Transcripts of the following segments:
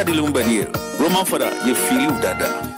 Daddy Lumba here. Roman Fada, you feel you dada.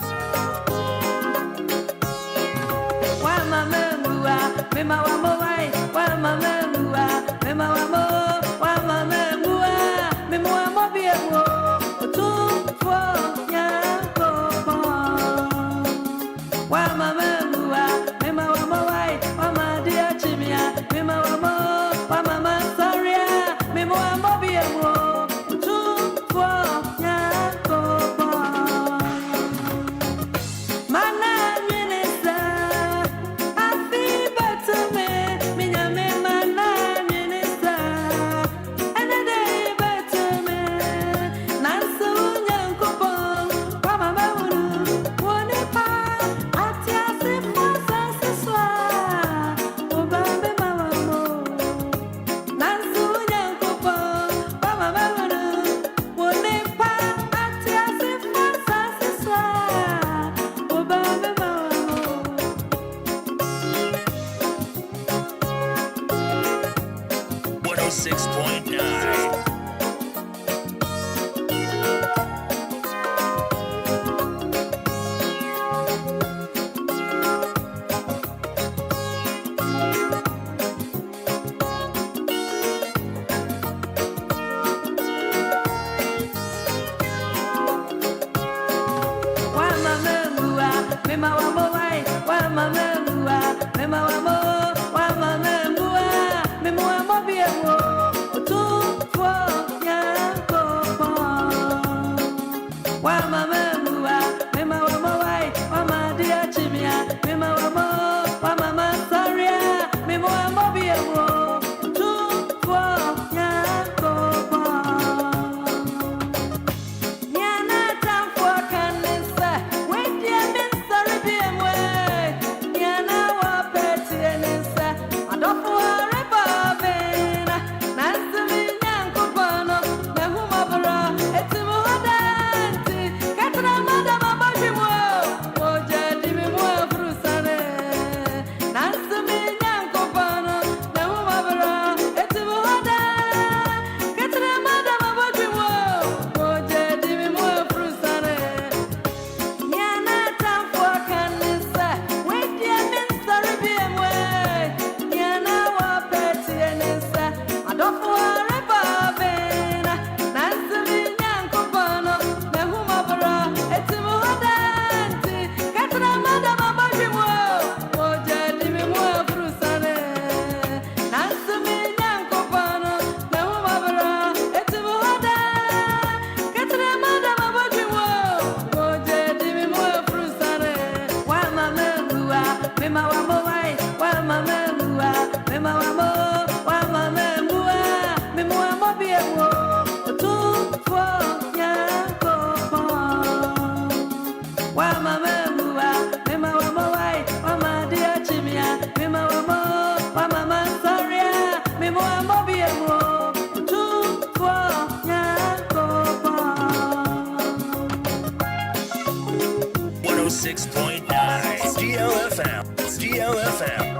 DLFM.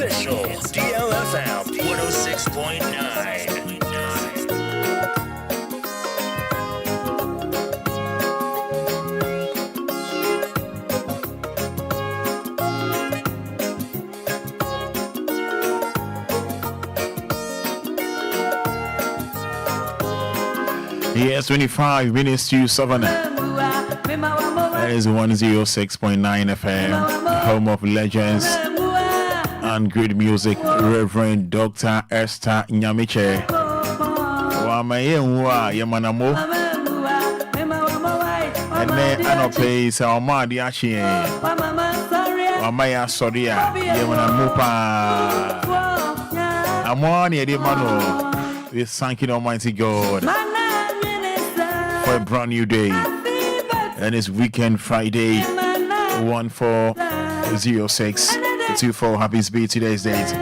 official DLFM 106.9. Yes, 25 minutes to 7. That is 106.9 FM, home of legends and great music. Reverend Dr. Esther Nyamiche. Wamayewa Yamanamo. And then Anope is our Madi Ashi. Wamaya Soria Yamanamupa. Amani Edimano. We thank you, Almighty God, for a brand new day. And it's weekend Friday, 140624. Happy to be today's date.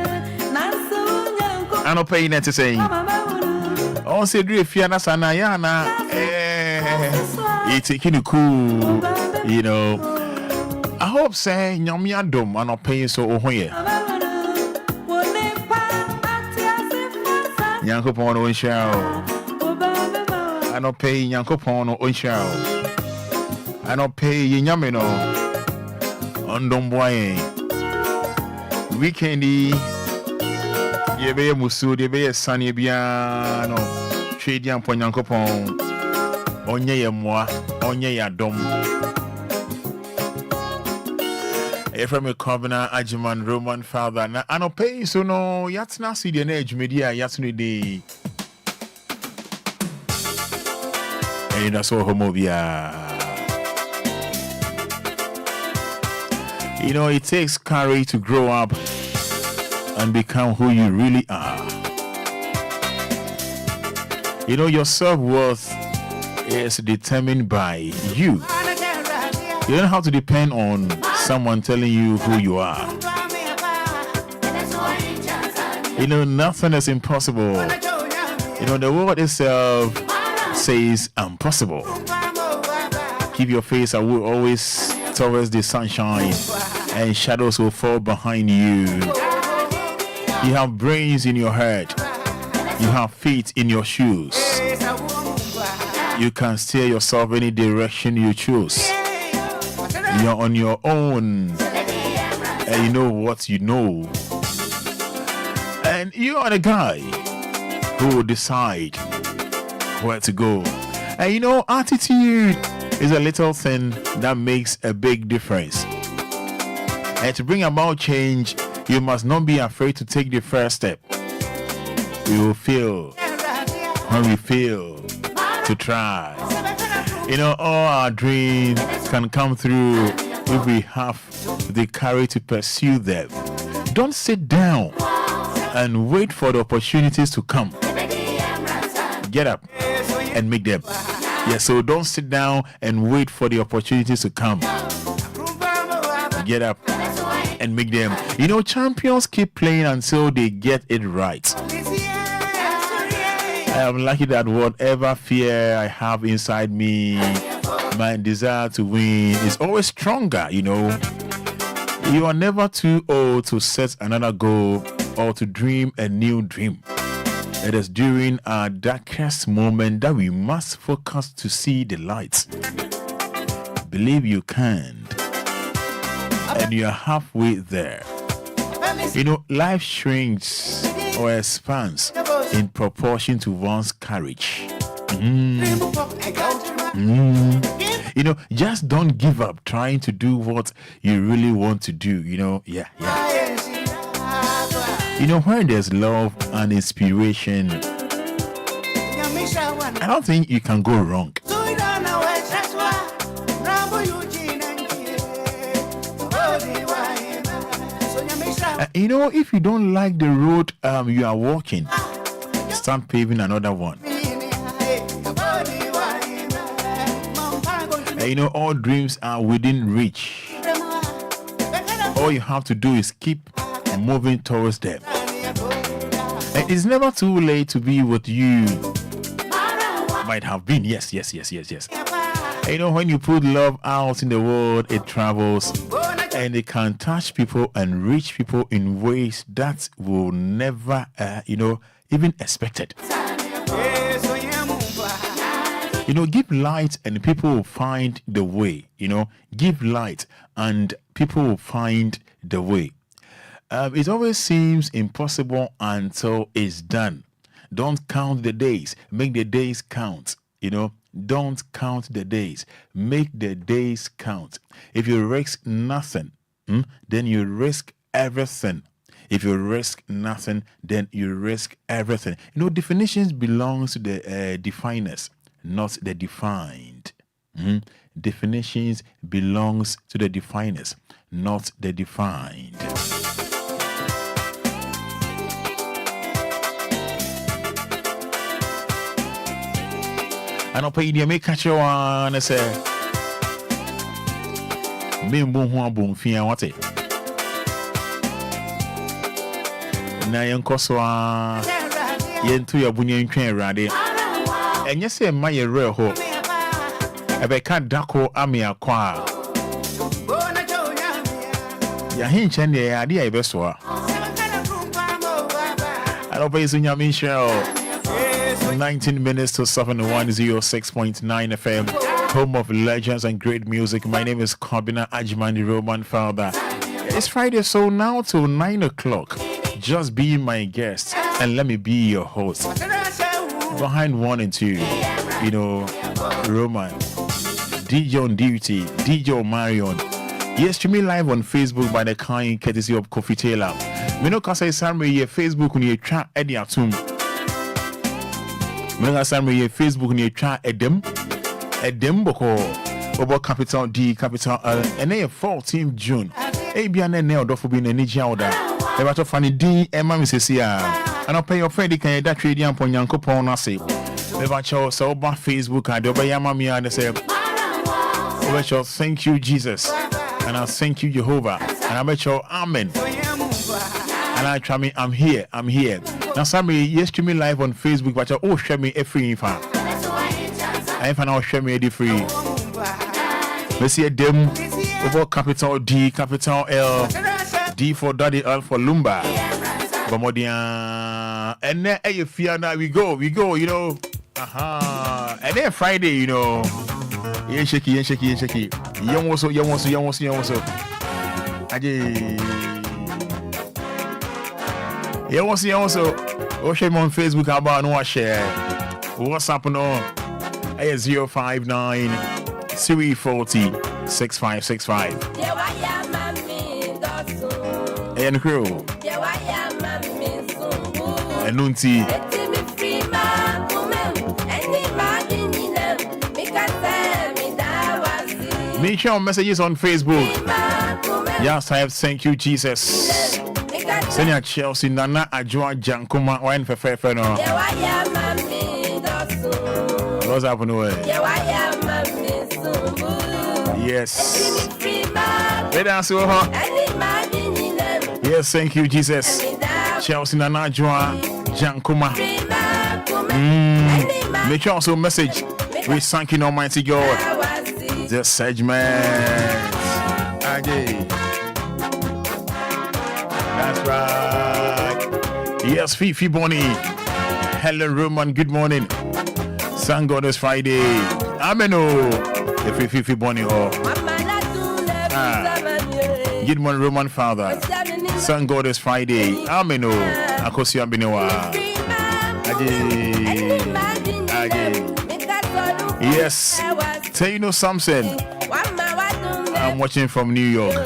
I don't pay net to say. Oh, say, if you're not Sanayana, it's taking you cool, you know. I hope, say, Nyamia Dom, I'm not paying so oh, yeah. Yanko Pono and Shao. I don't pay Yanko Pono and Shao. I don't pay Yamino on Domboye. Weekendy, ye be Musu, ye be Sunny Biano, Trade Yam Ponyankopon, Onye Yamwa, Onye Yadom. From a covenant, Ajiman, Roman father. Now, I don't pay so no, Yatsna see the age media, Yatsuni day. Anidaso Wɔhɔ. You know, it takes courage to grow up and become who you really are. You know, your self-worth is determined by you. You don't have to depend on someone telling you who you are. You know, nothing is impossible. You know, the world itself says impossible. Keep your face always towards the sunshine, and shadows will fall behind you. You have brains in your head. You have feet in your shoes. You can steer yourself any direction you choose. You're on your own, and you know what you know. And you are the guy who will decide where to go. And you know, attitude is a little thing that makes a big difference. And to bring about change, you must not be afraid to take the first step. We will fail when we fail to try. You know, all our dreams can come through if we have the courage to pursue them. Don't sit down and wait for the opportunities to come. Get up and make them. Yeah, so don't sit down and wait for the opportunities to come. Get up and make them. You know, champions keep playing until they get it right. I am lucky that whatever fear I have inside me, my desire to win is always stronger, you know. You are never too old to set another goal or to dream a new dream. It is during our darkest moment that we must focus to see the light. Believe you can, and you are halfway there. You know, life shrinks or expands in proportion to one's courage. You know, just don't give up trying to do what you really want to do, you know. Yeah. You know, where there's love and inspiration, I don't think you can go wrong. You know, if you don't like the road you are walking, start paving another one. You know, all dreams are within reach. All you have to do is keep moving towards them. And it's never too late to be what you might have been. Yes. And you know, when you put love out in the world, it travels and it can touch people and reach people in ways that will never, even expected. Give light and people will find the way. Give light and people will find the way. It always seems impossible until it's done. Don't count the days. Make the days count. Don't count the days. Make the days count. If you risk nothing, then you risk everything. If you risk nothing, then you risk everything. Definitions belongs to the definers, not the defined. Definitions belongs to the definers, not the defined. I don't pay you make catch your one and say, Bimbo boom fia what it. Na yankoswa yentu ya bunye ntwen rade. Enye se ma ye re ho. Ebe ka dako ame akwa. Ya hinche ne ya ade ya besoa. I don't pay you nyame show. 19 minutes to 7:106.9 FM, home of legends and great music. My name is Kobina Ajmani Roman Fada. It's Friday, so now till 9 o'clock, just be my guest and let me be your host. Behind 1 and 2, Roman, DJ on duty, DJ Marion. Yes, to me live on Facebook by the kind courtesy of Kofi Taylor. Me no kasa isamre ye Facebook ni etwa edi atum. Menga samre ye Facebook ni etwa edem boko obo capital D capital L and then 14th June ebia na odofo bi na nija oda e ba to fani D ema misesi a ana pay your friend kan da trade am pon yankopon na se e ba cho so oba Facebook and oba yama mi and say oba cho thank you Jesus and I thank you Jehovah and I bet you amen and I try me I'm here now somebody yes to me live on Facebook but oh share me a free info I now share me a free let's see a dem over capital D capital L D for daddy L for Lumba Bamodia and then you fear now we go and then Friday yen shaky young also oh share me on Facebook about no share what's up no 059 340 6565 and crew and Nunti make sure messages on Facebook. Yes, I have thank you Jesus. Senior Chelsea Nana Ajua Jankuma wine for no. What's happening? Yes. Yes, thank you Jesus. Chelsea Nana Ajua Jankuma. Make sure also message. We thank you Almighty God. The segment. That's right. Yes, Fifi Bonnie. Hello, Roman. Good morning. Thank God it's Friday. Ameno. The Fifi Bonnie. Good morning, Roman Father. Thank God it's Friday. Ameno. Akosi Abinewa. Yes. Tell you know something. I'm watching from New York.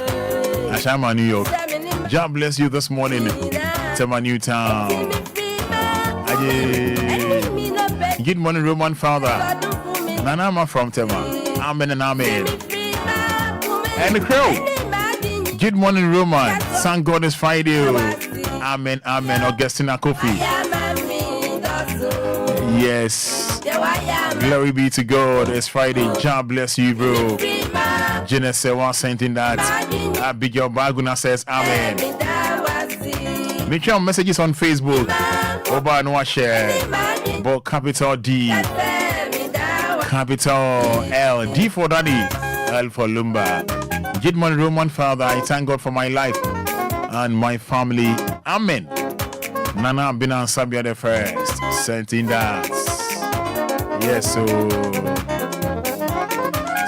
Ashama, New York. God bless you this morning. Tema New Town. Good morning, Roman Father. Nanama from Tema. Amen and amen. And the crew. Good morning, Roman. Thank God it's Friday. Amen, amen. Augustina Kofi. Yes. Glory be to God. It's Friday. God bless you, bro. Genesis was sending that. Abigail Baguna says amen. Make sure messages on Facebook. Oba no share. But capital D. Capital L. D for daddy. L for Lumba. Good morning, Roman Father. I thank God for my life and my family. Amen. Nana Bina Sabia the first. Sending that. Yes, so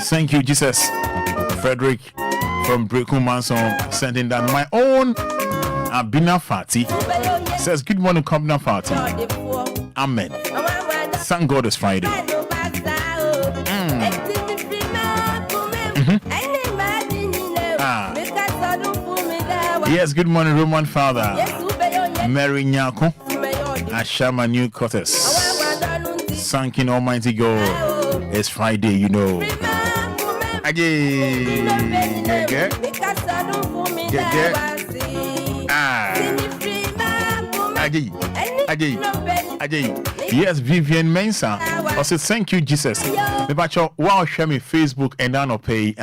thank you, Jesus. Frederick from Breku Manson sending that. My own Abina Fati says, good morning, Company Fati. Amen. Thank God it's Friday. Yes, good morning, Roman Father. Mary Nyako. Ashama New Quarters. Thanking Almighty God. It's Friday, you know. Yes, Vivian Mensa. Also, thank you, Jesus. Wow, share me Facebook and then pay.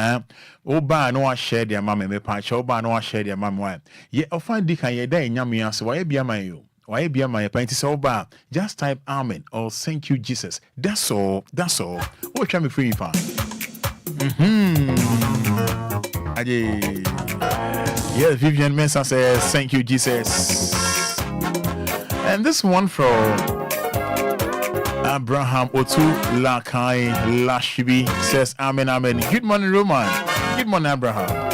Oba no share their mama. Me patch. Oba no share their mama. Ye often dika ye day nyamiya. So why be my you? Why be my paint is Oba? Just type Amen or thank you, Jesus. That's all. That's all. Oh, share me free fan. Yes, Vivian Mensa says thank you, Jesus. And this one from Abraham Otu Lakai Lashibi says Amen, Amen. Good morning, Roman. Good morning, Abraham.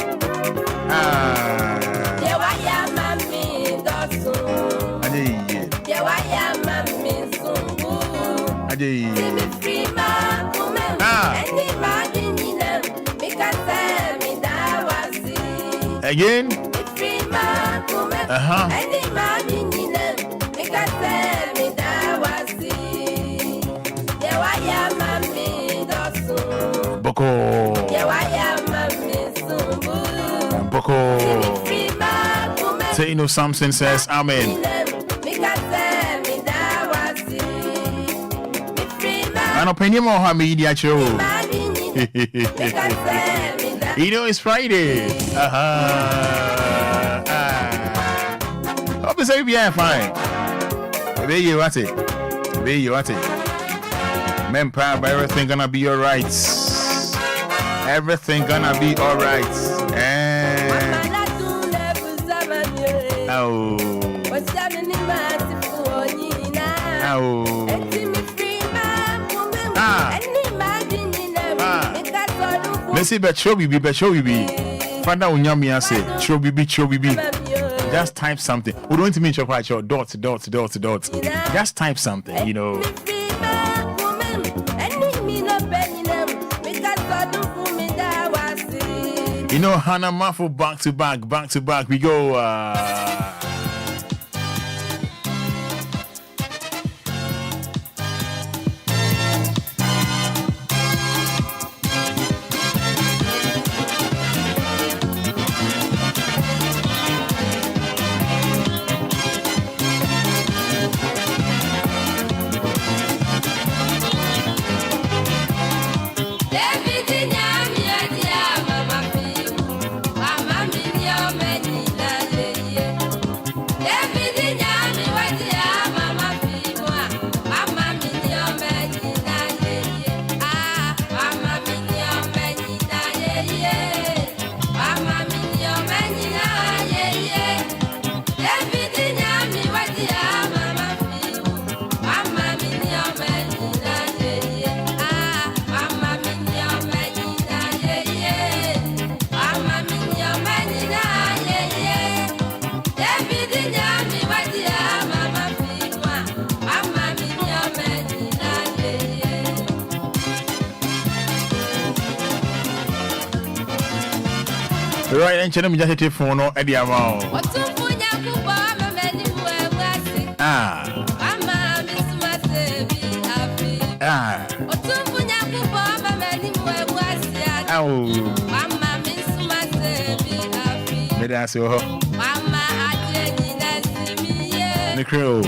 Again? Boko. Say no Samson says Amen. An opinion more how media show. You know it's Friday. Hope you be fine. Be you at it. Be you at it. Men proud by everything gonna be alright. Everything gonna be alright. Messi bet show we be Fada unyami say show we be. Just type something. We don't mean your dot. Just type something, you know. You know, Hannah Mafu back to back. We go. Right, and channel me just hit phone or Eddie Amao. That's your Mama, the crew.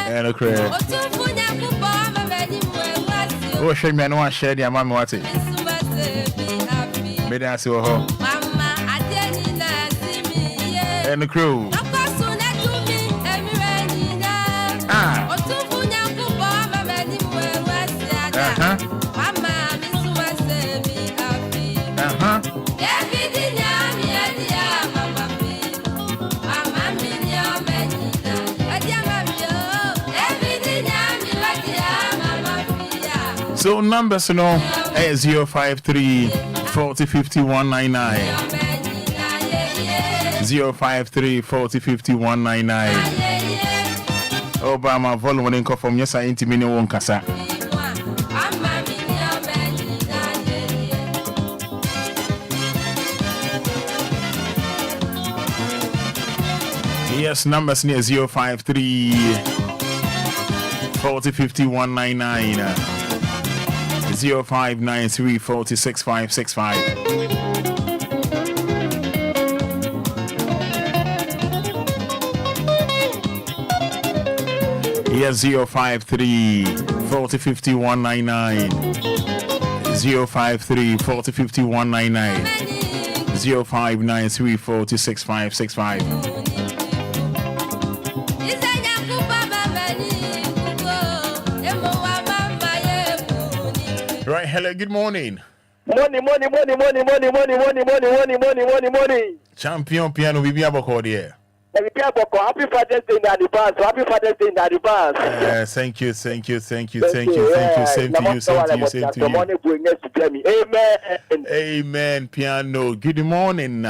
And a crew. Oh, show me no one share the mama what it. That's your Mama, and the crew. So numbers, 053 40 50 199. 053 40 50 199. Obama volume in from yes, I ain't mini one casa. Yes, numbers near 053 40 50 199. 0593 40 6565. Yes, 053 40 50 199. 053 40 50 199. 0593 40 6565. Right, hello, good morning. Money. Champion piano, we be able to here. Happy Father's Day in advance. Happy Father's Day in advance. Thank you. Same to you. Amen, piano. Good morning.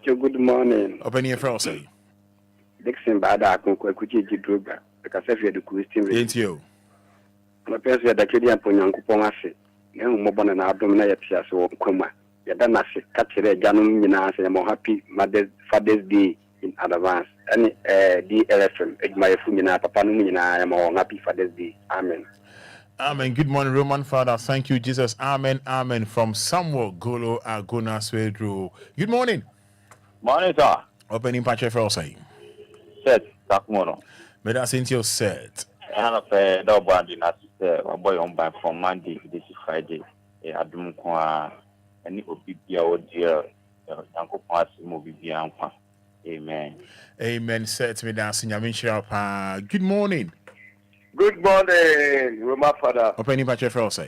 Good morning. Open your phone, say. Dixon Bada, Kuchi Droga, because if you're the Christian, ain't you? My parents were the Kadian Ponyankupomasi, young Mobon and Abdominal Piasso, Kuma. Yadanasi, Katsire, Janum, Minas, and more happy Father's Day in advance. And DLFM, my Fumina, Papanumina, I am all happy Father's Day. Amen. Amen. Good morning, Roman Father. Thank you, Jesus. Amen. From Samuel Golo Agona Swedro. Good morning. Morning, sir. Opening patch for us. Set, Takmono. But that's into your set. And a dog band in a boy on by from Monday to this Friday. I don't want any Obia or dear Uncle Pass movie beyond. Amen. Amen. Set me down, Senior Minshop. Good morning. Good morning, Roma Fada. Opening patch for us.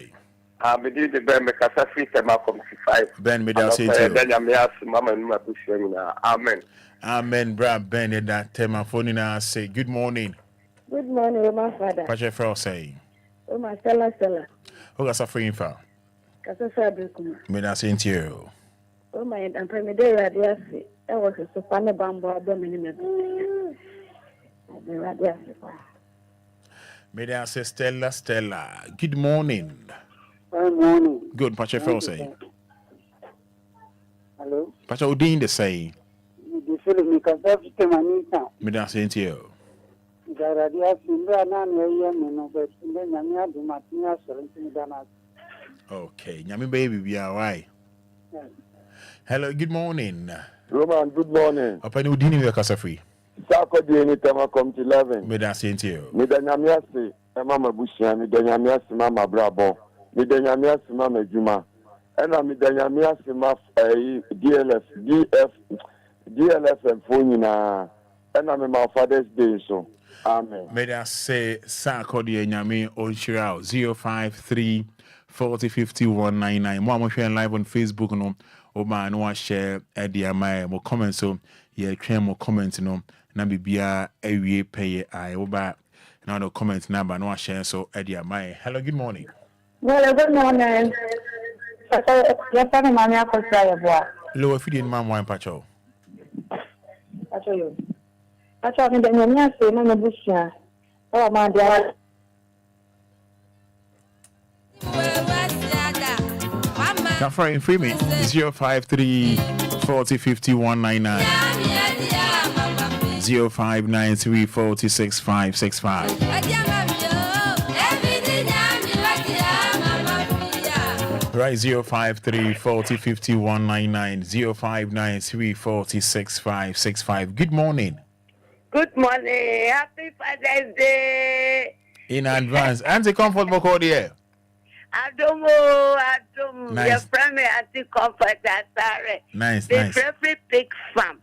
I'm the Ben Mekasa Tema from 5. Ben, me down, say to Then I'm Mama and Mama. Amen. Amen, Brad Ben, that tema phone I say good morning. Good morning, Roma Fada. Patch for us. Oh, my Stella. Who got suffering for? Casa Me down, say to you. Oh, my, and Premier Radiasi. That was a Sopana Bambo Dominion. Me down, say Stella. Good morning. Good morning. Good, Patch for us. Hello? Patch Odin the say. You feel me? Because every time I need time. Me down, say to you. Okay, Nyami baby, we are right. Hello, good morning. Roman, good morning. Open Udini we are free. Sako di any time I come to 11. Me da say to you. Me da nyamiasi, mama Bushia, me da nyamiasi mama Brabo, me da nyamiasi mama Juma, and me da nyamiasi ma DLFM phone na, and I'm my Father's Day so. Amen. May I say Sako di Nyami Onshirao 053 40 50 199. More sharing live on Facebook no. Oba no share edia my mo comment so ye claim mo comment no na bibia ewie pay I oba now no comment number no share so edia my. Hello, good morning. Well, good morning. Yes, I'm Mammy. I could try a boy. Low if you didn't man wine pacho. I show you. I told me that Mammy say Mama Bushia. Oh, my dear. Can free me 053 40 50 199 0593 40 6565. Right, 053 40 50 199 0593 40 6565. Good morning. Good morning. Happy Father's Day. In advance. Auntie Comfort Boko here. Adomo. Nice. Your friend Auntie Comfort. Nice. The every big farm.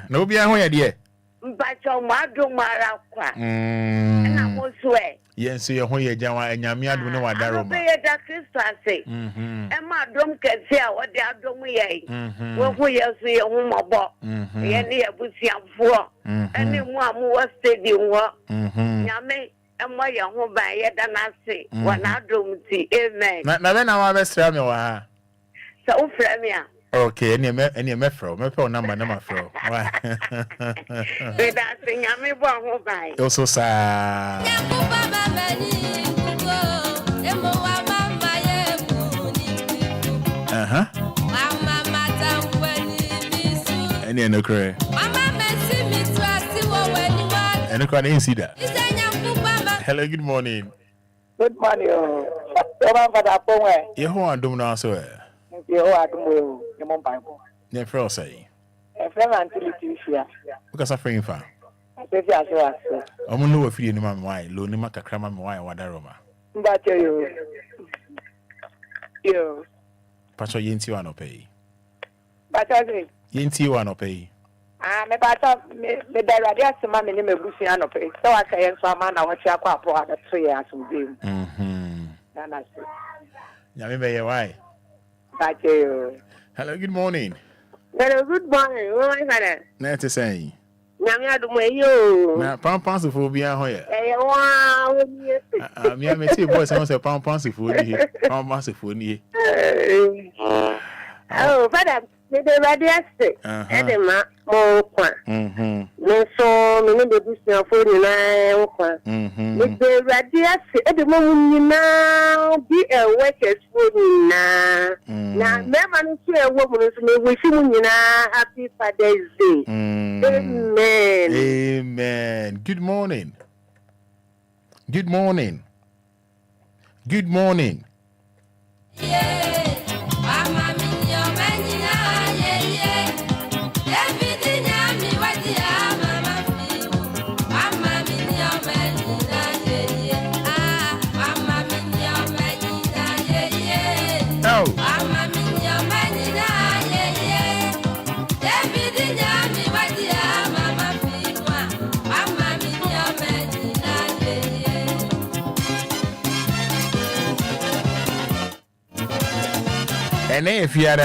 No be a way there. But your madu marakwa. And I was way. Yes, so you're here, Jawa, and Yamia do know what that room. I that Christmas. Emma don't care what they are doing. When we are seeing home about. Any Busia for. Any more stadium work. Yame. and why you home by yet and I say, when I don't see, amen. Now, then I was tell me why. So, Fremia. Okay, any metro number fro. Why? Without saying, I'm a one by. Also, sir. Any no cray. And I can't see that. Hello, good morning. Good morning. You who are doing also? You are doing your Bible. Never say. A friend until it is Because I'm free for. I'm going to feed you, my wine, lonely macacram, wine, wadaroma. But you. Pacho Yinti one pay. But I think. Yinti one pay. Me bata me daradia sema me me busiano pe so aka yen so ama na wachi akwa apo ada 3 years udem na say Nyame be why Thank you. Hello, good morning. Hello, good morning. What am I saying? Net is saying Nyame adumo yo na pampan so for bia ho ye wa me me see boys say pampan so for ni pampan so for ni oh Fada me de radiaste e ma mo kwa me so me de business for ni na kwa me de radiaste e de mo nyina bi e workers for ni na me ma no so e wo mo so me wish mu nyina happy Father's Day. Amen. Amen. Good morning. Good morning. Good morning. And if you are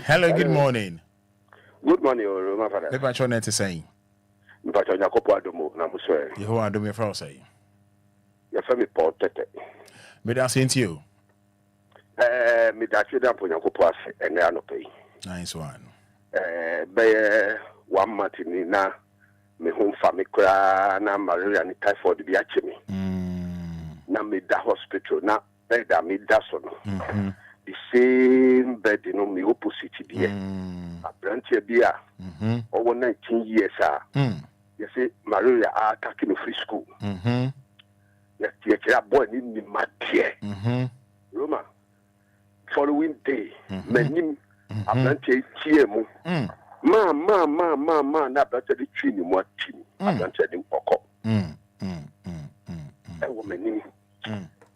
hello, good morning. Good morning, Roma Fada. The patron net is saying, Mpacho Nyakopo Adomo na muswe. You are doing for say. Your family Paul Tete. Me da saying to you. Me da chida po Nyakopo ase ene anope. Nice one. Be one matini na me home family kra na malaria ni typhoid bi ache me. Na me da hospital na bed da me da so no. The same bed no me opposite bi a branch bi a over 19 years you see malaria attack me free school. Yes, you boy ni matie. Roma following day menim a branch tie mu. Ma na branch the tree ni mu ati. A branch the poko. E wo menim.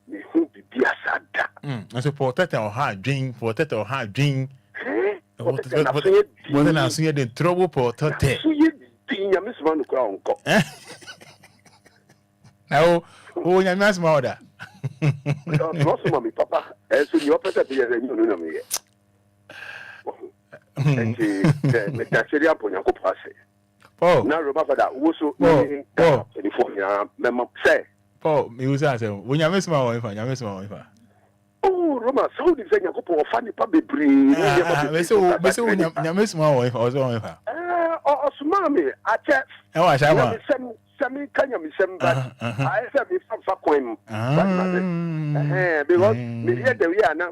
Me hu bibi asada. I say protect our hard drink, protect our hard drink. What na so the trouble protect. So you din ya miss man ko onko. Now, oh ya miss mother. No so mami papa. So you opposite be you no me. Me ta seria po nyanko pase. Oh. Na Roma Fada wo so California memo say. Oh, me use say when you miss my wife, you miss my wife. Oh, Roma, so the thing you go for pa bebre. Me say when you miss my wife or so wife. Osmami, ache. E wa sha ma. Semi kanya mi semba. I say me fa coin. Because me here the we are now.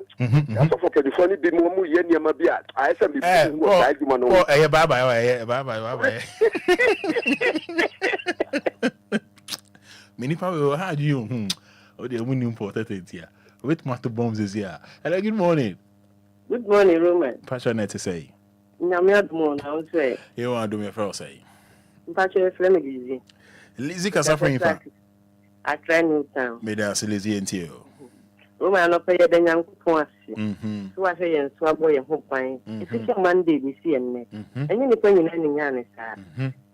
So for California be mu ye niam bia. I say me go side man no. Oh, bye. Many people how do you oh they win important here. With master bombs is here. Hello, good morning. Good morning, Roman. Passionate to say. Nyame adumo na o say. You want to do me for say. Mpacho flame gizi. Lizzy ka suffering fa. I try new town. Me da se Lizzy enti o. Roman no pay the Nyankopon ase. So I say yen so abo ye ho pan. If Monday we see enne. Enye ni pan nyina nya ne sa.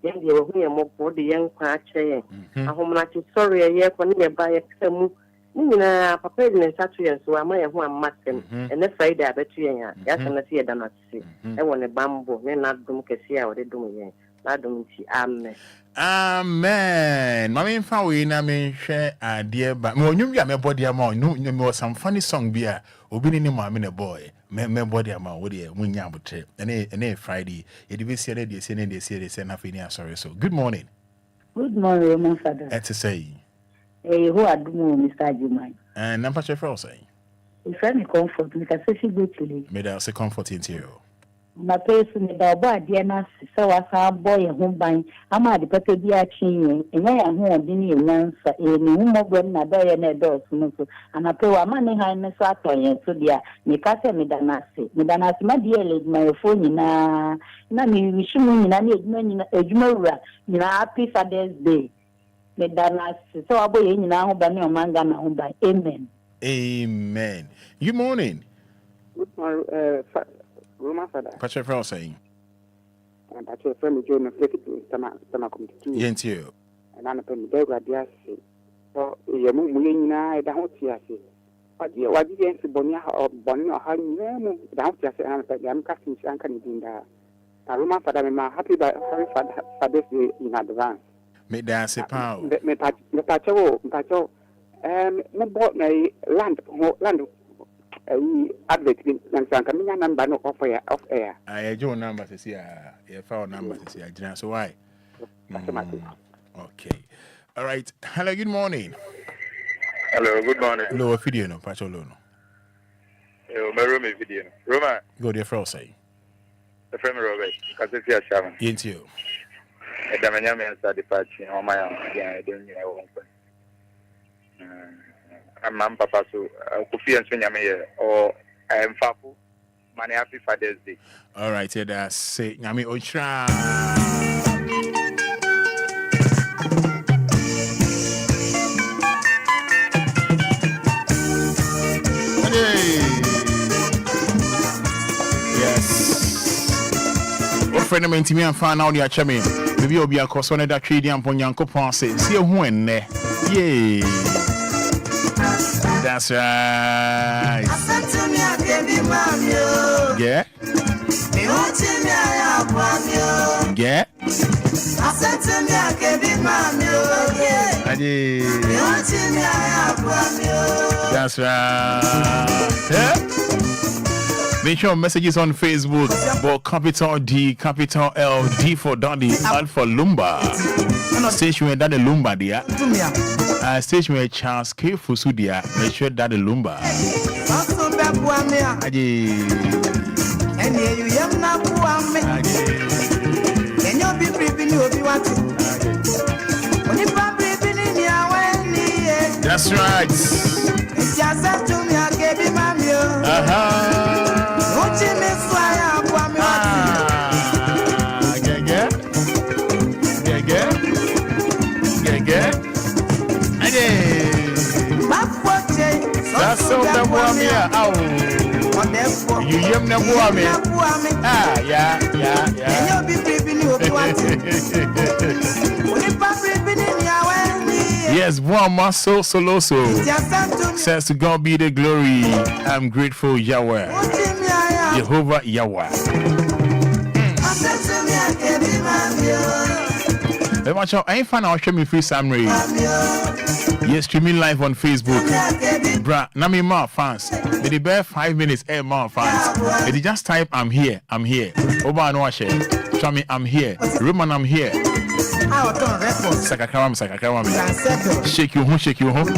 Yen de wo hu ye mopo de yen kwa ache yen. Ahomna ti sorry ye ko ne ba ye kamu. Nina papa de nsatu yen so ama ye ho amatem. Ene Friday abetu yen ya. Ya sana si ye da na se. E wo ne bambo ne na dum kesi a wo de dum yen. Amen. Amen. Mami fa we na me hwe ade ba. Me onwum ya me body ama no me was some funny song bia obi ni ma me boy. Me body ama wo de munya abotre. Ene Friday. Ye de be see na de say na fe ni asori so. Good morning. Good morning, Roman Fada. Et say. Who adumu Mr. Juman. And number chef say. If any comfort, we can say she go to me. Me da say comfort into you. My person me da ba dia na so wasa boy ho ban ama de pete bia chin enya ya ho obi ni enyansa ni humo gwen na do ye na do so so ana pe wa ma ne han ne so atoyen so dia me ka se me da na se ma dia le my phone na mi wishimu nyina na edwuma wura nyina happy Father's Day me da na se so aboye nyina ho ba ne o manga na ho ba amen. Good morning. Good morning, Roman Fada. Patrick Frau saying. And Patrick Friend Joe, Stama Committee. Yes, you. And I'm a pen, Belgrade. So, you're moving now, down here. But you are against Bonia or Bonnie or Honey, down here, and I'm casting Shankan in the Roman Fada. I'm happy by Father's Day in advance. Make that say power. Me Pacho, me bought my land. Advert and Sankamina number no off air. I your number to see your phone number to see. So why? Okay. All right. Hello, good morning. Hello, good morning. Hello, video no, Pacholo. My video. Roma. Go there for say. The friend Robert, Casia Shaman. Ain't you? A Damanyam and Sadipachi on my own. I don't know. I'm Papa, so Kofi and Sunyame or I am Fafu. Many happy Father's Day. All right, yeah, that's say Yami Ocha. Yes. What friend of mine to me and found out the achame. Maybe Obia cause one of that trading and Ponyanko Ponce. See a who ne. Yay. That's right. Yeah. Yeah. That's right. Yeah. Make sure messages on Facebook for capital D, capital L, D for Daddy, L for Lumba. Station where Daddy Lumba there. Station where Charles K. Fusudia. Make sure Daddy Lumba. That's right. That's so the woman. You yam the woman. Yeah. Yes, one muscle solo says to God be the glory. I'm grateful, Yahweh. Jehovah Yahweh. I ain't found out show me free summary. Yes, streaming live on Facebook. Bra, Nami Ma fans. Did it bear 5 minutes? Ma fans. Did you just type I'm here? Oba no share. Show me I'm here. Roman I'm here. Sakakawam. Shake you home.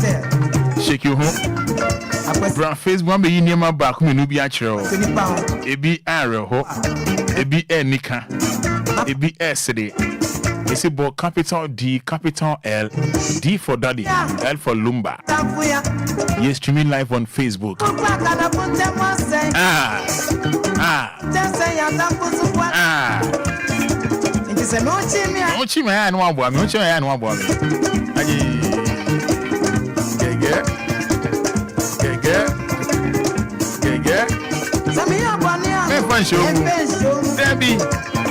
Bra, Facebook be in your back. Me no be actual. Ebi arrow. Ebi nika. Ebi SD. It's about capital D, capital L, D for Daddy, L for Lumba. Yes, streaming live on Facebook.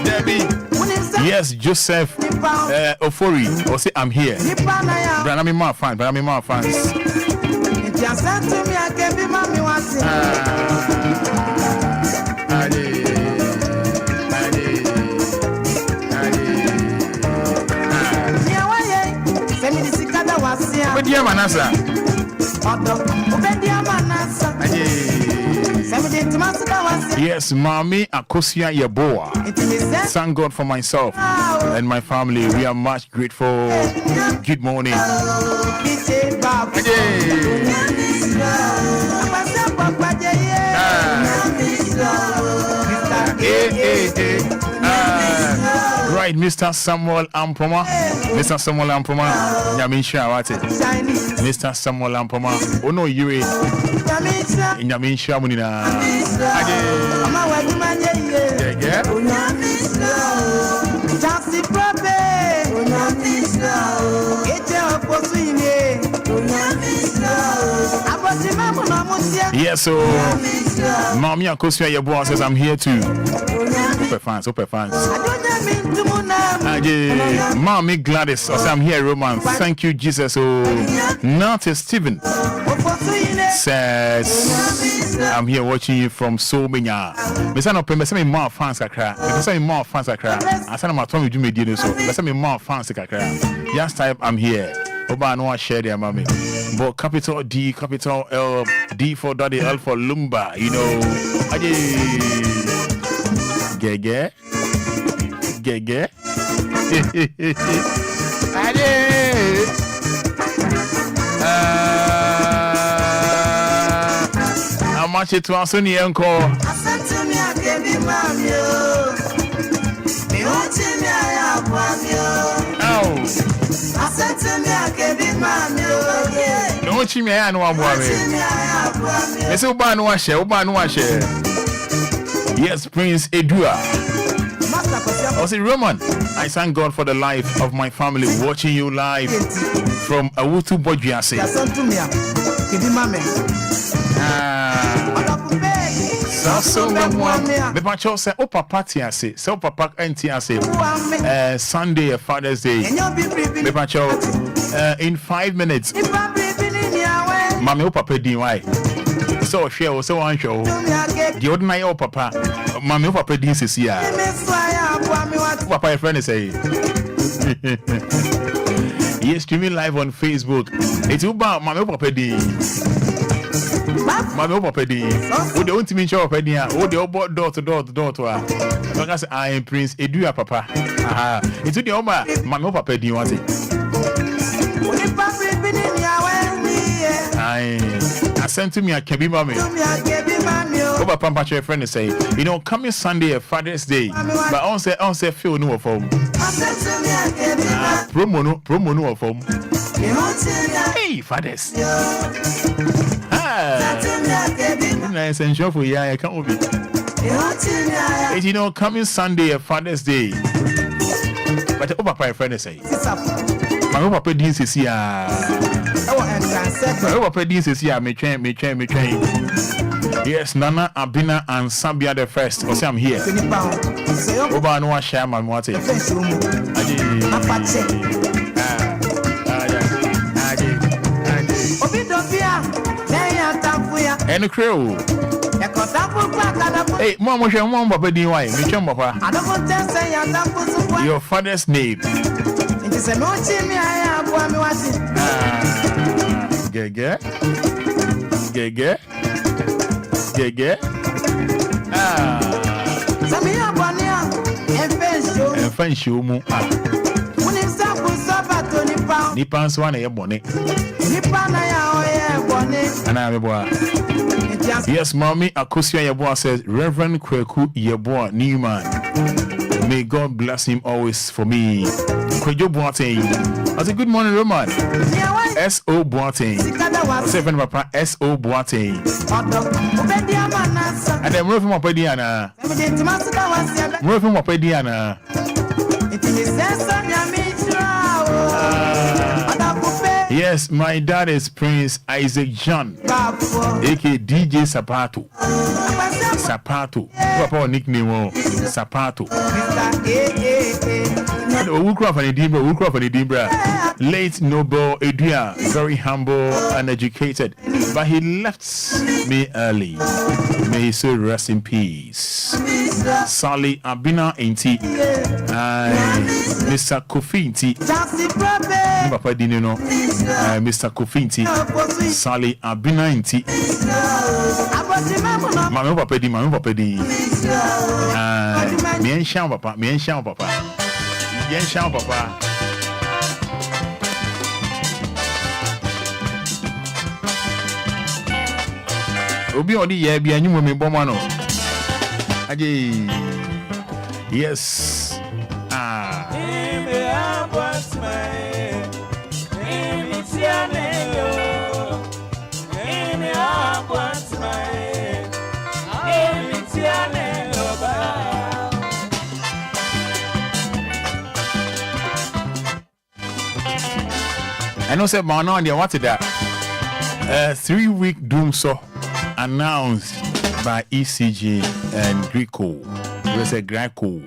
Debbie. Yes, Joseph Ofori. Or say I'm here. Branami Ma fans. Obedia Manasa. Yes, Mami Akosia Yeboa. Thank God for myself and my family. We are much grateful. Good morning. Right, Mr. Samuel Ampoma. Mr. Samuel Ampoma. Nyaminsha wate. Mr. Samuel Ampoma. Ono yue. Nyaminsha munina. Yes, so Mami Akosia Yeboah says I'm here too. Super fans. Mommy Gladys says I'm here, Roman. Thank you, Jesus. Oh, Nate Stephen says I'm here watching you from so many. Mesa no pembe me more fans kakra. Mesa me more fans kakra. Asana ma tomi djumedi no so. Mesa me more fans kakra. Just type I'm here. Oba no share their mommy. But capital D, capital L, D for Daddy, L for Lumba. You know. Gege. Much it was on the encore. No chimney, I know I'm worried. Yes, Prince Edua. I say, Roman, I thank God for the life of my family watching you live from Awutu Bojiase. The pacho say, "Oh, Papa, Tiase, so Papa, and Tiase, Sunday, Father's Day." The pacho, in 5 minutes, Mammy, oh, Papa, DY. So, share, so on show. The ordinary, oh, Papa, Mammy, oh, Papa, this is here. Papa, a friend say, yes, streaming live on Facebook. It's about Mammy, oh, Papa, D. Mammy Papa D. Who the ultimate show of Pedia? Who the old door to door to her? Because I am Prince Edua Papa. Aha. It's the Oma. Mammy Papa D. Was it? I sent to me a Kebi Mammy. Over Pampa friend say, you know, coming Sunday, Father's Day. But on say feel no form. Promo no form. Hey, Fathers. Nice and sure for you, I can't be. It's, you know, coming Sunday, Father's Day. But the Papa friend say, my Papa this is here. My Papa this is here. Me train. Yes, Nana, Abina, and Sabia the first. Or say I'm here. Oba no share my water. And the crew. Hey, Mama, Papa, DY, Papa. Your father's name. It is a no chimney. I have one watching. Gege. Samia Bania, and French show. When it's Sapu Sabato Nippans one a bonnet. Nippana, and I'm a boy. Yes, Mommy Akosia Yeboah says, Reverend Kweku Yeboah Newman. May God bless him always for me. Kwejo Boateng. I say, good morning, Roman. S.O. Boateng. Seven Papa S.O. Boateng. And then Murphy Mopediana. Yes, my dad is Prince Isaac John, aka DJ Sapato. Papa nickname Sapato. Late Noble Edua, very humble and educated, but he left me early. May his soul rest in peace. Sally Abina Ainti. Mr. Kofinti. Papa Dinino. Mr. Kofinti. Sally Abinanti. Mami Papa Di. Mien Shan Papa. Yen Shan Papa. Obi odi ye bi anyum me bomo no. Aje. Yes. I know say man on there what is that? 3-week doom so announced by ECG and Greco. We say Greco.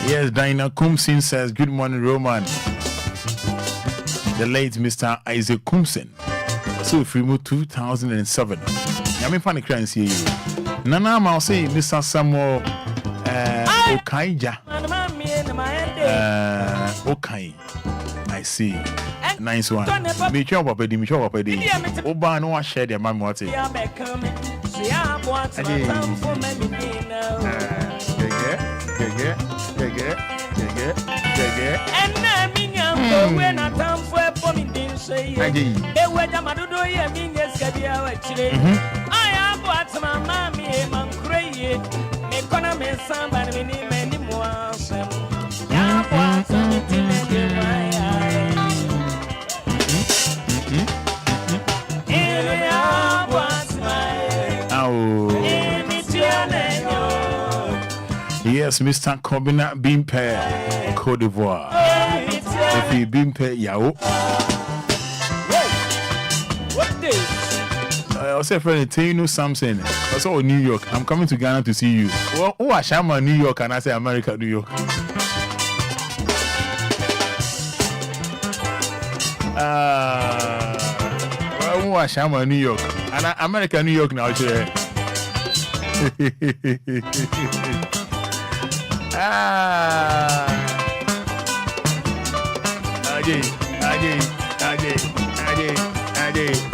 Yes, Dinah Kumsin says, good morning, Roman. The late Mr. Isaac Kumsin. So, Frimo 2007. I'm funny crying see you. Nana, I'll say, Mr. Samuel Okaija. Okay. I see. Nice one. Me chop upedi. Oba no one share their man what. When I come for a pommy didn't say, they were the Madudo, I have what my mammy and my crazy. Economy, somebody many more. Yes, Mr. Kobina Bimpe, Côte d'Ivoire. If you Bimpe Yao. What day? I was a friend, Tino Samson. I saw New York. I'm coming to Ghana to see you. Well, who are Shama, New York, and I say America, New York. Well, who are Shama, New York, and America, New York now.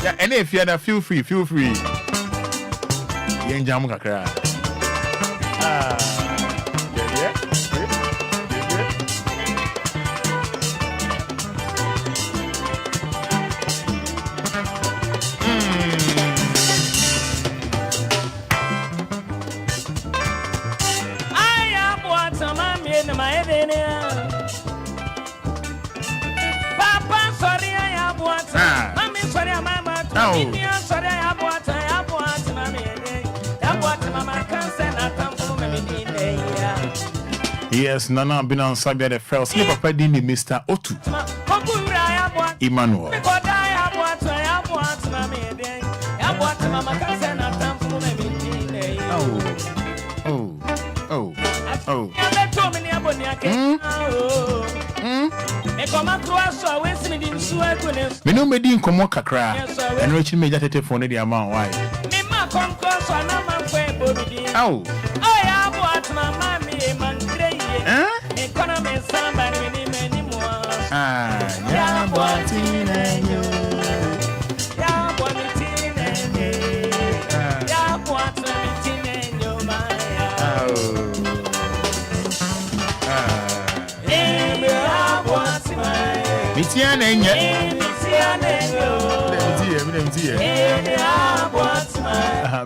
Yeah, and if you had feel free. Yen jam kakra. Yes, Nana been on Sabia the first sleep of Pedini, Mr. Otu Emmanuel. Me no me din komo kakra and reach me just a phone the amount why. Oh. Economy somebody many more. Yeah, but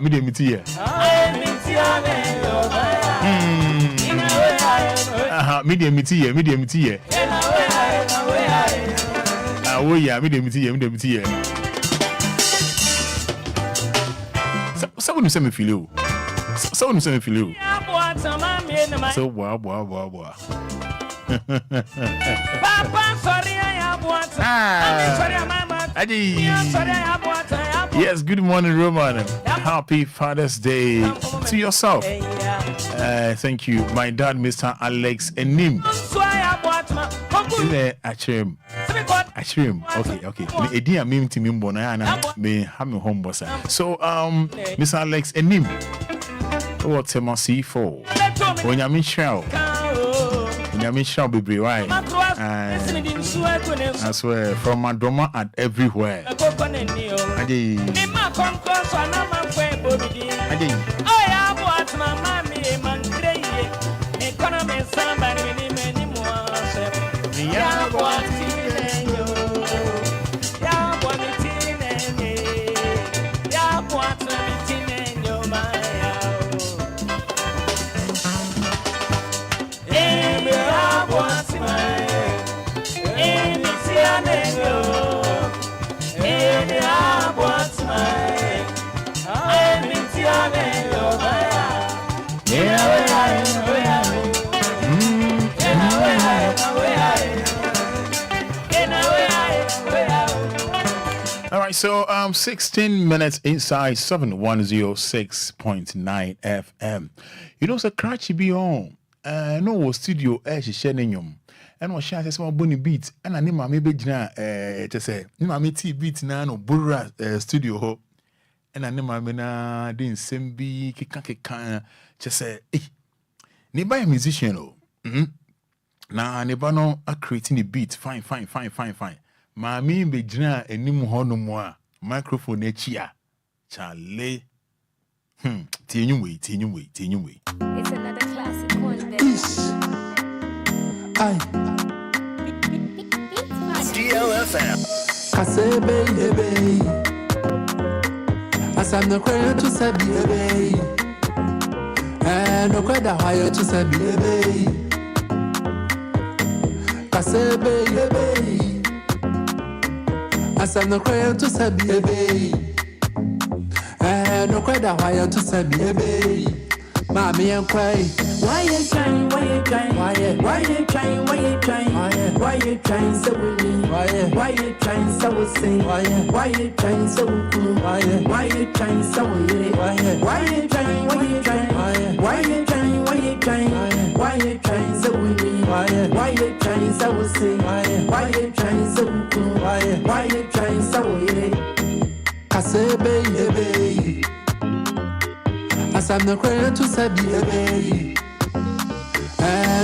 medium tea. Oh yeah, medium tea. Someone send me feel you. So wow. Papa, sorry, I have water. Yes, good morning, Roman. Happy Father's Day to yourself. Thank you, my dad, Mr. Alex Enim. Achim. Okay. Edi a meme team mbona na me ha me home bossa. So Mr. Alex Enim. What Temasi for? Onyame shall be brewai. I swear from Madoma and everywhere. Adi. All right, so 16 minutes inside 7106.9 FM. You know, so Cratchy be on. No studio shenyum. And was share some bunny beat. And I name my maybe to say, Mammy T beat na no Burra studio ho. And I name my mena didn't send be kika just say, eh. Neighbor a musician oh. Na neighbor no a creating a beat. Fine. Mami be jina enimu ho no mo a microphone echia. Chale. Tinyu way. It's another classic one, baby. DLFM. Kasebe yebe. Asam no kwere to sabi yebe. No kweda higher to sabi yebe. Kasebe yebe. Asam no kwere to sabi yebe. No kweda higher to sabi yebe. Mommy and cry. Why you trying? Why you trying? Why you trying? Why you trying? Why you trying so winning? Why you trying so sing? Why you trying so cool? Why you trying so weird? Why you trying? Why you trying? Why you trying? Why you trying? Why you trying so winning? Why you trying so sing? Why you trying so cool? Why you trying so weird? Kasebe yebe. Asam no kwere to sabi ebe.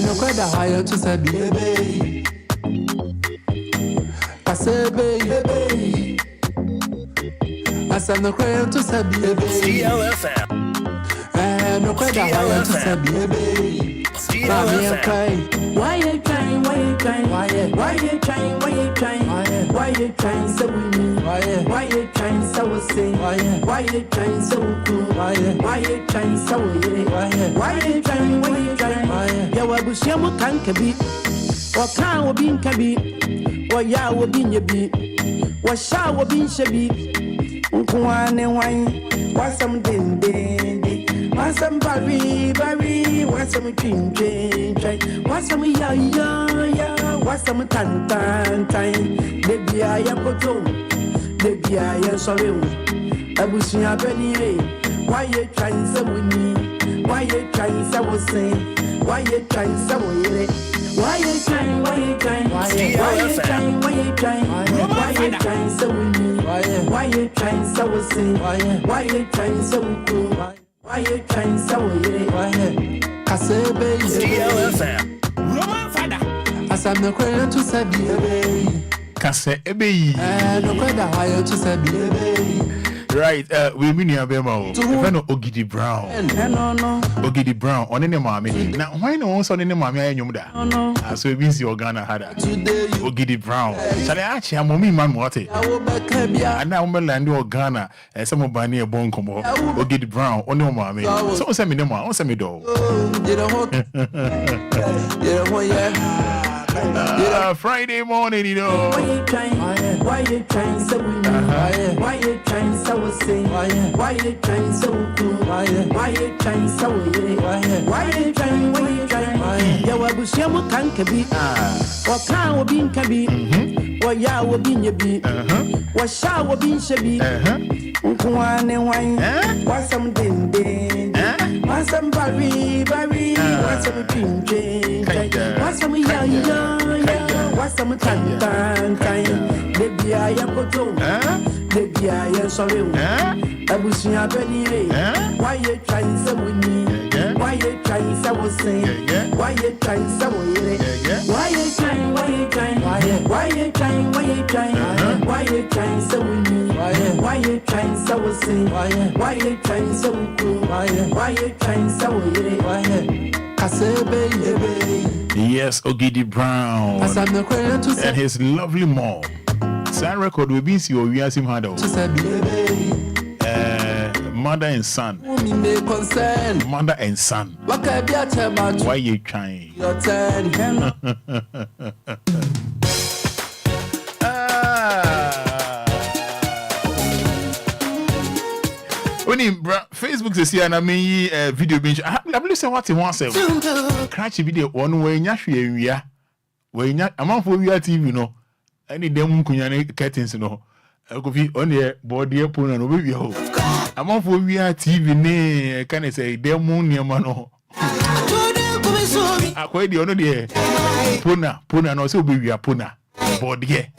No kweda higher to sabi ebe. Kasebe ebe. Asam no kwere to sabi ebe. DLFM. No kweda higher to sabi ebe. Mommy and cry. Why you trying? Why you trying? Why you trying? Why you trying? Why you trying so winning? Why you trying so sing? Why you trying so cool? Why you trying so weird? Why you trying? Why you trying? Ya wabushia mo kanka bi. Wa kan wo bin ka bi. Wa ya wo bin ye bi. Wa sha wo bin she bi. Nkuane wan. Wa sam den. Want some berry, want some dream, want some ya, want some tan, baby I am photo, baby I am sorry, I wish you have any. Why you trying so winning? Why you trying so sing? Why you trying so weird? Why you trying? Why you trying? Why you trying? Why you trying? Why you trying so winning? Why you trying so sing? Why you trying so cool? Why you trying so weird? Kasebe DLFM. Fada. Asam no kwere to sabi ebe. Kasebe. No kweda higher to sabi ebe. Right, we mean you abema. If no Ogidi Brown. No. Ogidi Brown on any mommy. Now why no one son any mommy and yumuda? No. So it means your Ghana had Today Ogidi Brown. Shall I ask you mommy man what? I will back Kebia. And now me land your Ghana some of Bani a bon como. Ogidi Brown on no mommy. So send me no more, send me do. You don't Friday morning, you know. Why you trying so winning? Why you trying so sing? Why you trying so cool? Why you trying so weird? Why you trying? Ya wabushia mo kanka bi. Wa kan wo bin ka bi. Wa ya wo bin ye bi. Wa sha wo bin she bi. Nkuane wan. Wa sam den. Wa sam berry. Wa sam dream. Wa sam ya. some time. Maybe I am photo. Maybe I am sorry. I wish you had any. Why you trying so with me? Why you trying so was saying? Why you trying so with Why you trying? Why you trying? Why you trying? Why you trying? Why you trying so with me? Why you trying so was saying? Why you trying so with me? Why you trying so with Yes, Ogidi Brown and his lovely mom. Sign record will be see or we ask him how mother and son. Mother and son. Why you trying? Your turn. When Facebook says here, I mean, video bench. I believe say what he wants. Crash video one way, Yashua, we are. I'm on for we are TV, no. Any them kunyane curtains, no. I could be on the body upon and over your home. I'm on for we are TV, ne. Can I say, them moon near mano? I quite the honor there. Puna, and also we are Puna. Body,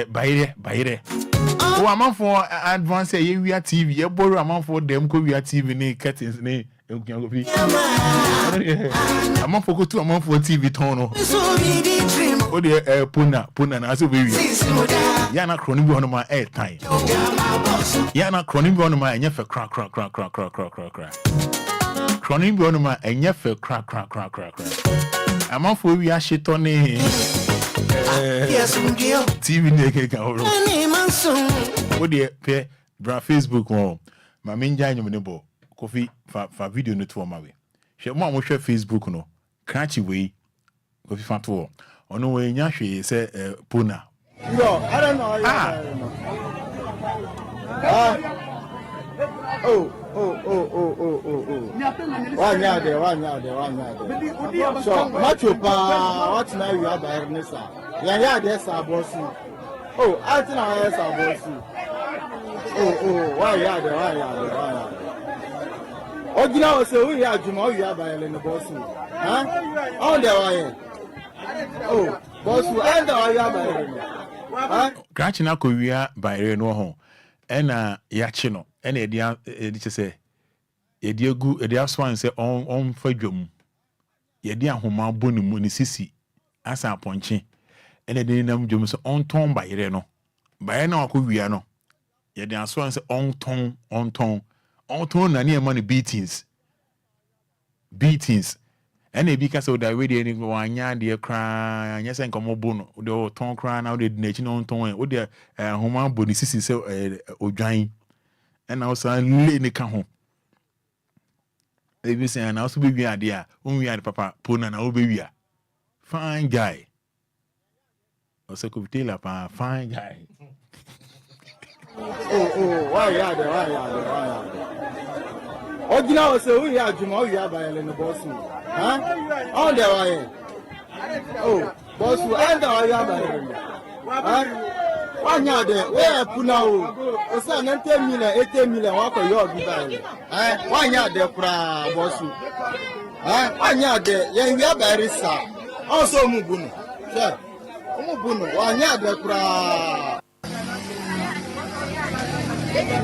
by there. Oh, I'm for advance we are TV. You borrow amount for them we are TV ne curtains ne. I'm for go to amount for TV tono. Oh the puna na so baby. Ya na crony be on my air time. Ya na crony be on my enyefe crack. Crony be on my enyefe crack. Amount for we are shit on TV ne ka oro. What the pair bra Facebook one. My main giant nebo coffee for video no to my way. She mo share Facebook no. Cratchy way coffee fan to. Ono we nya hwe say pona. Yo, I don't know. Oh. One yard there. So, macho pa, what now you are by Ernesta? Yeah, there's a bossy. Oh, I think I have a bossy. Oh, why yard there? Oh, you know, so we are Juma, you are by Elena Bossy. Huh? On the way. Oh, Bossy, and I are by Elena. Catching up we are by Reno home. And Yachino, and Edia, say, Edia good, Edia swan say on for Jum. Yedia Homa Bonum Munisisi, as a ponchi, and a dinam Jums on tone by Reno. By no Kuviano. Yedia swan say on tone, and near money beatings. And they because of that way, they one yard, dear cry, and yes, and come bono, the tongue cry now, the nation on tongue, or their Homa Bonisisi, so or giant. And also, lay in the home. They be saying, also be idea, when we had Papa Puna and Obia. Fine guy. Also, could tell up a fine guy. Why are Oh, you know, so we are Juma, we are by Elena Bossy. Huh? On the way. Oh, Bossy, and I are by Elena. One yard there, where Punao, a son and 10 million, walk or your design. 1 yard there, Bossy. One yard there, young Yabarissa. Also Mubuno. Sir, Mubuno, 1 yard there,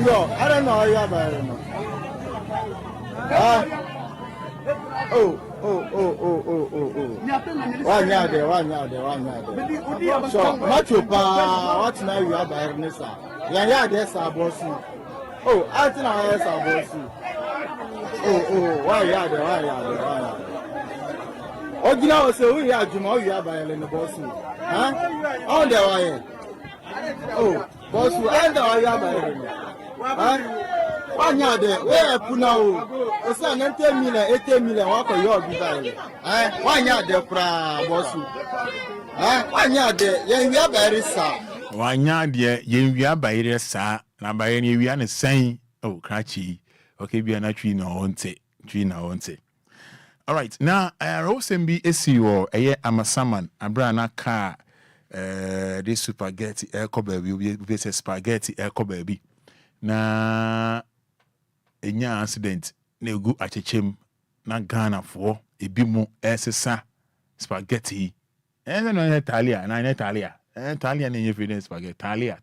No, I don't know how you are by Elena. Oh. 1 yard there. So, macho pa, what now you are by Ernesta? Yeah, there's a bossy. Oh, I think I have a bossy. Oh, 1 yard there. Oh, you know, so we are Juma, you are by Elena Bossy. Huh? On the way. Oh, Bossy, and I are by Elena. Huh? 1 yard there, where Punao, a son and 10 million, 18 million, walk or your design. 1 yard there, Bossy. 1 yard there, young Yabarissa. 1 yard there, young Yabarissa, now by any we are saying, oh, cratchy. Okay, be an tree no on say. All right, now I also be SEO, Amasaman, Abrana car, this spaghetti, baby, we say spaghetti, baby. Na enya accident na egu achechem na Ghana for ebi mu esesa spaghetti no Talia, na Talia. Talia ni your spaghetti. Talia.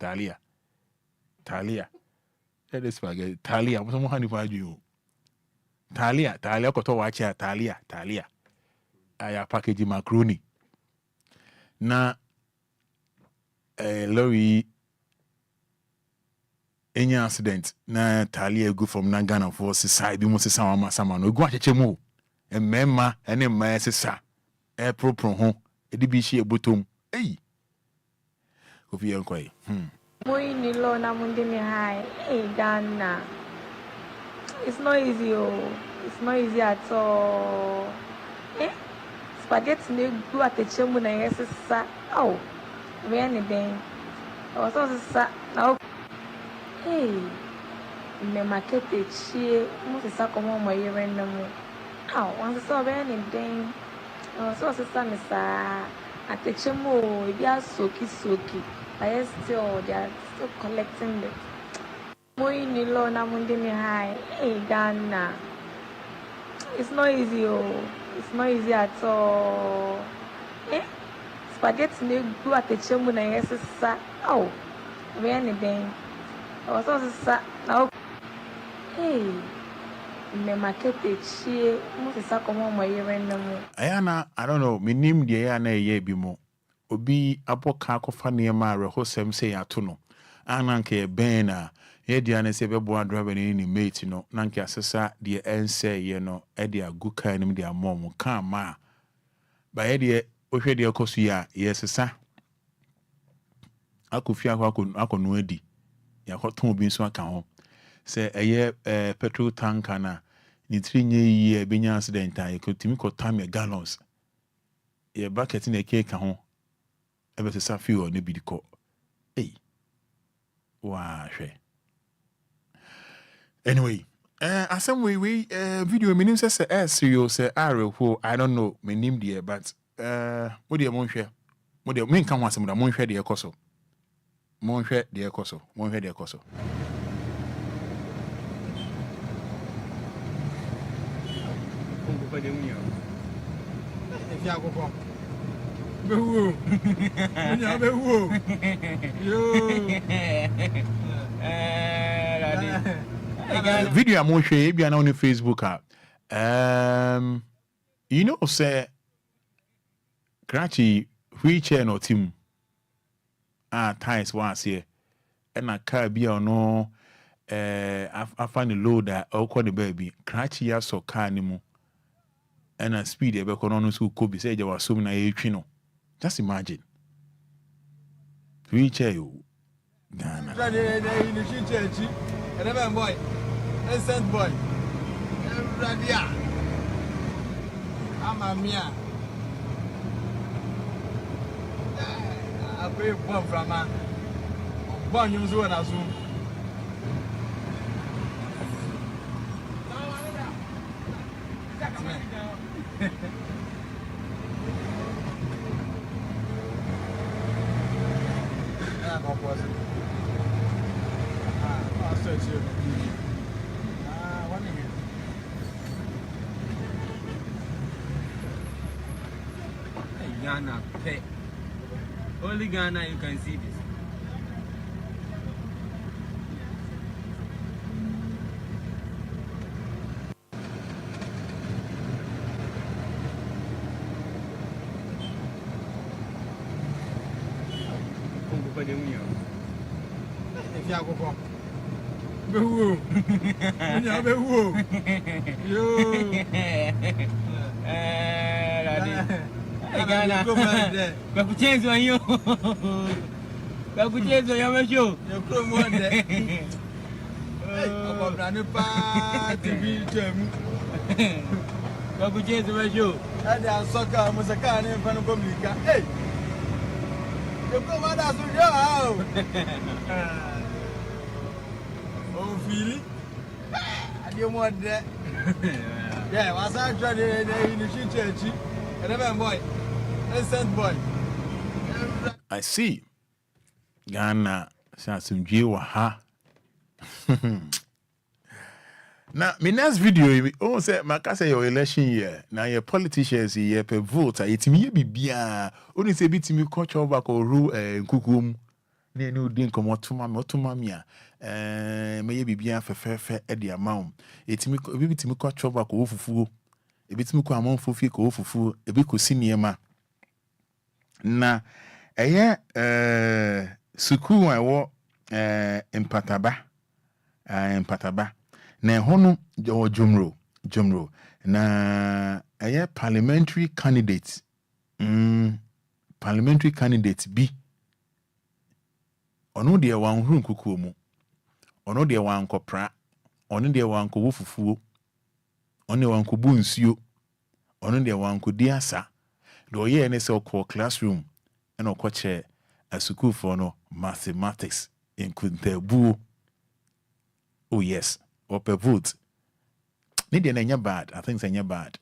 That is spaghetti. Talia. What's more honey for you? Talia. Koto wacha Talia. Aya package macaroni. Na lorry any accident na Talia go from Ghana for society mo se sama no go acheche mo. Emema ene mma sesa. Pro ho. Edi bi shi ebotom. Hey. Kofi Enquiries. Moi ni lo na mundi mi high. Hey Ghana. It's not easy, oh. It's not easy at all. Spaghetti ne go at the chemu na yesesa. Oh. We anything. I was sa now. Hey. Me market e chie. Mo se sa komo mo yere na mo. Oh, once so be anything. So sa me sa at the chemu e bia soki. I still they are still collecting it. Moi ni lo na mundi mi high. Hey Ghana. It's not easy, oh. It's not easy at all. Spaghetti ne go at the chemu na yesesa. Oh. We anything. I was also sa now. Hey. Me market e chie. Mo se sa komo mo yere na mo. Ayana, I don't know. Me nim de ayana ye bi mo. Obi aboka akofa niema rehosem se ato no ananke ben na ye dia ne se bebo adrobe ni mate no nanke asesa de ense ye no e de aguka nim de amom ka ma ba ye de ohwe de ekosu ya ye sesa akofia akonu adi ya koton obi nso aka ho se eye petrol tanker na ni trinye yi benya accident a ekotimi ko time gallons ye bucket na ekeka ho ebe se safi o ne bidiko wa hwe anyway asem we video minim se serious se are who I don't know minim there but mo de mo hwe mo de min kan ho asem da mo hwe de ekoso Bewo. Nya bewo. Yo. Video am hwe e bia na on Facebook you know say Krachi wheelchair no team ties was here and a car bia no I find the loader or call the baby Krachi ya so car ni mu and a speed e be kono no so ko bi say je was so na e twi no. Just imagine. Wheelchair you. Ghana. Boy. Innocent boy. Radia. Amamia. I pay one from a one you zo na zo. Ghana, hey. Only Ghana you can see this. Bewo. Nya bewo. Yo. Ghana. Bakuchenzo yo. Bakuchenzo yo mesho. Yo promo de. Obo brane pa TV temu. Bakuchenzo mesho. Ada soka musaka ne fa no komika. Hey. Yo promo da so yo. Oh fili. Ade mo de. Yeah, was I try the initiative. And boy. Innocent boy. I see. Ghana Sasumji wa ha. Now, my next video, oh, say, Macassa, your election year. Now, your politicians here per vote. It's me, be bien. Only say, bit me, coach over or rule, kukum. Ne no din komo tuma mia. Me be bien fair at the amount. It's me, bit me, coach over ko fufu. A bit me, ko amount fufu, ko fufu, a bit ko sinema. Na, suku I wo, empataba. Na hono jumro na parliamentary candidate bi ono de wan huru nkukuo mu ono de wan kopra ono de wan ko wofufuo ono de wan ko bu nsuo ono de wan ko di asa do ye ne se ko classroom e no ko che asukuu for no mathematics in kuntabu. Oh yes, or per vote. Need an bad. I think it's bad.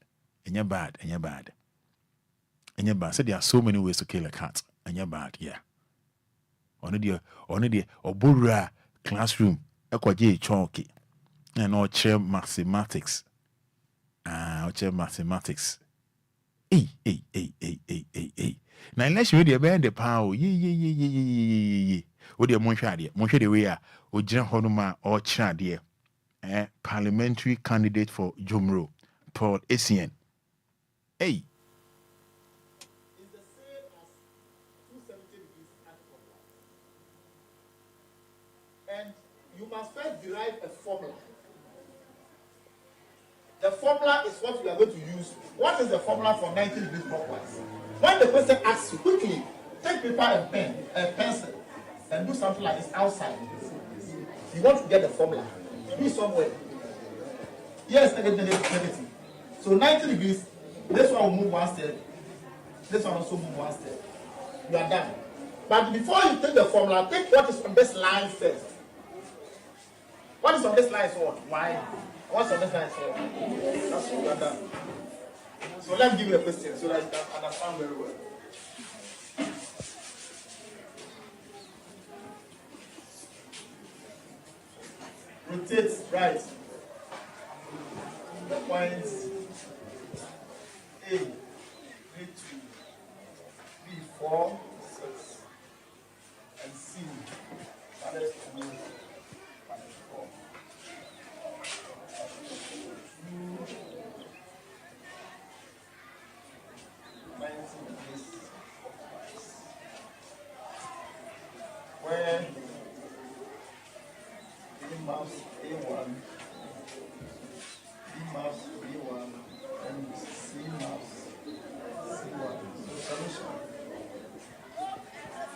Bad. So there are so many ways to kill a cat. Bad, yeah. Only the Obia classroom. Ekwaje chalky. And all chair mathematics. Mathematics. Hey. Now unless you really bear the power, what the Monshadi we are, or Jan Honoma or Chadia, parliamentary candidate for Jumro, Paul Essien. Hey. It's the same as 270 degrees at formula. And you must first derive a formula. The formula is what we are going to use. What is the formula for 90 degrees clockwise? When the person asks you, quickly, take paper and pen, and pencil, and do something like this outside. You want to get the formula. Be somewhere. Yes, negative. So 90 degrees, this one will move one step. This one also move one step. You are done. But before you take the formula, take what is on this line first. What is on this line is what? Why? What's on this line is what? That's what you are done. So let me give you a question so that you can understand very well. Rotate right. The points A, B2, B4, 6, and C. That is 2, 4. Where B maps A1, B maps B1, and C maps C1. So solution.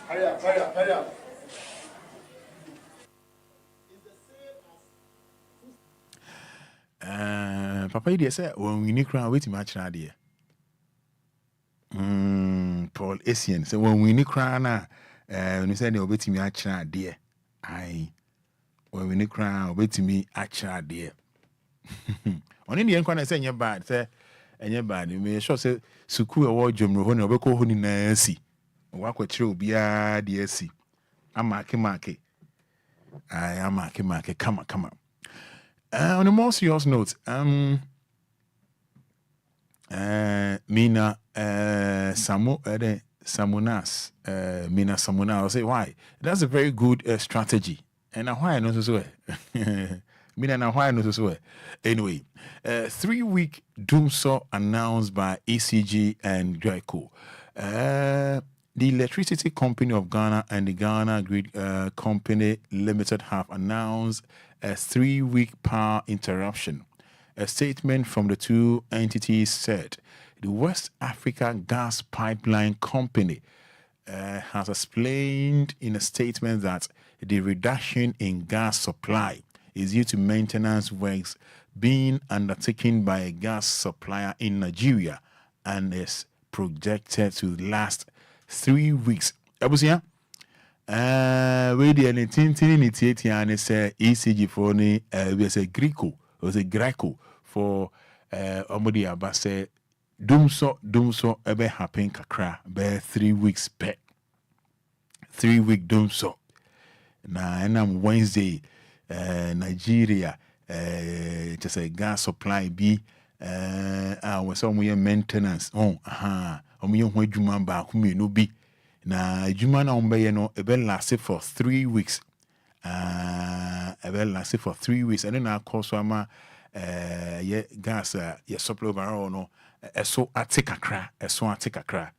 Hurry up. Papa, you say when we need crown, wait much idea. Paul Essien. So when we need crown, when you say they wait me actually idea. When we need crown, wait me actually idea. On in the end, when I say you're bad, say bad. You may sure say suku award jumro honi obeko honi na si. Wako chiro bia DSC. Amake. Amake. Come on. On a more serious note, Mina Samunas, I'll say why. That's a very good strategy. And why I know so Mina why I know so anyway. 3-week doomsaw announced by ECG and Draco. The Electricity Company of Ghana and the Ghana Grid Company Limited have announced a 3-week power interruption. A statement from the two entities said the West Africa Gas Pipeline Company has explained in a statement that the reduction in gas supply is due to maintenance works being undertaken by a gas supplier in Nigeria and is projected to last 3 weeks. Abusia, we did anything and say ECG for ni we say Greco for Omodi Abase Doomso ebe happen kakra be 3 weeks back. 3 week doomso. Na enam Wednesday Nigeria just a gas supply be was some maintenance omo juma ba ku me no bi na juma na ombe no e be last for 3 weeks for 3 weeks and then na course ama gas ye supply overall no eso atikakra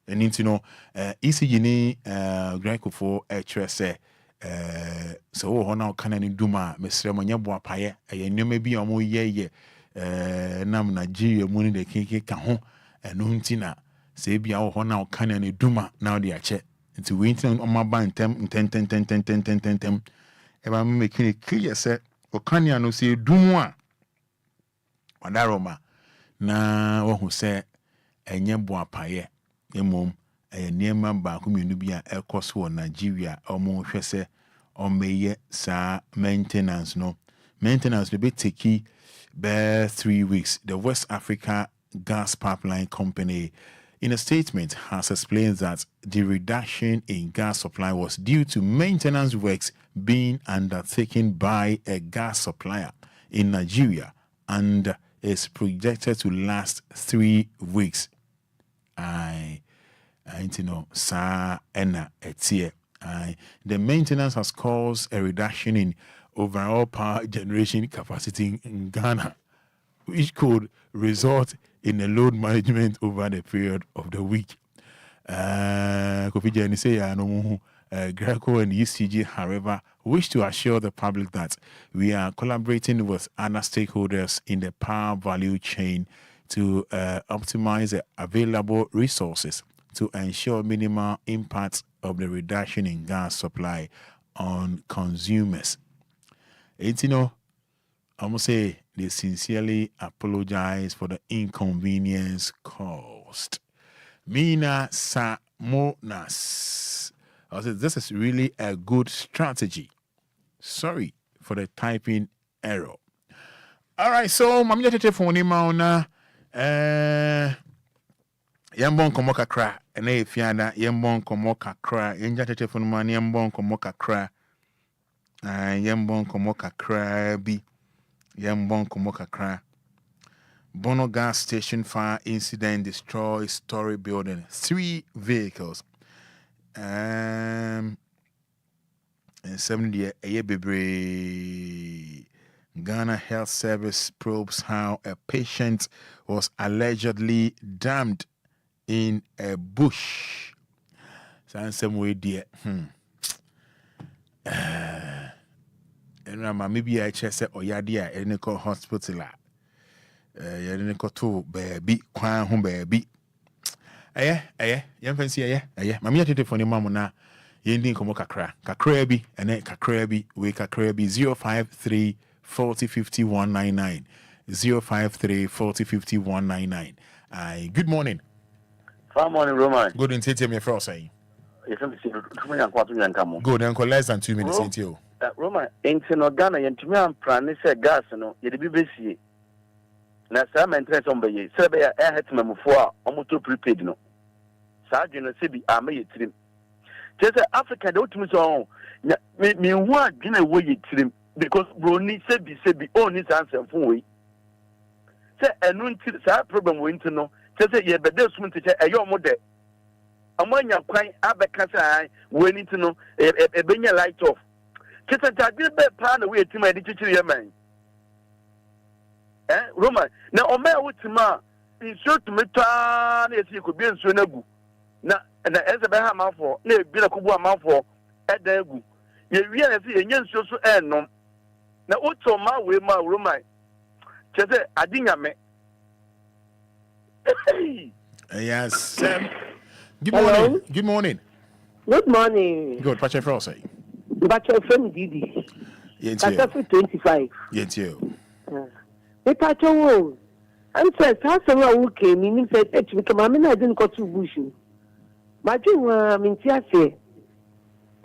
and into no ECG ni Granko for HSA so ho na kana ni duma mesre mo nya boa paye nyoma bi omo ye nam Nigeria mu ni de keke ka ho eno ntina se bia ho na kana ni duma na de ache nti we ntina o ma ban tem e ba me kini clear se o kania no se dumu a wadaroma na wohu se enye boa paye emom niema ba ku menu bia ekoso wo Nigeria omo hwese omeye sa maintenance no be take by 3 weeks. The West Africa Gas Pipeline Company in a statement has explained that the reduction in gas supply was due to maintenance works being undertaken by a gas supplier in Nigeria and is projected to last 3 weeks. The maintenance has caused a reduction in overall power generation capacity in Ghana, which could result in a load management over the period of the week. Kofi Jani say Greco and ECG, however, wish to assure the public that we are collaborating with other stakeholders in the power value chain to optimize the available resources to ensure minimal impact of the reduction in gas supply on consumers. I must say they sincerely apologize for the inconvenience caused. Mina Samonas. I said this is really a good strategy. Sorry for the typing error. All right, so I'm just phone him on Yambon komoka kra ene fiada yambon komoka kra yenja telephone man yambon komoka kra yambon komoka kra bi yambon komoka kra Bono gas station fire incident destroys story building 3 vehicles and 70 a bebre Ghana Health Service probes how a patient was allegedly damned in a bush. Some way, dear. And maybe I just said, oh, yeah, dear, and go hospital. You go to baby, cry home, baby. Young fancy, Mamma telephone your mamma now. You didn't come Kakrabi, and then Kakrabi, wake Kakrabi 053 40 50 199. 053 40 50 199. Good morning. Good morning, Roman. Good and take me for saying. Good, and less than 2 minutes into you. Roman, ain't no Ghana, and to me, I'm planning to gas, no, you'd be busy. Now, some interest on the survey, I had to move for almost prepaid, no. Sergeant Sibi, I made it. Just Africa, don't me so. Me, what dinner way it because Brony Sebi, only answer for we. Say, and no problem winter, no. Just say, yeah, but this one to say, a young mother. And when you're quite abacasa, we need to know a bring your light off. Just a good bad pan away to my digital man. Roman, now, on my way to ma, it's sure to me, as you could be in Sunagu. Now, and as a better mouth for, no, be a couple of mouth for at the gu. You realize a young social end, no. Now, what's on my way, my Roman? Just say, I didn't have me. Yes. Good morning. Good morning. Good morning. Good. What's your first say? But your friend Didi. Yes, you. 25. Yes, you. The patron. I'm saying, how someone who came in said, because I didn't go to bush. My dream, I mean, Tiafe.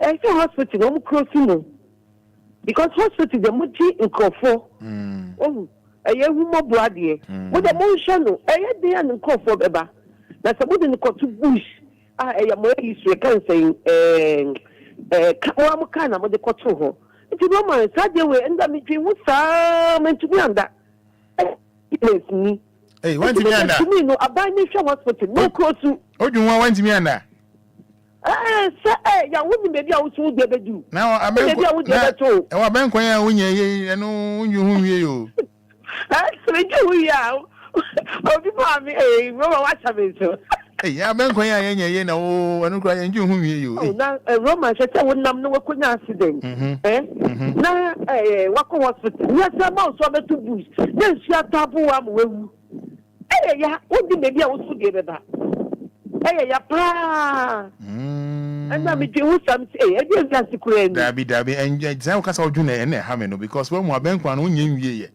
I say hospital, I'm crossing. Because hospital, the Muchi in Kofo. Oh. A year more bloody. With a motion, a year there and call for Beba. That's a wooden cut to bush. I am more used to saying, Kawamakana, what the Kotoho. It's no man, Saturday, and I'm between what some and to be under. Yes, me. Hey, want to be under? No, I buy me hospital, no close to. Oh, you want to be under? Sir, I wouldn't maybe I would do. Now, I maybe I would do that too. I want bank when you know you. Actually, we are. Oh, people have me, eh, watch a Hey, I'm bank when you know, and cry and you. Oh, now a Roman said, I wouldn't know what could accident. Eh? Now, what hospital? Yes, I'm also to boost. Then she had tabu. Hey, yeah, what did maybe I was forgiven that? Hey, yeah, pra. And I'm doing something. I just got to create. Dabby, and Zao Castle Junior and Hamino, because when my bank one won you.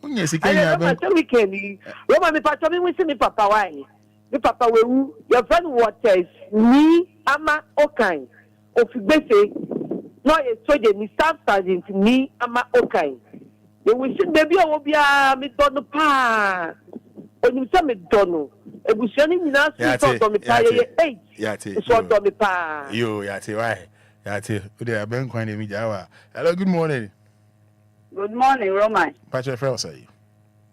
Yes, it can weekend. Roman, if I tell me, we see me, Papa, why? The Papa will your friend waters me, Ama, Okai. Of Bessie, no, it's so they start starting to me, Ama, Okai. They will see baby Obia, me don't know pa. When you say me don't know. A bushani in us, it's on the pie 8. It's what on the pie. You, Yati, why? Yati, they are bank when they meet Java. Hello, good morning. Good morning, Roman. Patrick Frelsay.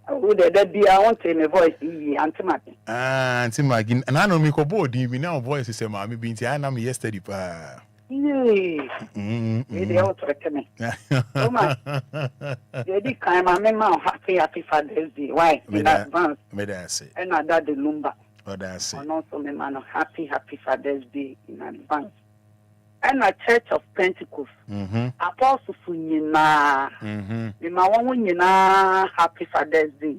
Oh, that be I want to hear my voice, Auntie Maggie. Auntie Maggie, and I know me board, me now voice is a mammy being Tiana yesterday. Pa. Yay. They all to me. Roman, they kind of member happy Father's Day. Why? In advance. May I say? And I got the Lumba. Oh, that's it. And also, my man, happy Father's Day in advance. And a Church of Pentecost. Apostle Funyina. The Mawanyina, happy Father's Day.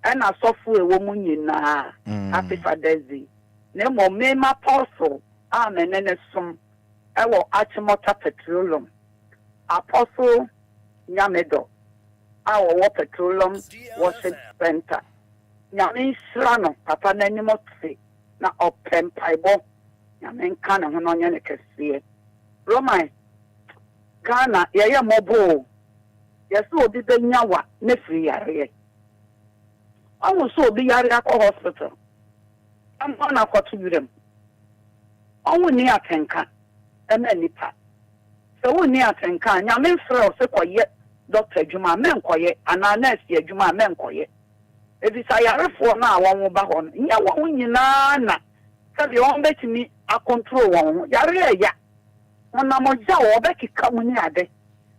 And a software woman, happy Father's Day. Nemo, Mema Apostle, Amen, and a song. I will Achimota Petroleum. Apostle Nyamedo. Our petroleum worship center. Nyamin Srano, Papa Nenimote, na open Paibo. Nyamin Kana Hononyanekesi. Roman, Ghana, Yaya Mobo. Yes, so did the Nyawa, Nefri area. I will so be Yariako Hospital. I'm on a to them. I will near Tenka, and then Nipa. So we near Tenka, Yamin Fro, Sequoia, Dr. Juma Menquoye, and our nurse, Juma Menquoye. If it's a yard for now, one will back on. Yawa, Nana. So the only to me, I control one. Yaria. When I'm a jaw, Becky coming near there.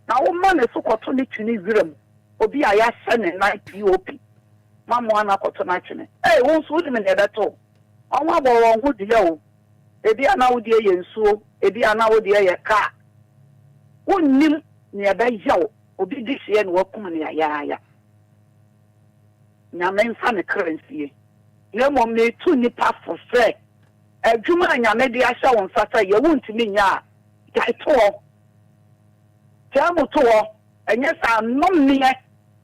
Now, man is so cotton to need room. Obia, I send a night POP. Mamma, one up to matching it. Hey, won't would me at all. I want one would yell. Ebi now, dear, and so, Ebi now, dear, car. One name near by Joe, Obi this year and walk on near ya. Now, men fan a currency. No more may 2 nipa for fair. A Juma and Yamedia show on Saturday, you won't mean ya. I told Jamo tour, and yes, I'm not near,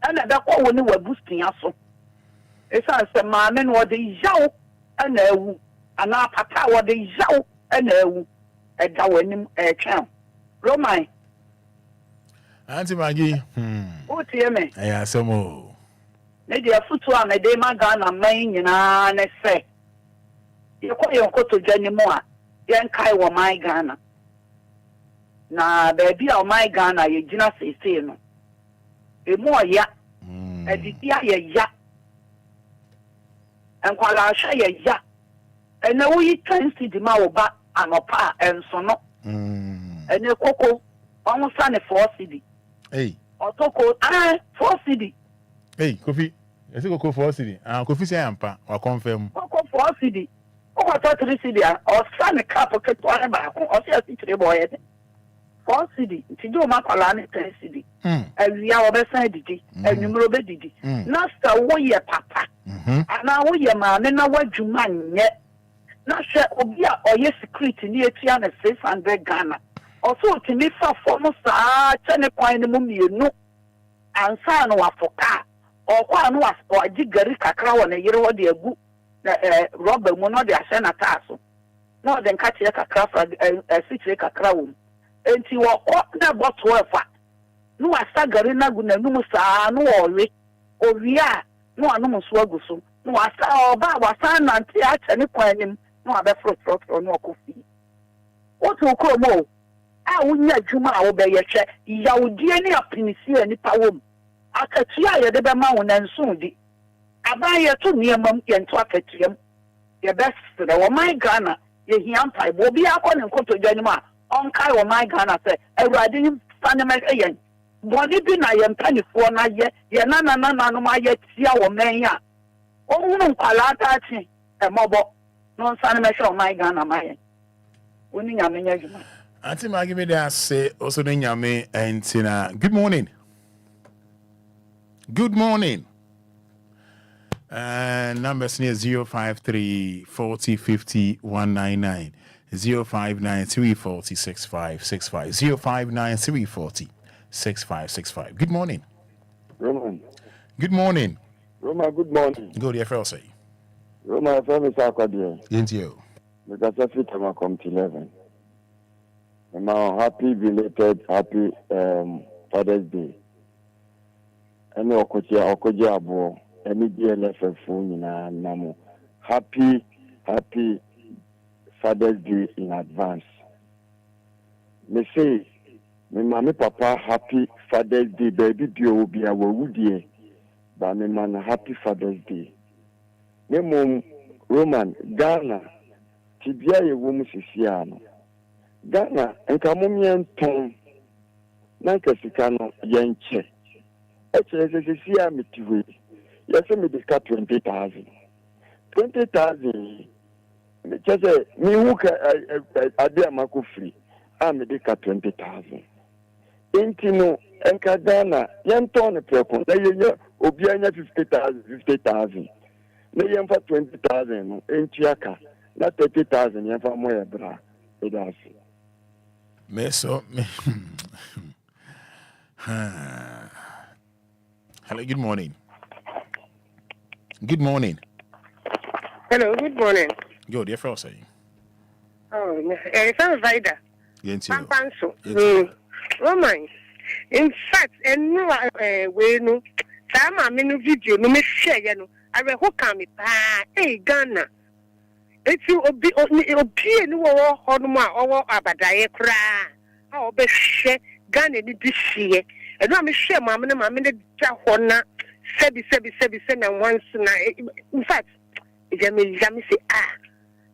and at that one we were boosting us. It's as a man and what they show, and our papa what they show, and a Darwin account. Roman. Auntie Maggie, What hear me? I have some more. Maybe a foot one a day, my gun, and main, and I say, you call your coat to Jenny Moore, young Kai were my Ghana. Na baby o my Ghana ye gina sese no e mo ya e bibia ye ya enkwala hwa ye ya e na wo yi transit di ma wo ba anopa enso no e ne koko won sa ne 4 cedi otoko 4 cedi Kofi ese koko 4 cedi Kofi say ampa wa confirm koko 4 cedi o ko 3 cedi o sa ne cap ke to ane ba ko o se asitire boy 4 cedi ti do ma kwala ne 10 cedi awia obesan didi enumro be didi na sta wo ye papa ana wo ye ma ne na wadwuma nye na hwe obi a oye security ni etua na 600 Ghana also timi fa fo no saa chene kwan ne mu mienu ansa no wafoka okwa no waji gari kakra wo ne yere wo de agu na rubber mu no de ahye na taaso no de nka tie kakra fra sichire kakra wo enti wo na bottle efa no asagari na gu na num saa no owe owia no anum so aguso no asa oba wasa nanti ache ne kwanim no abefro no okofi otu okromo a wonya adwuma a wobɛyɛ yawdie ne apinisi ani pawom akatua yɛ de bɛma wo nanso di aban yɛ to nneɛma yɛ nto akatuam yɛ bɛsɛ wɔ man Ghana yɛ hia mpaebɔ obi akɔ ne nkotodwa anim a ɔnkae wɔ man Ghana sɛ awurade ni fa ne mɛyɛ bɔne bi na yɛ mpanifoɔ na yɛ nanananom ayɛ tia wɔ man a ɔhunu nkwalaa taakye ɛmɔbɔ no nsa ne mɛhwɛ wɔ man Ghana ma yɛ woni nyame nyɛ adwuma. Auntie Maggie, me there say also the nyame and Tina. Good morning. Good morning. Numbers near 053 40 50 199 059 340 6565 059 340 6565. Good morning. Roman. Good morning. Roma, good morning. Good, your friend say. Roma, from Mr. Akwadie. Into you. Because I fit to come to 11. Now, happy belated, happy Father's Day. And Okoja Abo, any DLFM phone namo. Happy Father's Day in advance. Me say, me mama papa happy Father's Day, baby dear Obia Woodie. But me man happy Father's Day. Me mom Roman Ghana, Tibia ye woman Sisiano. Ghana nka mumien ton na nkasika no yenche echesesi a mitiwe yese me dika 20,000 me chese mi huka ade amako free a me dika 20,000 intino nka Ghana yenton ne preko na yenye obi anya 50,000 na yenfa 20,000 no entiaka na 30,000 yenfa moye bra edasi. Hello, good morning. Good morning. Hello, good morning. Good, your friend say. Oh, it's a Fada. Yes, Roman. In fact, and no way no. Some are many video no me share no. I will hook me hey Ghana. If you be no honma or abadaye cra. How be share Ghana this year. And I'm share mamma jahona 70 and once na in fact jami say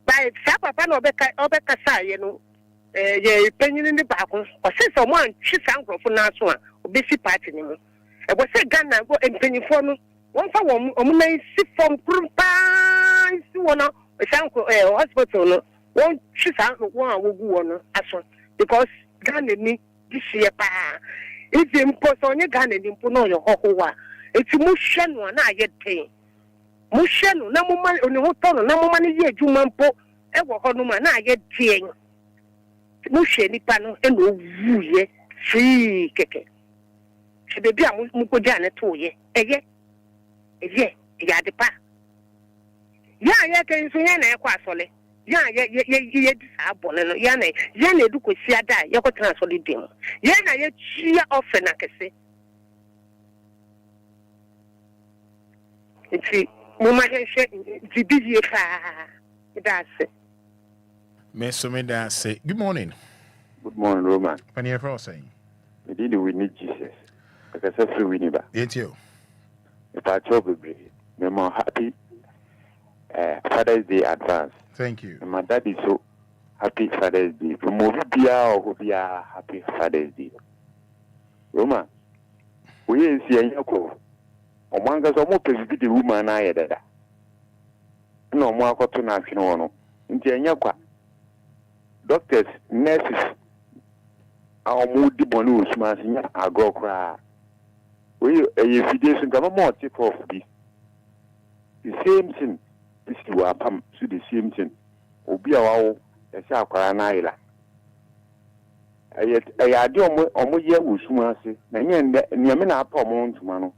by papa no obeka say you know ye penyin ni baako o say someone chi sankrofo na so a obesi party ni mo e go say Ghana go empenyifo no won fa won na si form kurumpa si wona sanko hospital no won chi sanko won awogu won aso because Ghana ni this year pa if impost on Ghana ni mpo no yo hohowa eti mu hwe no na aye den mu hwe no na mu ma oni ho to no na mu ma ne ye adwuma mpo e wo ho no ma na aye den mu hwe nipa no e no wuye free keke se bebi a mu ko ja ne to ye eye ya de pa ya ke so ye na e kwa asole ya ye di sa abone no ya na edu ko sia da ye ko tran asole dem ya na ye chia ofe na kese iti mo ma hwe di bizie pa that's me say good morning. Good morning, Roman. Pani for saying we did we need Jesus because I free winning ba it's you if I talk be me more happy Father's Day advance. Thank you. And my dad is so happy Father's Day. From Obia or Obia happy Father's Day. Roma, we ain't seeing you. Among us, almost the woman I had. No more got to national. In Tianyaka, doctors, nurses, our moody bonus, Massinia, I go cry. We a video come more tip off this. The same thing. This is what I'm to the same thing. Obia wow, a shark naila. I do almost year with Sumasi, and Yamina Pomon to Mano.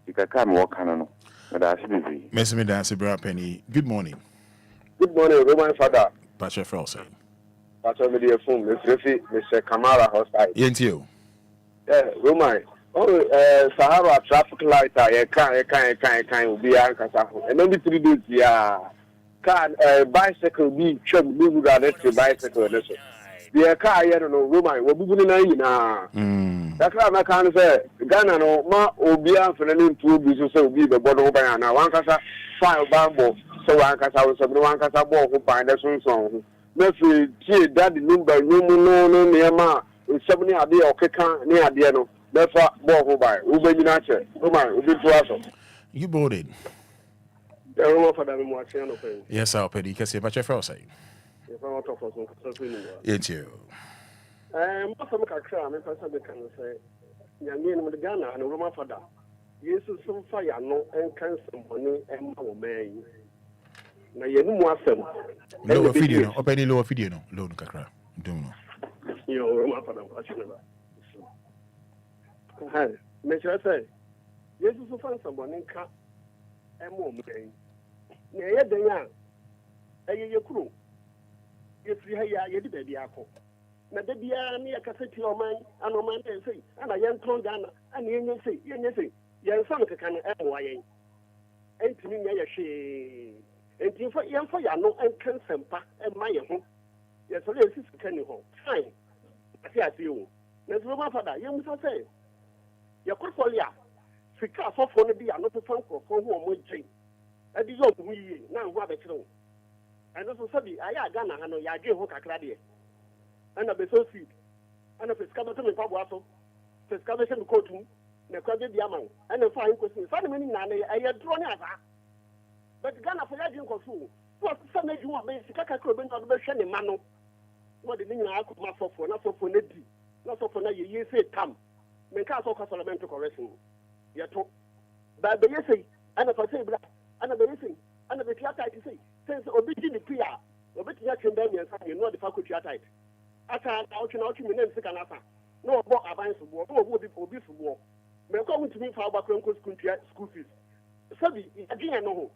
You can come walk on. But I should be. Miss me dance, bra penny. Good morning. Good morning, Roman Fada. Pacha Frosty. Pacha Media Phone, Mr. Kamara Hostile. Yent you. Roman. Oh, Sahara traffic light, I can't be Ankasaho. And only 3 days, yeah. Can bicycle be chum, move that bicycle. the car, I don't know, Roman, we're moving in now. That's why I can't say Ghana no ma Obia for any two business will be the bottom of Ghana. One casa file bamboo, so one casa was one casa ball who find a song. Maybe daddy Lumba, no, near ma, with 70 idea or Kaka near Diano. Therefore, ball who buy, Uber United, Roman, will be to us. You boarded. The room for them watching. Yes, I'll pay the case about your first say. If I want to talk for some, it's you. Most of the Kakra, I'm a can say, Yamin with Ghana and Roma Fada. Yes, some fire, no, and can some money and more man. Now, you know what some lower video, or any lower video, no, loan Kakra. Don't know. You Roma Fada, hi, make I say, yes, you find someone in cat and more man. Nay, the young, a crew. If you have a baby, na de bia me akaseti oman anoman say ana yen ton Ghana ana yen say yen sam keka na emwa yen entimi nya ye hwe enti fa yen fa ya no enkan sempa emma ye ho ye so le sisi kan ho fine ati o na so ma fada ye musa say ye kofolia fika afofo no bia no fa nkofo ho mo gye adi yo hu yi na ho abekire wo eno so sabi aya Ghana ha no ya gye ho kakra de and a beso seed, and a fiscabation in Pabuaso, fiscabation in Cotu, the Crabby Diamond, and a fine question. Funny, I had drawn as but Ghana for Yajin Kosu, what some made you want me to Kaka Crobin on the Shannon Mano. What did you ask my for not for Neddy, not for you say come, make us all Casalamento correction. Yet, but the essay, and a say black, and a basin, and a bit to say, since obeying the PR, obeying action, you know the faculty at it. Ata out me name sika nasa no obo aban so bo obo obi so bo me ko ntumi fa ba kran ko school fees sabi agin no ho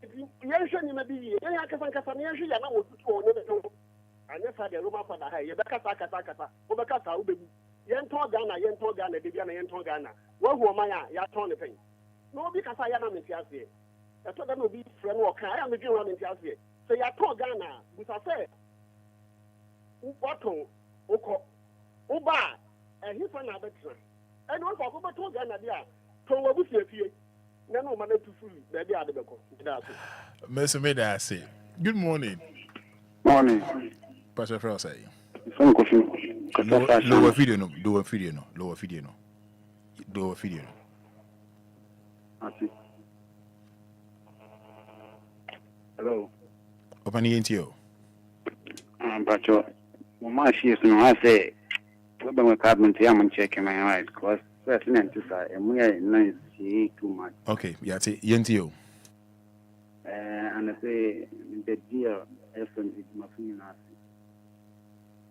yen hwe ni ma bi yen akasa ne hwe ya na wo tutu o ne be to anya fa de Roma Fada ha ye be kasa o be kasa o be bu yen to Ghana de bia na yen to Ghana wo hu o man ya ton ne pen no obi kasa ya na me ti ase e to da no obi frɛ no o kan ya me dwen wa me ti ase so ya to Ghana bu sa se Waton, Oko, Oba, and his son Abetra. And one for Oba Ghana, dear, to what we see, no man to fool, baby, I don't know. Mr. Meda, say, good morning. Morning. Pastor Frost, say, lower video, no, lower video. Hello. Open the NTO. But my she is no, I say, what about carbon? I'm checking my eyes because first and to say, and we are nice too much. Okay, yeah, say, NTO. And I say, the DLFM is my feeling.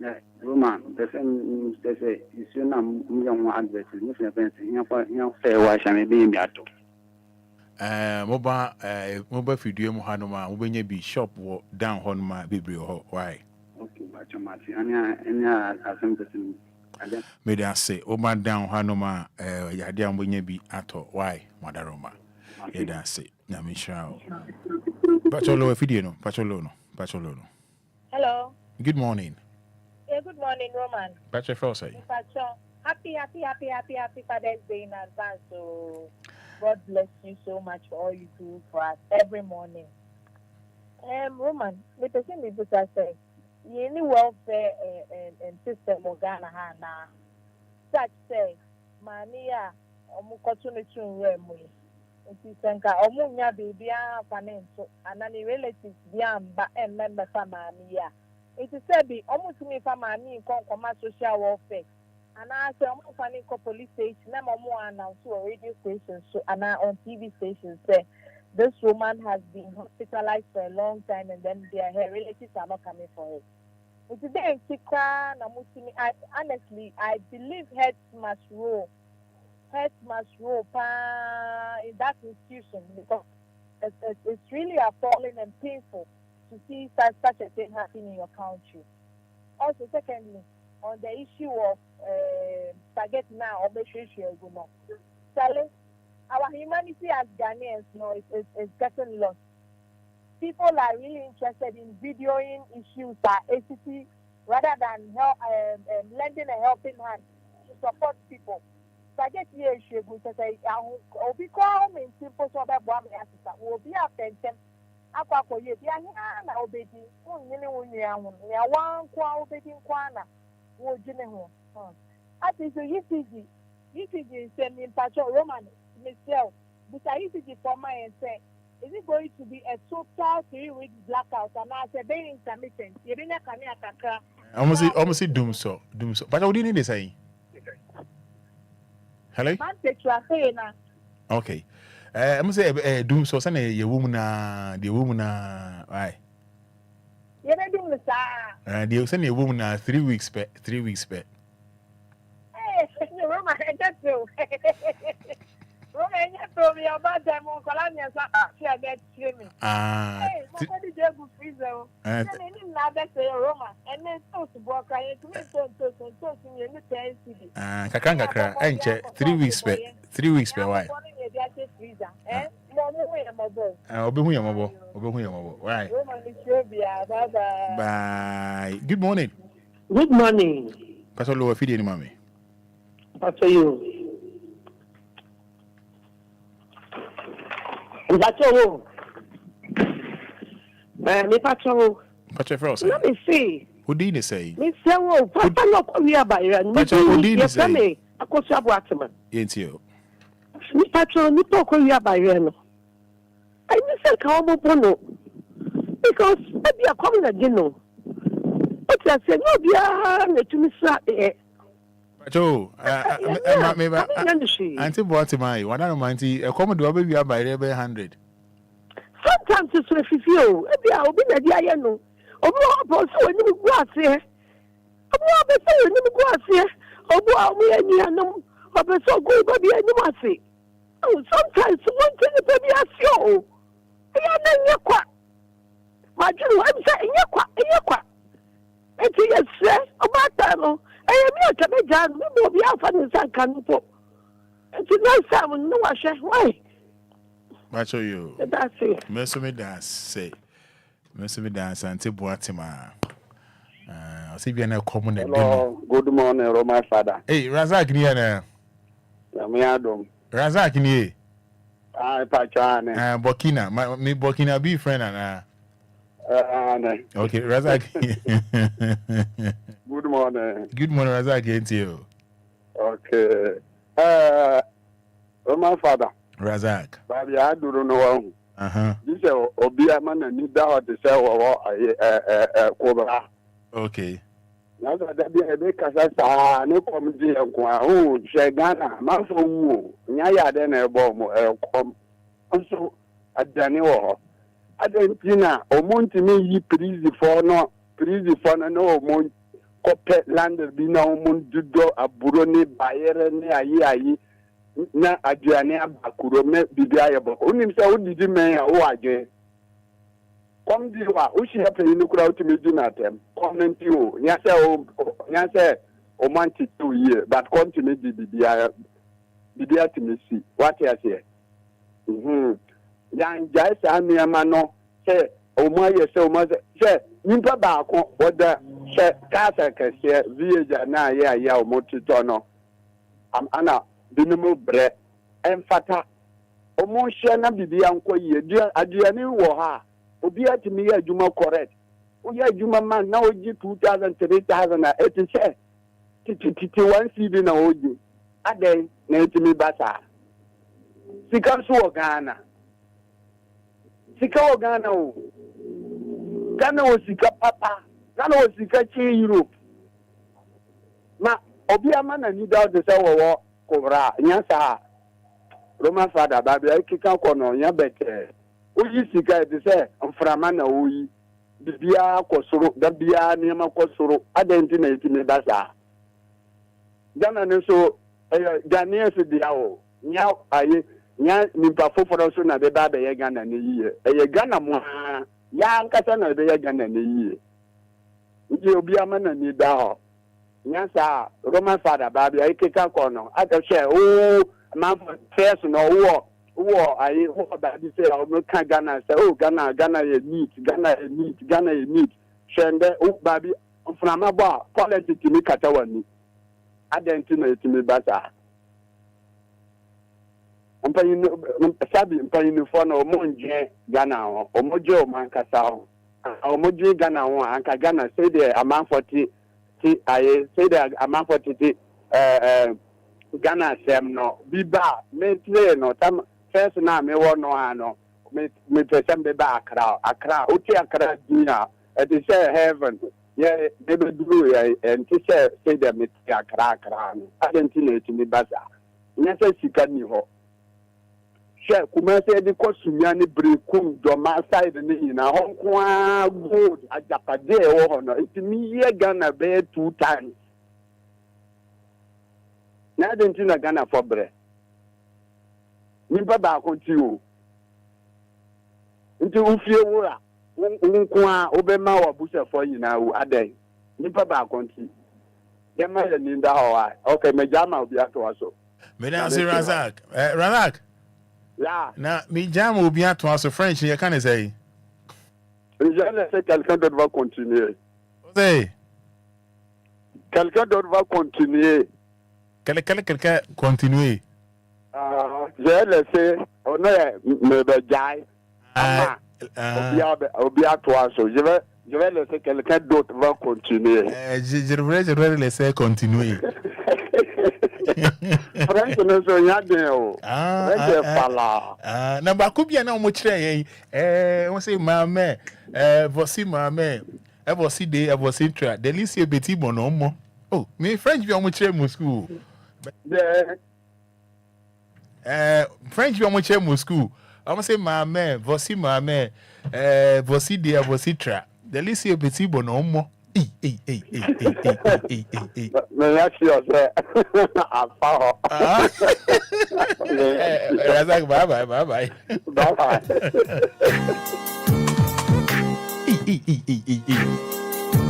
Yeah, Roman, the same, they say, you should not young advert, you know, fair wash and be in that. Mobile video Muhanoma, when you be shop down on my baby. Why? Okay, but you must and May I say, Oba down Hanoma, Yadiam when you be at all. Why, Madaroma? Yeah, say, Namisha. Pacholo video, Pacholo. Hello. Good morning. Yeah, good morning, Roman. Pacha Frost. Happy Father's Day in advance. So God bless you so much for all you do for us every morning. Roman, with the same people I say, any welfare and system of Ghana now. Such say, Mania, Omukotunitun Remwe. Ntisenka omunya bibia financial and any relatives biamba and member family. It is said be almost me family in social welfare. And I say I'm finding police station, I'm more announced to a radio station so and on TV stations say this woman has been hospitalized for a long time and then her relatives are not coming for it. Today in Tika, honestly, I believe heads must roll in that institution because it's really appalling and painful to see such a thing happen in your country. Also, secondly, on the issue of spaghetti now, our humanity as Ghanaians is getting lost. People are really interested in videoing issues that ACT rather than lending a helping hand to support people. So I get here, she would say, I'll be calm in simple so that one assistant will be up and ten. Aqua for you, Diana, obey you, one qual obeying Quana, who Jimmy home. I think the ECG is sending Patrol Roman, Michelle, but I ECG for my and say, is it going to be a total 3 weeks blackout and I say very intermittent? You didn't come almost doom so. But what do you need to say? Hello? Okay. I'm say doom so sana your woman the woman right. You don't do the sir. The send your woman 3 weeks back. Hey, Roman, I just do. Roman, you told me about them on Colombia. Hey, nobody did good freezer. And then another say Roma, and then toast to walk. I had to toast in the 10 city. Kakanga, and 3 weeks back. 3 weeks per why? Right. Bye. Good morning. Good morning. Pastor Lower feeding mommy. Pastor you. That's all. Me Pastor. Pastor Frost. Let me see. Who did he say? Me say, oh, Pastor, no come here by you. Pastor, who did he say? I go to Abuatman. Ain't you? Me Pastor, no talk here by you. I say, come on, because maybe I come again. No. But I said, no, be a to me, sir. Joe, Auntie Boatimai, 190, a common do be by 100. Sometimes it's with you. Maybe I'll be the Diano. Oh, when you go out here. Oh, sometimes one thing is to be a show. My dear, I'm saying, it's yes, about time. I am here to be done. We will be out on the sun. Can you? It's a nice time. No, I shall. Why? Watch you. That's it. Mercy dance. Say, Mercy dance until Boatima. I see you are now common. Hello. Good morning, Roma Fada. Hey, Razak Niana. Yamiadum. Razak Nie. Pachane. Burkina. Me Burkina be friend and okay, Razak. Good morning. Good morning, Razak. Ain't you? Okay. Roma Fada. Razak. Baby, I don't know. This is Obia man and Anidaso to say Cobra. Okay. Now that be a big Casasa, no comedy and Quao, Shagana, Mafu, Nyaya, then a bomb, also at Daniel. Argentina, o monte me yi prizi for no mon copet land bi na o mon dudo aburo ne bayere ne ayi na aduane abakuro me bibia ye bo onim se odidi men a o aje kom di wa o shi happen ni kura o timi di na tem comment o nya se o man ti 2 year but come to me di bibia timi si what you say yan jai sa miama no se o mo ye se o mo se nimpa ba ko boda se ka sa ka se vieja na ya o mo tito no am ana binimu bre enfata o mo hye na bibia nko ye aduane wo ha obi atimi ya adwuma correct o ya adwuma man na oji 2000 3000 na etise titi 1 cd na oji aden na etimi basa sika so o Ghana sika o Ghana o sika papa Ghana o sika chi Europe ma obi amana Anidaso de se wo kobra nyasa Roma Fada babia kika kono nya bete oyi sika de se mframa na oyi bibia kosoro da bia niam kosoro adenti na etime basa Ghana ne so Ghanaian se dia o nya aye nya nimpa foforo so na be ba be ye Ghana ne yiye eye Ghana mo ya nkasa na be ye Ghana ne yiye uji obi amana Anidaso nya sa Roma Fada babia ikeka kono aka she o man first no wo aye wo ba bi say o no kan Ghana say o Ghana ye neat shende o ba bi from about politics to me Catawani. I didn't know to me better. I'm paying Sabi paying for no Monje Ghana or Mojo Mancasao. Or Mojo Ghana and Ghana say the amount for I say the amount for Ghana Sam no be back, may play no time first now me one no me present be back Accra, Uti Accra Dina, it is heaven. Yeah, they will do and to say them it's Accra. I don't know to me baza. Never see can you. Share Kumase the Kosumani Brekum, Doma side in a Hong Kong good at Japade or no. It's me Ghana bear 2 times. Now don't you Ghana for bread. Nimba continue. Into Ufia, Unkwa, Obema or Busha for you now, a day. Nimba continue. Yama and Ninda, okay, Majama will be at also. Mesdames et Razak. Razak. Yeah. Now, me jam will be at us French, you can't say. Je sais quelqu'un d'autre va continuer. Say. Quelqu'un d'autre va continuer. Quelqu'un continuer. J'ai laissé, on est me béjaille. Obia toi, je vais laisser quelqu'un d'autre va continuer. Je devrais laisser continuer. French ne sont rien bien. French est pas là. Na ba ko bia na mo kire on say mama voici mama voici de voici tra delicie beti bono mo. Oh, me French bi o mo kire mo school. French bi o mo kire mo school. I say mama voici mama voici de voici tra delicie beti bono mo. Hey. Merci, Alpha. Razak, bye. Bye.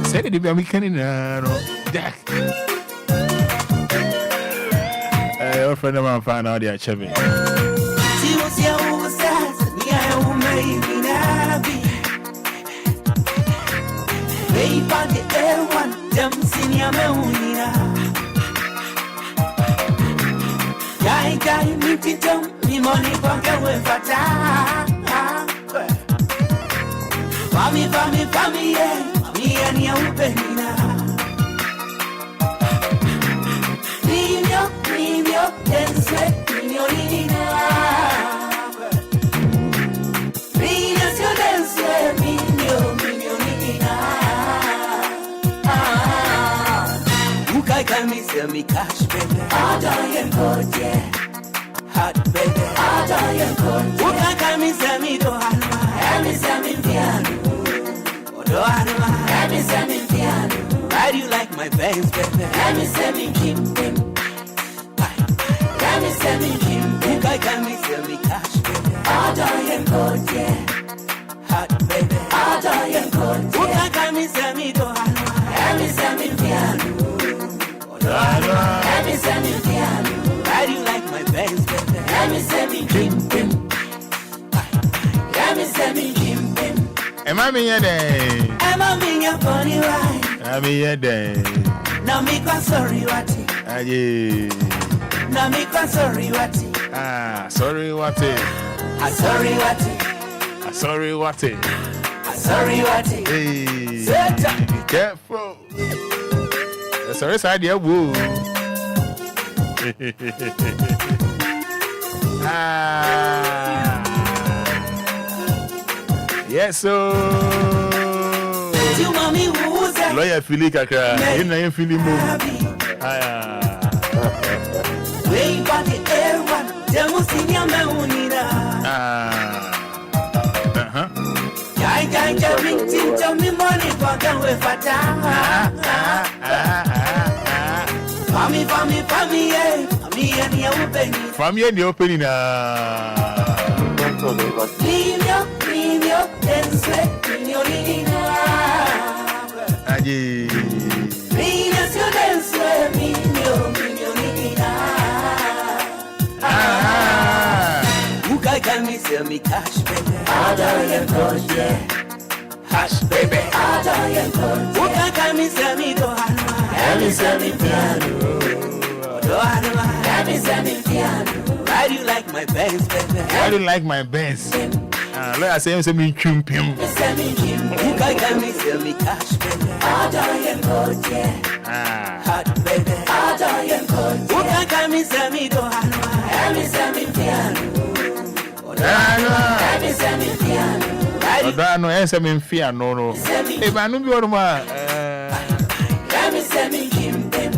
Say the baby can Jack. Your friend of mine found out they are Chevy. Baby, the air one, them senior meunina. Guy, meet it, me money pocket with Fada. Family, yeah, me and you, Penina. Leave your, then sweat in your Lina. Leave your, then sweat in your I miss me cash, baby. I don't good, yeah. Hot, baby. I don't good. Who can miss me do I miss me piano. Do I miss me piano. Why do you like my bangs, baby? I miss me keep them. I miss me keep them. Who can miss me cash, baby? I don't good, yeah. Hot, baby. I don't good. Who can miss me do I miss me piano. Let me send me piano. Why do you like my bangs, baby? Let me send me dream. Let me send me dream. Am I me a day? Am I me a funny ride? I'm a day. Now me quite sorry what it. Now me quite sorry what it. Sorry what it. Sorry what it. Sorry what it. Sorry what it. Hey, be careful. Sorry, side yeah, woo. Yes, so. Lawyer Philly Kaka, you know you feeling move. Way back the air one, there was in your meunina. I can't tell me money for them with Fada. Family, yeah. Me and the opening. Family and the opening. Leave your, then sweat in your Lina. Leave your, then sweat in your Lina. Who can me sell me cash, baby? I don't get good, yeah. Hash, baby. I don't get good. Who can Why do you like my Benz, baby? Why do you like my Benz? Let us say me chumpim. You can me sell me cash, baby. Hot baby. Who can me sell me do halwa? Me sell me piano. Me sell me piano. Oda no ensem mfia no. E ba no bi oruma. Me sell me kimpim.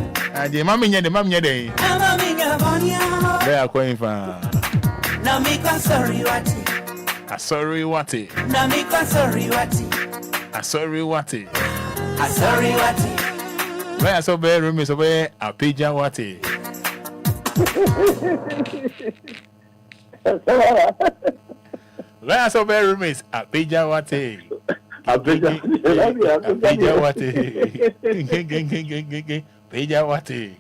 De mama nye de. Mama nya bonya. Be akwan fa. Na me kwa sorry wati. Sorry wati. Na me kwa sorry wati. Sorry wati. Sorry wati. Where so be room so be apeja wati. Where so be room is apeja wati. Apeja wati. Apeja wati. Apeja wati.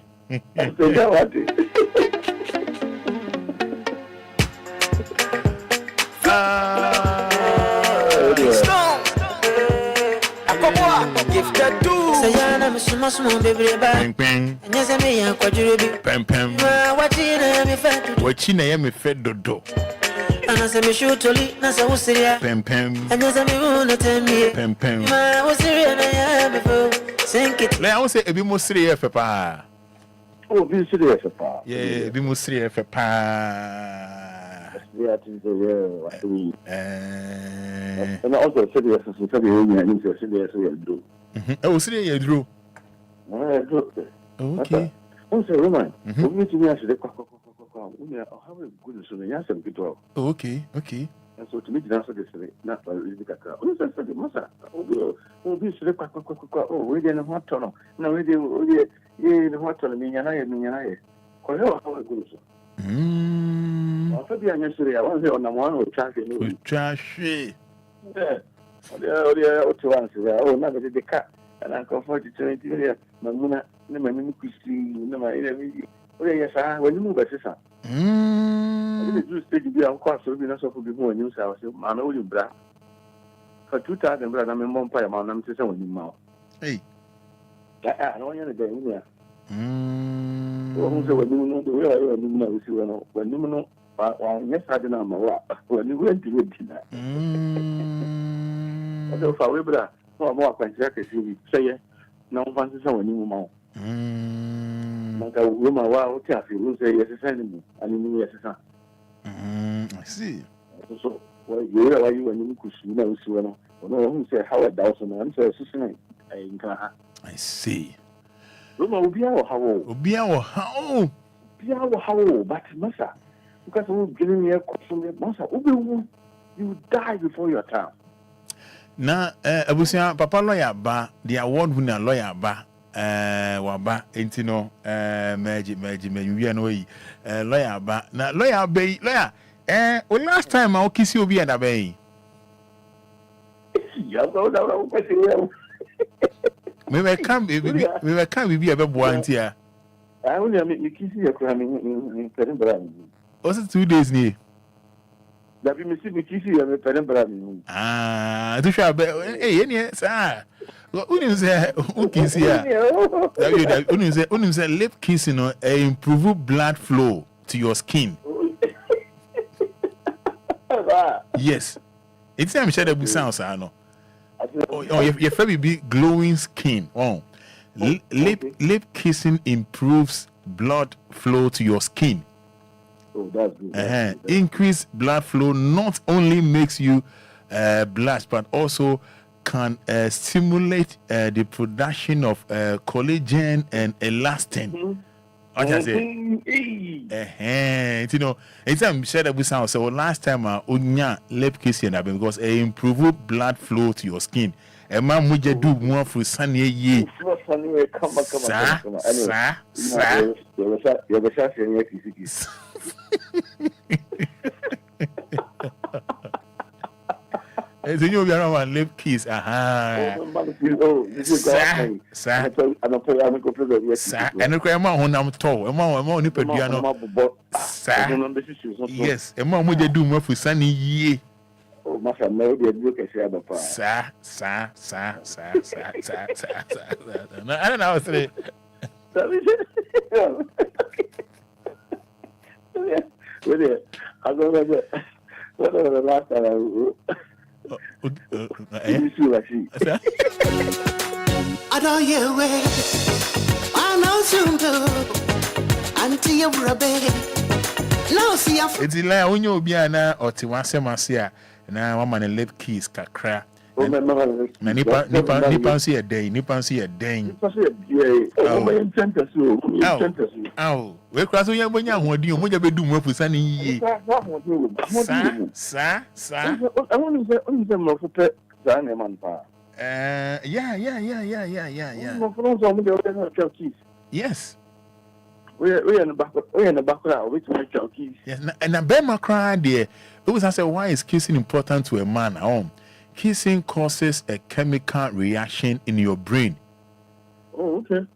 Wachina ya me fed dodo. Anasema shutoli na sausiria. Pem. Anasema una temie. Pem. Ma wasiria na ya befo. Senkit. Le I say ebi mo siri efe pa. Oh, bi siri efe pa. Yeah, ebi mo siri efe pa. Yeah, and also serious so sabi you need to serious you do. Oh, serious you do. Okay. Also, Roman, we need to answer the kwa. We are how good so the answer bit well. Okay. And so to me the answer is not the kaka. We say the masa. Oh, be sure kwa. Oh, we dey na what turn. Na we dey the what turn me nyana. Kwa hiyo how good so. After anyesiri ya wanze ona mwana uchafi ni uchafi odia otuwansi ya na bede ka na comfort 20 ya mamuna ne mamini kusi ne ma ile mi odia ya sa wani mu ba sisa ile ju stage bi an kwa so bi na so fu bi mu wani sa so ma na wuli bra for 2000 bra na me mompa ya ma na mtse wani ma hey na wanya ne da ni ya wọ́n wani mu no we are wani mu na usi wano wani mu no wa nyesa de na ma wa wani we ndi na odo fa we bra no mo akwanti aka si seye na mo fansi sa wani mu ma maka we ma wa o ti afi ru se yesa ni mu ani ni yesa I see so we are wani mu kusu na usi wano ono who say how da so na am say susuna ai nka ha I see Lumba Obia wo how but masa because we giving me a question masa you die before your time. Na abusia papa lawyer ba the award winner lawyer ba waba entino meji we no yi lawyer ba na lawyer last time I kisi obi and abey ya go da wo kwesi we were come be a bebo antia. I only me kisi ya kwa in Perembra. Was it 2 days ni? Da bi me si me kisi ya me Perembra ni. To sha be any sir. Unim say kisi ya. Unim say lip kissing no improve blood flow to your skin. Yes. It's am share the sound sir no. Your baby be glowing skin. Lip kissing improves blood flow to your skin. Oh, that's good. Increased blood flow not only makes you blush, but also can stimulate the production of collagen and elastin. What I say? You know, anytime share that we sound so last time unya lip kissing because it improve blood flow to your skin. And man we just do more for sunny ye. Come As you know, we are on lip kiss. Oh, this is God. Sir, and the grandma who I'm told, a more nipper, sir. Yes, a man would do more for sunny ye. Oh, my son, no, they look at you, Papa. Sa. No, I don't know how to say. I don't know what was the last time I don't hear way. I know soon too. Until you're no, see, it's like when you'll be an or Tiwasemasia, and I want my lip keys, Kakra. Nipan see a day. Oh, we cross when you want you, when you do more for Sunny. Sa. I want to say, more for pet, yeah. Yes. We're in the background, which my keys. Yes, and a Bema cried there. It was I said, why is kissing important to a man at home? Kissing causes a chemical reaction in your brain. Oh, okay.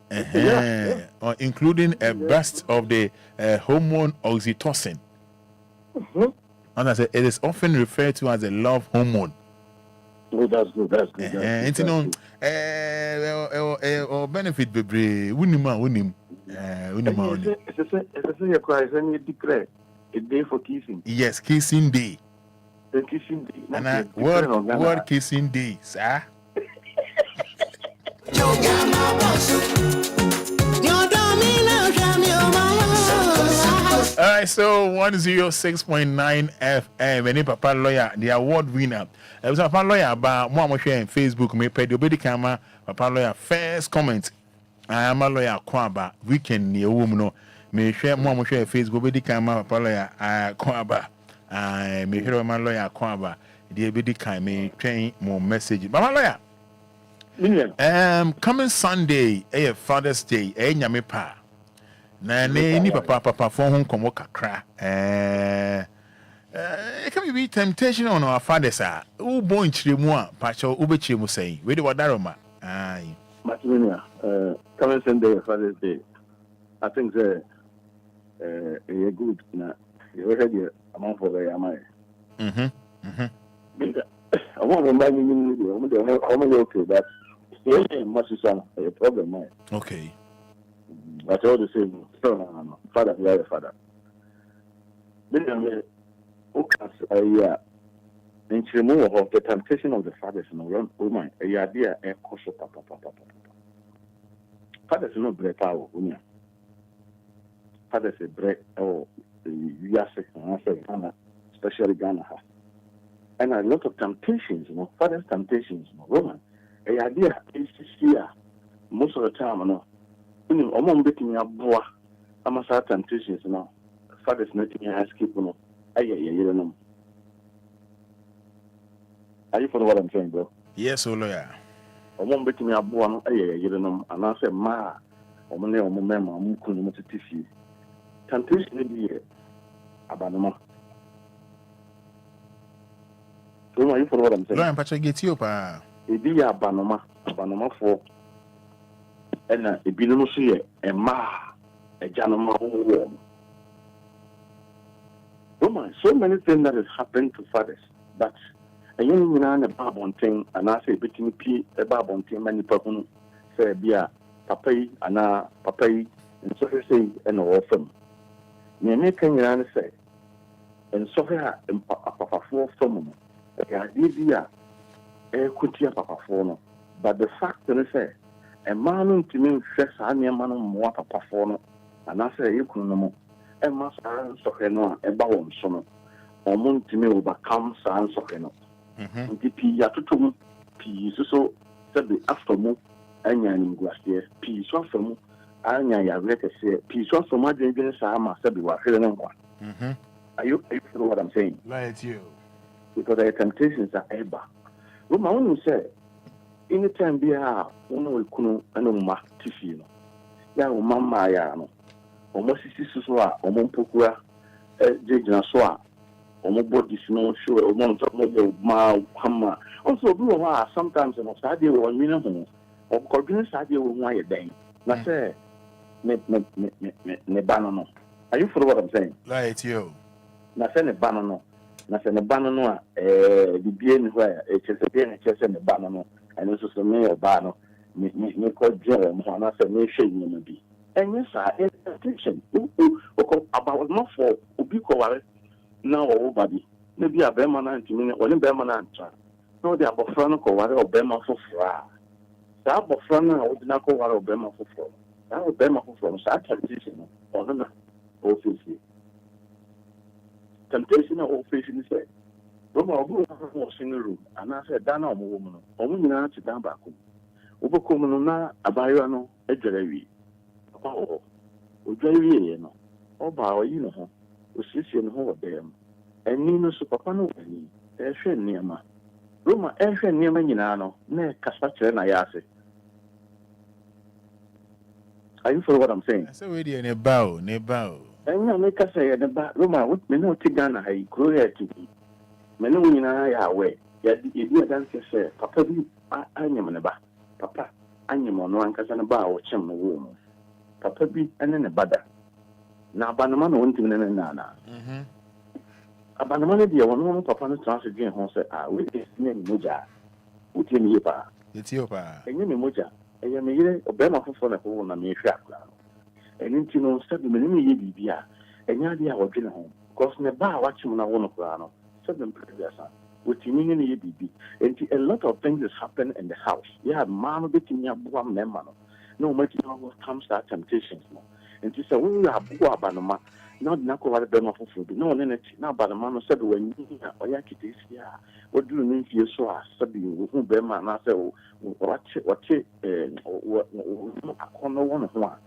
Including a burst of the hormone oxytocin. And I said, it is often referred to as a love hormone. Oh, that's good. And you know, benefit, baby. Winning. It's a cry, and you declare a day for kissing. Yes, kissing day. The kissing day. And word kissing day, sir. All right, so 106.9 FM. Any Papa Lawyer, the award winner. It was Papa Lawyer about more share on Facebook. Me pay the body camera. Papa Lawyer first comment. I am a lawyer. Kwaba weekend near woman. Me share more share Facebook. Body camera. Papa Lawyer. Kwaba. I me hear my lawyer. Kwaba. The body camera. Me train more message. Papa Lawyer. Coming Sunday, Father's Day, nyame pa. Na ni papa for home komo kakra. It can be temptation on our fathers are. Who born chirimu a pacho ubechirimu say. We do wadaroma. Aye. Matrimonial, coming Sunday, Father's Day. I think you're good. Now, you heard your amount for the Yamai. I want to remind you, I'm okay, but much is a problem, man. Okay. But all the same, so, Father, we are a father. Then, in removal of the temptation of the fathers in the woman, a idea and caution, papa. Fathers no bread power, woman. Fathers a bread or Yasek, Ghana, especially Ghana. And a lot of temptations, fathers' temptations, woman. A idea is here most of the time, I'm making a boy. I'm a certain temptations now. Fathers making a escape, you know. Are you following what I'm saying, bro? Yes, lawyer. I'm making a boy, you know, and I said, Ma, I'm going to remember, I'm going to teach you. Temptation is here. Abanama. So, are you following what I'm saying? Lawyer, Patrick, get you up. It be a banama for and a binomosia, a ma, a janama warm. Woman, so many things that has happened to fathers, but a young man a barbon thing, and I say between a barbon thing, many people say, be a papai, and a papai, and so say, and orphan. Namakan Yan say, and so her and papa for some, a idea. Papa for but the fact is a man to me says I am man more papa for and I say you can a master so no a bound son or moon to me overcome sans of no. The P to P so said the afternoon and yan glass here P so from Anya Yaveka say P so from my drinking Sama said you are feeling one. Are you what I'm saying? Right, you because the temptations are ever. Roma wonu say anytime be a wonu ekunu eno ma tifi no ya wo mama ya no omo sisi so a omo mpokura jejina so a omo body no show omo nso mo ma hamma also do ho sometimes no sade wo nwine ho o kodwin sade wo ho aye den na say ne bano no are you follow what I'm saying? Right, you na say ne bano no na sɛ ne ba no no a bibie ne hɔ a ɛkyɛ sɛ bia ne kyerɛ sɛ ne ba no no ɛno nso so me ɔbaa no mekɔgye wɔ m ho anaasɛ mehwɛ nneɛma bi ɛnyɛ saa attention about not for obi kɔware na ɔwo ba bi na bi a bɛrima no antumi ne ɔne bɛrima no antra na ɔde abɔfra no kɔware ɔbɛrima foforɔ a saa abɔfra no a wode no akɔware ɔbɛrima foforɔ saa ɔbɛrima foforɔ no saa temptation no ɔno na ɔfɛsie temptation a ɔfɛsie ne sɛ roma ɔbɛwɔ wɔ single room anaasɛ da na ɔmowɔ mu no ɔmo nyinaa te dan baako mu wobɛkɔ mu no na abayewa no adware awie papa wɔ odware wieɛ no ɔbaa ɔyi ne ho osiesie ne ho wɔ dan mu ani no so papa no wɔ ani ɛhwɛ nneɛma roma ɛhwɛ nneɛma nyinaa no na ɛkasa kyerɛ na yɛ ase. Are you follow what I'm saying? So we dey neba. And you make us say neba. Roma, what me no take Ghana hay grow here to be. Me no nyina ya away. Ya di dance say papa bi anyem neba. Papa anyem no ankasa neba a wo chem no wo mu. Papa bi ene ne bada. Na abanama no wontim ne na. Abanama ne de wono papa no trans dwen ho say we dey ne moja. Utie mi yepa. Etiopa. Enye me moja. Eya me yire obema fofo na ko na me hwe akla no enti no sabi me ne ye bibia enya de a wodwe ne ho because ne ba a wachim na wo no kra no sabi previous wotimi ne ye bibi enti a lot of things is happen in the house man betimi aboa mema no mati no comes that temptations no enti so we aboa abanoma na de na ko wale bema fofo bi no ne ne na abanoma no sabi wani na oya kitesi a woduru ne fie so a sabi wo hu bema na se wache akono wono ho a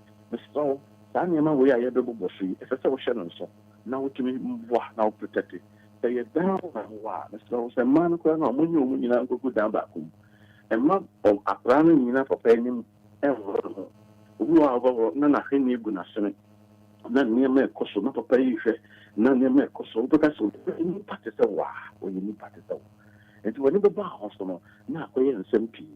so saa nneɛma wei a yɛbɛbobɔ so yi ɛsɛ sɛ wohyɛ no nso na wotumi mboa na wo protect sɛ yɛdan wo a mesrɛ sɛ mmaa no koraa na ɔmonyɛ ɔmu nyinaa nkɔgu dan baako mu ɛma akwaraa no nyinaa papa anim ɛnworɔ no ho obi wɔ a wobɛworɔ na n'ahwenneɛ gu n'asene na nneɛma ɛkɔ so na papa yi hwɛ na nneɛma ɛkɔ so wobɛka sɛ nipa te sɛ waa ɔyɛ nipa te sɛ wo nti wɔne bɛba ho so no na akɔyɛ nsɛm pii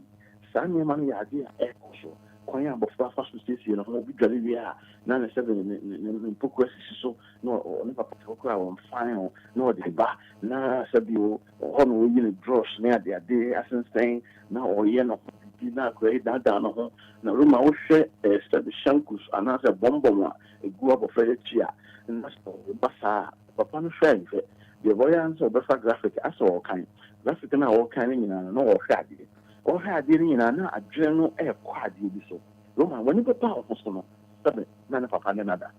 saa nneɛma no yɛ ade a ɛkɔ so kwan a abɔfra fa so siesie no ho obi dware wie a na ne sɛ ne mpokura sisi so na ɔne papa kora wɔmfan ho na ɔde ba na sɛ bi hɔ no wɔyi ne dross ne adeade asensɛn na ɔyɛ no bi na akora yi daadaa no ho na roma wohwɛ sɛ shankus anaasɛ bɔmbɔm a ɛgu abɔfra akyi a na sɛ ɔba saa papa no hwɛ nhwɛ deɛ bɔyɛ ansɛ ɔbɛfa graphic asɛ ɔɔkan graphic no a wɔɔkan no nyinaa no wɔhwɛ adeɛ ɔhwɛ adeɛ no nyinaa na adwene no ɛɛkɔ adeɛ bi so roma wɔne bɛba wo ho so no sɛbe na ne papa ne nada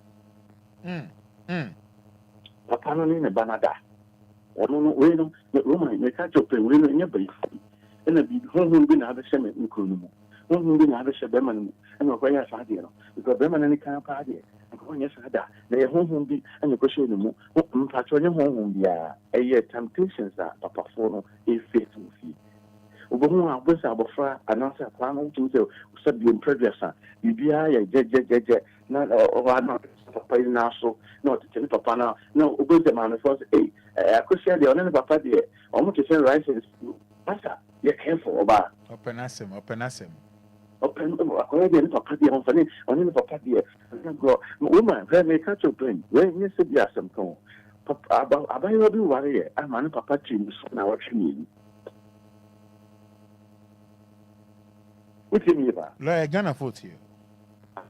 papa no ne ba nada ɔno no wei no roma meka kyɛ pɛ wei no ɛnyɛ bayifo bi ɛna biribi honhom bi na abɛhyɛ me nkuro no mu honhom bi na abɛhyɛ bɛrima no mu ɛna ɔkɔyɛ saa adeɛ no because bɛrima no ne kan paa adeɛ ɔnyɛ saa da na yɛ honhom bi ɛna ɔkɔhyɛ no mu mpakyɛ ɔnyɛ honhom biara ɛyɛ temptations a papafoɔ no ɛfɛ to fie obohu a bɔsɛ abɔfra anaasɛ akwaraa no wotumi sɛ sɛ biompredress a biribiara yɛ gyɛgyɛgyɛgyɛ na ɔna papa yi n'aso na ɔtete ne papa no na obɛsɛ maamefoɔ sɛ akɔsia deɛ ɔne ne papa deɛ ɔmo te sɛ rices pasa yɛ careful ɔbaa ɔpɛ n'asɛm akɔyɛ deɛ ne papa deɛ ɔmfa ne ɔne ne papa deɛ ɛnagorɔ woma hwɛ meka kyɛ brain wɔnyɛ sɛ bi asɛm ka ho abayewa bi wareyɛ ama ne papa tiri mu so na wɔtwe mmienu wotumi yɛ ba lɔyɛ Ghana fotie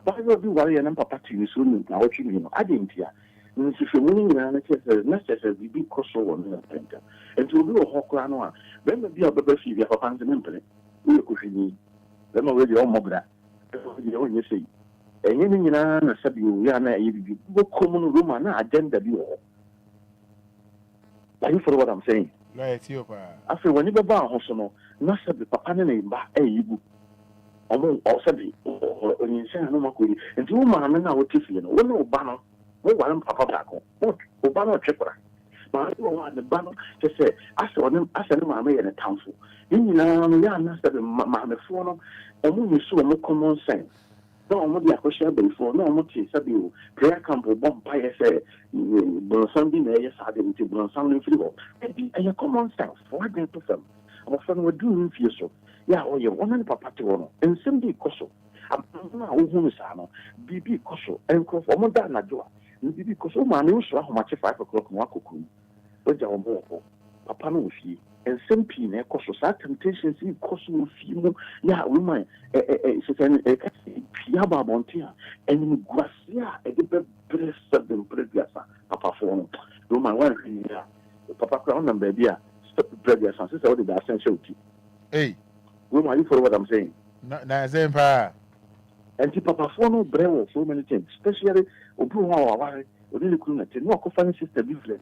abayewa bi wareyɛ ne papa tiri mu so na wɔtwe mmienu ade ntia nhwehwɛmu no nyinaa no kyerɛ sɛ na kyerɛ sɛ biribi kɔ so wɔ no napɛnka nti obi wɔ hɔ koraa no a bɛrima bi a ɔbɛba fie bi a papa nse ne mpene woyɛ kɔhwɛni bɛrima wei deɛ ɔmmɔ bra deɛ ɔnyɛ sɛ yi ɛnyɛ no nyinaa na sɛbi owia na ɛyɛ biribi wobɛkɔ mu no roma na agenda bi wɔ hɔ are you follow what I'm saying afei wɔne bɛba ho so no na sɛbi papa ne ne ba ɛyɛ gu ɔmo ɔsɛbi ɔnyinsɛn no makɔyi nti wo maame no a wote fie no wo ne wo ba no woware papa baako wo ba no ɔtwe kora maame wɔ hɔ a ne ba no kyɛ sɛ asɛ ne maame yɛ ne tamfo ne nyinaa no yɛ ana sɛ maamefoɔ no ɔmo nyi so ɔmo common sense na ɔmo de akɔhyɛ abayifoɔ na ɔmo te sɛ bio prayer camp bɔ mpayɛ sɛ bɔnsam bi na ɛyɛ saa de nti bɔnsam no mfiri hɔ ɛbi ɛyɛ common sense wɔadwen to fam abɔfra no waduru ne mfie so yɛ a ɔyɛ ɔne ne papa te hɔ no nsɛm bi kɔ so abɔfra a wohu no saa no biribi kɔ so nkurɔfoɔ ɔmo da anadwo a biribi kɔ so maame wosoro ahomakye 5 o'clock na wakɔ kurom Oja Omo, Papa no fee, and some pin, a cost of temptations, you cost no fee, ya, woman, it's an Piaba Montia, and Gracia, a deep breast of the Pregressa, Papa Phone, Roman 1 year, Papa Crown and baby, stop the Pregressa, since all the essential tea. Hey, Roman, you follow what I'm saying? Na Zempa. And the Papa Phone, Brew, so many things, especially Obu. Really couldn't tell no coffin sister be flat,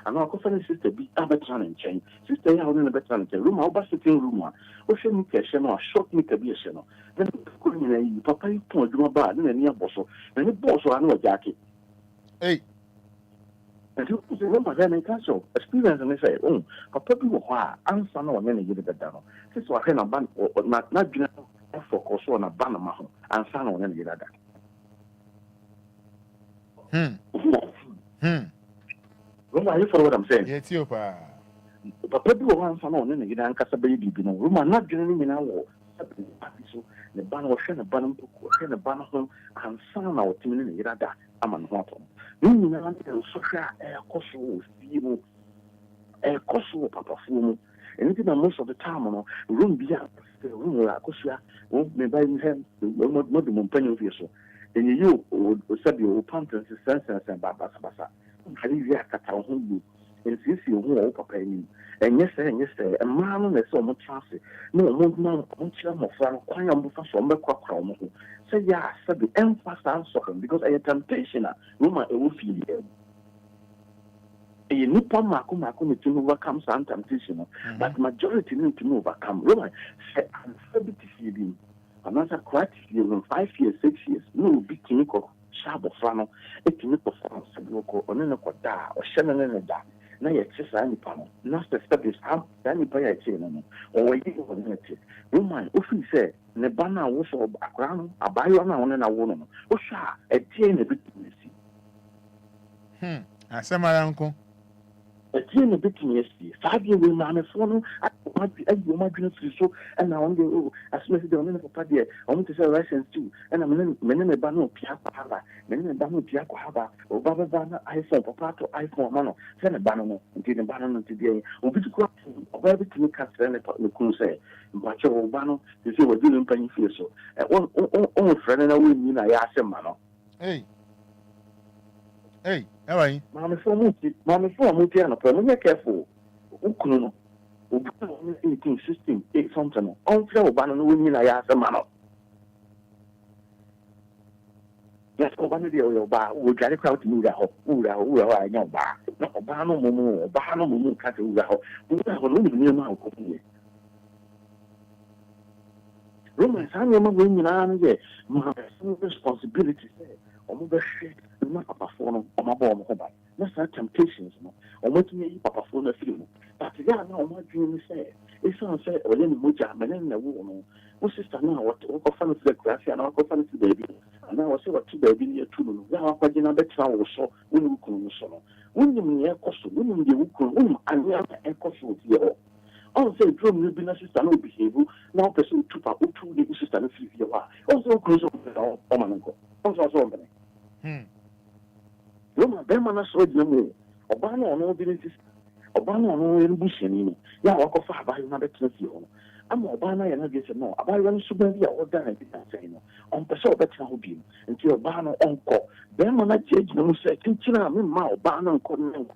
and our coffin sister be a better and chain. Sister, I in a better and room, our sitting room, ocean me cash or short me be a channel. Then couldn't Papa you point you bad and near bosso, and the boss or no jacket. Hey, and you put the room again in castle, experience and they say, oh, Papa do why, answer no many get it down. This was a ban or not general effort or so on a ban of my home, and son on any other. Roma, you follow what I'm saying? Yes, you pa. Papa do one son on any other Casa baby, you know, Roma not generally in our so the ban was shen a ban and a ban home and son our team in the other. I'm on bottom. You know, social air cosso, air cosso, Papa Fumo, and even most of the time, room beyond the room like Cosia won't be by him, not the Montpellier vessel. And you would said your panther to sense and Babasa. I leave your cat out home. And since you won't pay me, and yes, a man is so much traffic. No, one chum of Frank, quite a move from the cock. Say, yeah, said the emphasis answer because I had temptation. Roma, it will feel you. A Nippon Mako to overcome some temptation, but majority need to overcome. Roma, say, I'm happy to see him. Another quite in 5 years, 6 years, no big chemical, sharp of funnel, a chemical farm, Sabuko, or Nenokota, or Shannon and a da. Now, exercise any panel, not the studies, how any by a chain, or a year of it. You mind, if we say, Nebana was a background, a bio and a woman, or sha, a chain a bit to see. I said, my uncle. A team a bit yesterday. 5 years with my phone, I might be so, and I only as much as the only papa dear. I want to say license too, and I'm many bano piapa, many bano piaco haba, or Baba Bana iPhone, papa to iPhone mono, send a banana until the banana today, or be to go or everything cast and the cool say, but your bano, you see what doing penny feel so. One friend and I will mean I ask him, mano. Hey. Hey, how are you? Mamma for Mutiana, but careful. Ukuno, 18, 16, 8 something. On flow, banana women, I ask a man. Yes, one of the bar will get a crowd to move out. I know bar. No, Bano Mumu, cut it out. We have a little near my Romans, I'm your women, and my responsibility. Over shit, not Papa phone on my bomb. That's not temptations, no. Or what me, Papa phone a film. But yeah, now my dream say, it's not say, or then Muja, man, and a woman. What sister now, what often is the grass and I'll go find the baby. And now I say what 2 baby near 2. Now I'm going to bet or so, when you can so. When you mean air costume, when you can, and we have a costume here. Also, drum will be sister no behavior. Now, person 2 the sister and 3 years. Also, close on my uncle. Also, Roma, Bemana saw you. Obano no abilities. Obano no ambition. Ya walk of far by another 20 years. I'm Obana and I guess no. About one Subia or done saying on Peso better will be until Obano uncle. Bemana change no say, Tinchina, my Obano couldn't.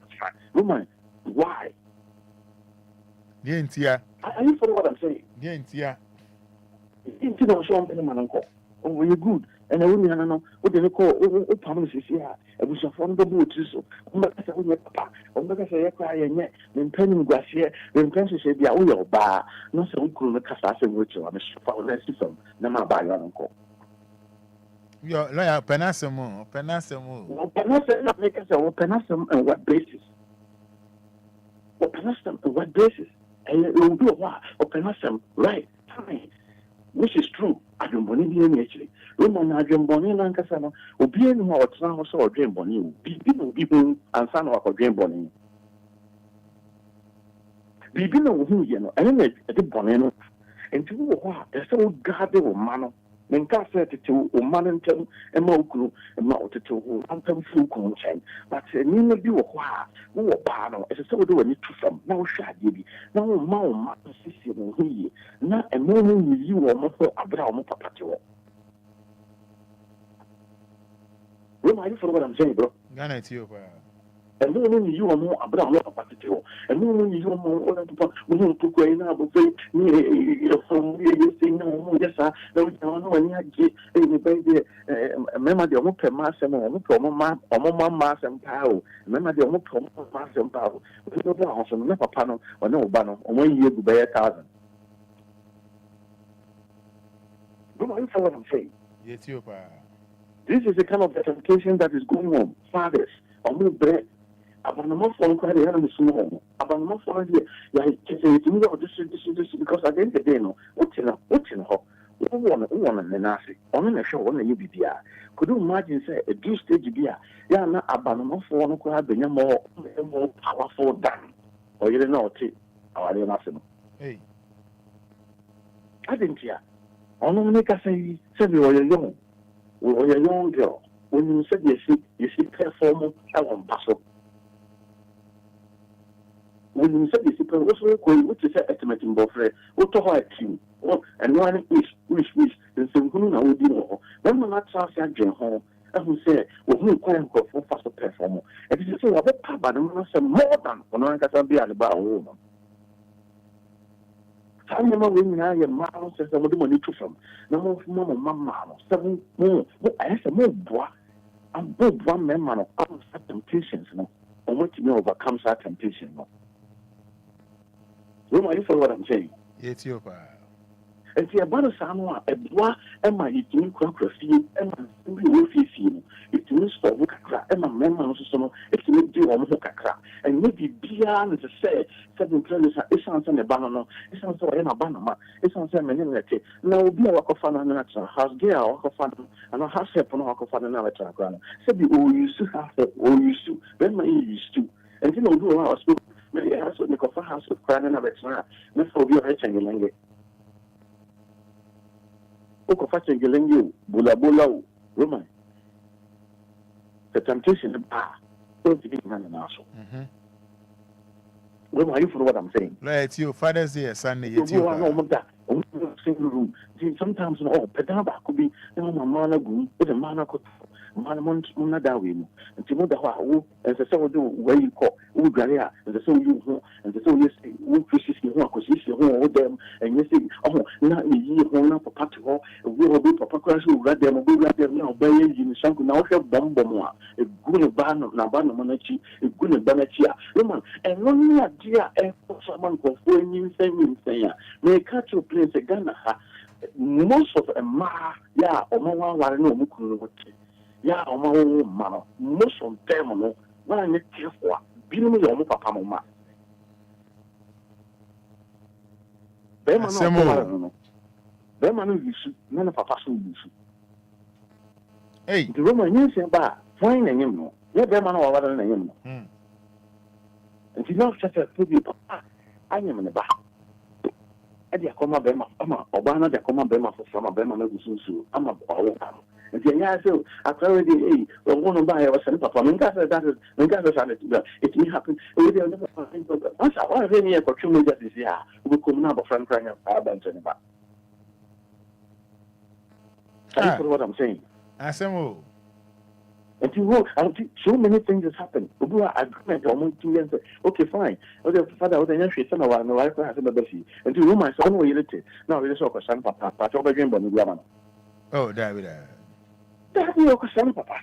Roma, why? Dientia. I you follow what I'm saying? Dientia. Into the show on my uncle. Oh, we're good. And I wouldn't know what they call promises here. It was a phone the boot. So, papa, because I cry and yet, then penning grass here, then pension say, be a bar, not so cool, the Cassas and Richard, and a for less from Nama by your uncle. Your lawyer, Penasamo, Penasamo, make us a Penasam and what basis? Or Penasam and what basis? And it will do a while, or Penasam, right? Fine. Which is true. I don't believe in actually. Roman, I don't believe in Cassano. Obia, who are now so dream bonny. People and son of a dream bonny. Bibino, who you know, and then a boneno. And to what? There's so goddamn man. Menka said to Omanantum and Moku and Maltito who Antum Fuku chain, but Nina do a qua, who a pano, as a so do a need to some, no shaggy, no more Sissy, he, not a moment you or Mother Abraham Papatuo. Where are you for what I'm saying, bro? Ghana, Ethiopia. And no one you are more Abraham Papatuo, and no one you are more to put away now, but from you say no, yes, I don't know when you get any baby. Remember the Omope Mass and Omoma Mass and Pow. Remember the Omope Mass and Pow. No house and never panel or no banner, or 1 year to buy 1,000. Don't answer what I'm saying. Ethiopia. This is the kind of temptation that is going on. Fathers, on bread. Abandonment for the enemy small. Abandonment for the this because at the end of the day, no, what's in her? One and the Nasi, on a show on the UBPR. Could you imagine, say, a due stage beer? Yeah, not abandonment for no crab, more powerful than, or you don't know, or you know, hey, I didn't hear. On make us say, you're young, or you're a young girl. When you said you see perform, I won't pass up. When you said this, people also going, which is estimating Bofre, what to her team, and one wish, and some who know would do. When my child said, Jane Hall, and who said, well, who can't go for faster performer. And this is a bit but I'm not some more than one can be at the bar woman. I remember when I am miles as I would money to from. No more, mamma, 7 more. I have some more bois. I'm both one man of all temptations, no. Or what you know overcomes our temptation, no. Are you for what I'm saying? Ethiopia. And see about someone a bois and my eating crocracy and my simply it means for Wukakra and my memory so it's me do on Wukakra. And maybe beyond to say 7 planets are essence and a banana, it sounds so in a banana, it sounds a minute. Now be a walk of fun and natural house, get a walk of fun and a house help on a walk of fun and another ground. So be all used to have it, all used to, when my used to. And you know, do our spoke. Maybe I also make a house of crying and a veteran. Let's go be a rich and language. Oko fashion gelengi bula Roman. The temptation of don't be man and also. Roman, you for what I'm saying? Right, you Father's Day, Sunday, you are no more that. Single room. Sometimes no, Pedaba could be no mana goon, with a mana could. Manamont Munadawi, and Timoda, and the so do where you call Ugaria, and the so you, and the so you say, who fishes you, because you see them, and you say, oh, not me, home for Pato, we will be Papa Crash who read them, we read them now, by in Shanku, now have Bombomoa, a good ban of Nabana Monachi, a good Banachia, Roman, and only a dear air for someone for 4 years, may catch your place a Ghana. Most of a ma, yeah, or no one, no Muku. Yeah, man, most of them, when I make careful, be no more papa, mamma. Beman, none of papa should. Hey, the Roman, you say, bah, fine and him, no, yeah, Beman or other than him. And you know, such a pretty papa, I am in the bar. Eddie, I come up, or Bana, they come up, Bema for some of them, I'm a power. And yeah, so I already one of my was sent papa. That is it may happen. Once I was really a opportunity this year, we come now from crying about anybody. That's what I'm saying. I say, and you will, so many things has happened. Agreement almost 2 years. Okay, fine. Okay, Father, what I son of my wife has a baby. And you know my son will eat it. Now we just talk son papa, but over again, but oh, David. That is your son, papa.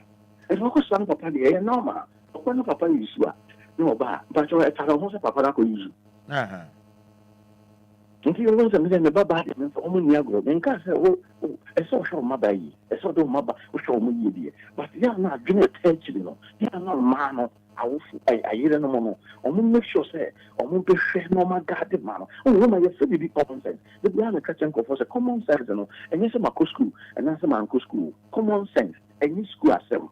And your son, papa, the air normal. When papa is no, but you're a Tarahosa papa, I use. If you want to the Baba, for only Yago, then can't say, oh, a social mother, a sort of mother who show me, but they are not doing attention, you know. They are not man. I hear no more. Or make sure, say, or won't be fair, no, my God, man. Oh, woman, you're pretty big common sense. The Brianna Kachenko was a common sense, you know, and yes, my school, and that's my uncle school. Common sense, and you school as them.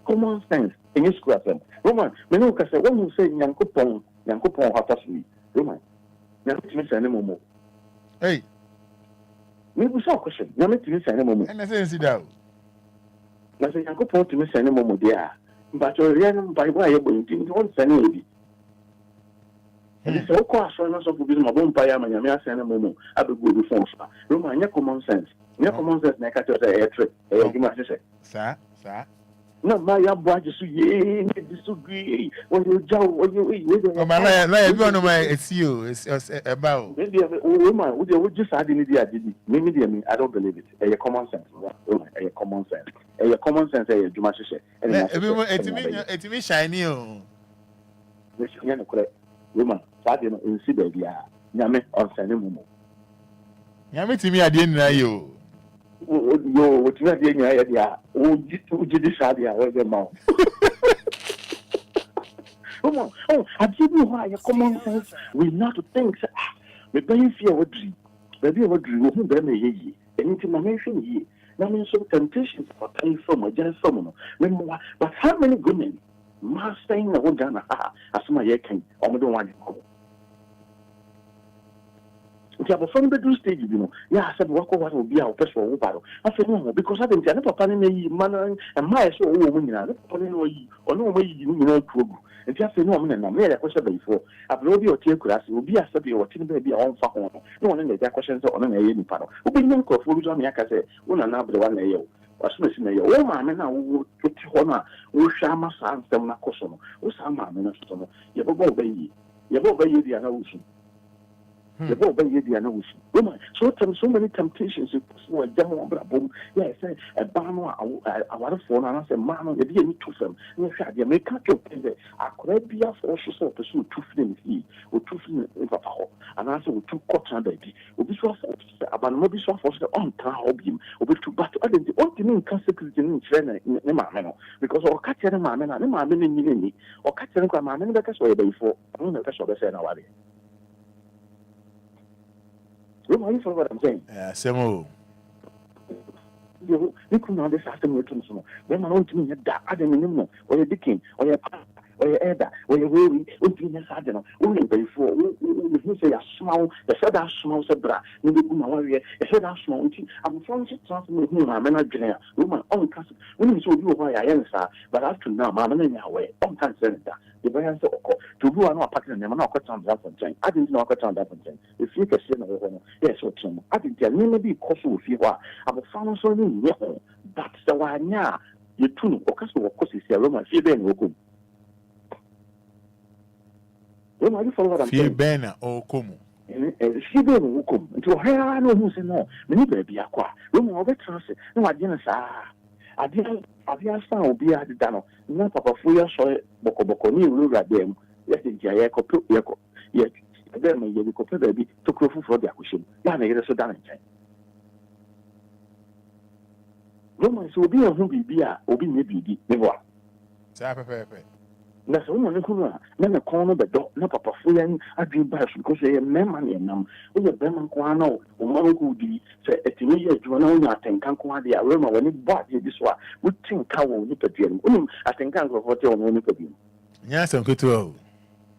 Common sense, and you school as them. Roman, Menuka said, when you say Yankupon, what does me? Roman, now it's Miss Animal. Hey, me maybe so question. Nyame timi send no mo. And I say sit down. Na say Yankopon timi send no mo dia. But you real by why you going to don't send no bi. And so ko aso no so bi no bo mpa ya ma Nyame asend no mo abegu bi phone fa. Roma anya common sense. Nya common sense na ka tell say e trick. E gima say. Sir. No, my boy just ye disagree. When you jaw, when you oh, my everyone my it's you. It's about. Maybe a woman would just add in the idea. Maybe I don't believe it. A common sense. A common sense. A common sense. A Jumashe. Everyone, it's me shiny. Which you know, correct. Woman, Fada in Siberia. Yame on Sunday Momo. Yame to me, I didn't know you. Yo, what you are doing here? Oh, you did this mouth. Oh, I give you why your common sense. We not to think. Maybe fear what dream. Maybe what dream who be me ye. Anything I mention ye. Now mean some temptations for time from a general from no. But how many women mastering the one Ghana as my year can or don't want to go. If you have a phone bedroom stage, you know, yeah, I said, what will be our personal battle. I said, no, because I didn't have a panning man and my so woman, or no way you know, and just say, no, I'm made a question before. I've already or tear class will be a study or tin baby on phone. No one in the questions on an alien panel. Who be young for food on Yaka say, one another one a year. Or smithing a year. Oh, my man, I will get Hona, who shama sans them na cosono, who some man, you will obey. You will obey the announcement. The boy by the announcement. So many temptations. For Jamon Brabum, yes, a banner, a lot of phone, and I said, man, you didn't to them. You said, you make a joke. I could be a force of pursue 2 films, or 2 films in Papa, and answer with 2 cotton baby. Will be so about maybe so for the on him, or be too bad. I didn't want to mean consequences in Mamma, because or catching a man and a man in me, or catching a man in the case way before. I don't know if that's what I said now. You know what I'm saying? Samo. You could not ask me to know. When I want to mean that I don't know, or you're dicking, or you're or your elder, or your weary, opinion sergeant, only before you say a small, the said a small sabra, maybe warrior, a said a small, I'm from transmitting whom I'm not general, woman, own cousin, when you saw you why I answer, but after now, Mamma in your way, on cancer. The way answer to do an apartment, and I'm not cut on that one. I didn't know cut on that one. If you can say no, yes, or two. I didn't tell me maybe possible if you are. I was found so new, that's the one, yeah. You too, or castle, of course, is a Roman fear ben welcome. When are you for what I'm saying? Banner or Como. She ben welcome. To her, I know who's in no. Many baby are quiet. Roman over transit. No, I didn't say. I didn't sound Obia the Dano. No, Papa Fuya saw it, Boko, new rule at them. Yes, the Jayako, yet, then you could baby to go for the acquisition. Yeah, they get so done. Romans will be a who be a, or be maybe, never. That's all one who are. Then a corner the dog, no Papa Fuyan, I dream bash because they are men and them. We are Beman Quano, or one who be, say, at the year, Juana, and Canquadia, Roma, when it bought this one, would think how will nip at you. I think I'll go hotel on nip at you. Yes, I'm good to go.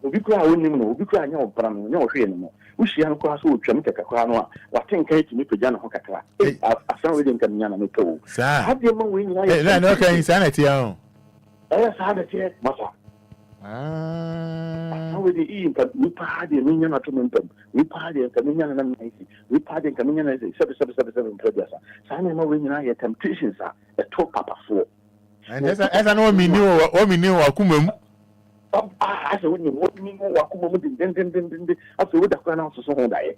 We cry only, we cry no problem, no fear no more. We see a cross who can take a crown, what think Kate nip a Jana Hocata. I found it in Camiana Miko. Have you more win like okay, insanity. Yes, I had a chair, Massa. How will the eat? But we party and minion at them. We party and Caminian and Nancy. We party and Caminian as 777 previous. Simon Mowing and I had temptations are a top papa for. And as I know, me knew what we knew, Akumum. I said, when you want me, Wakumum, then, after what the crown also so die.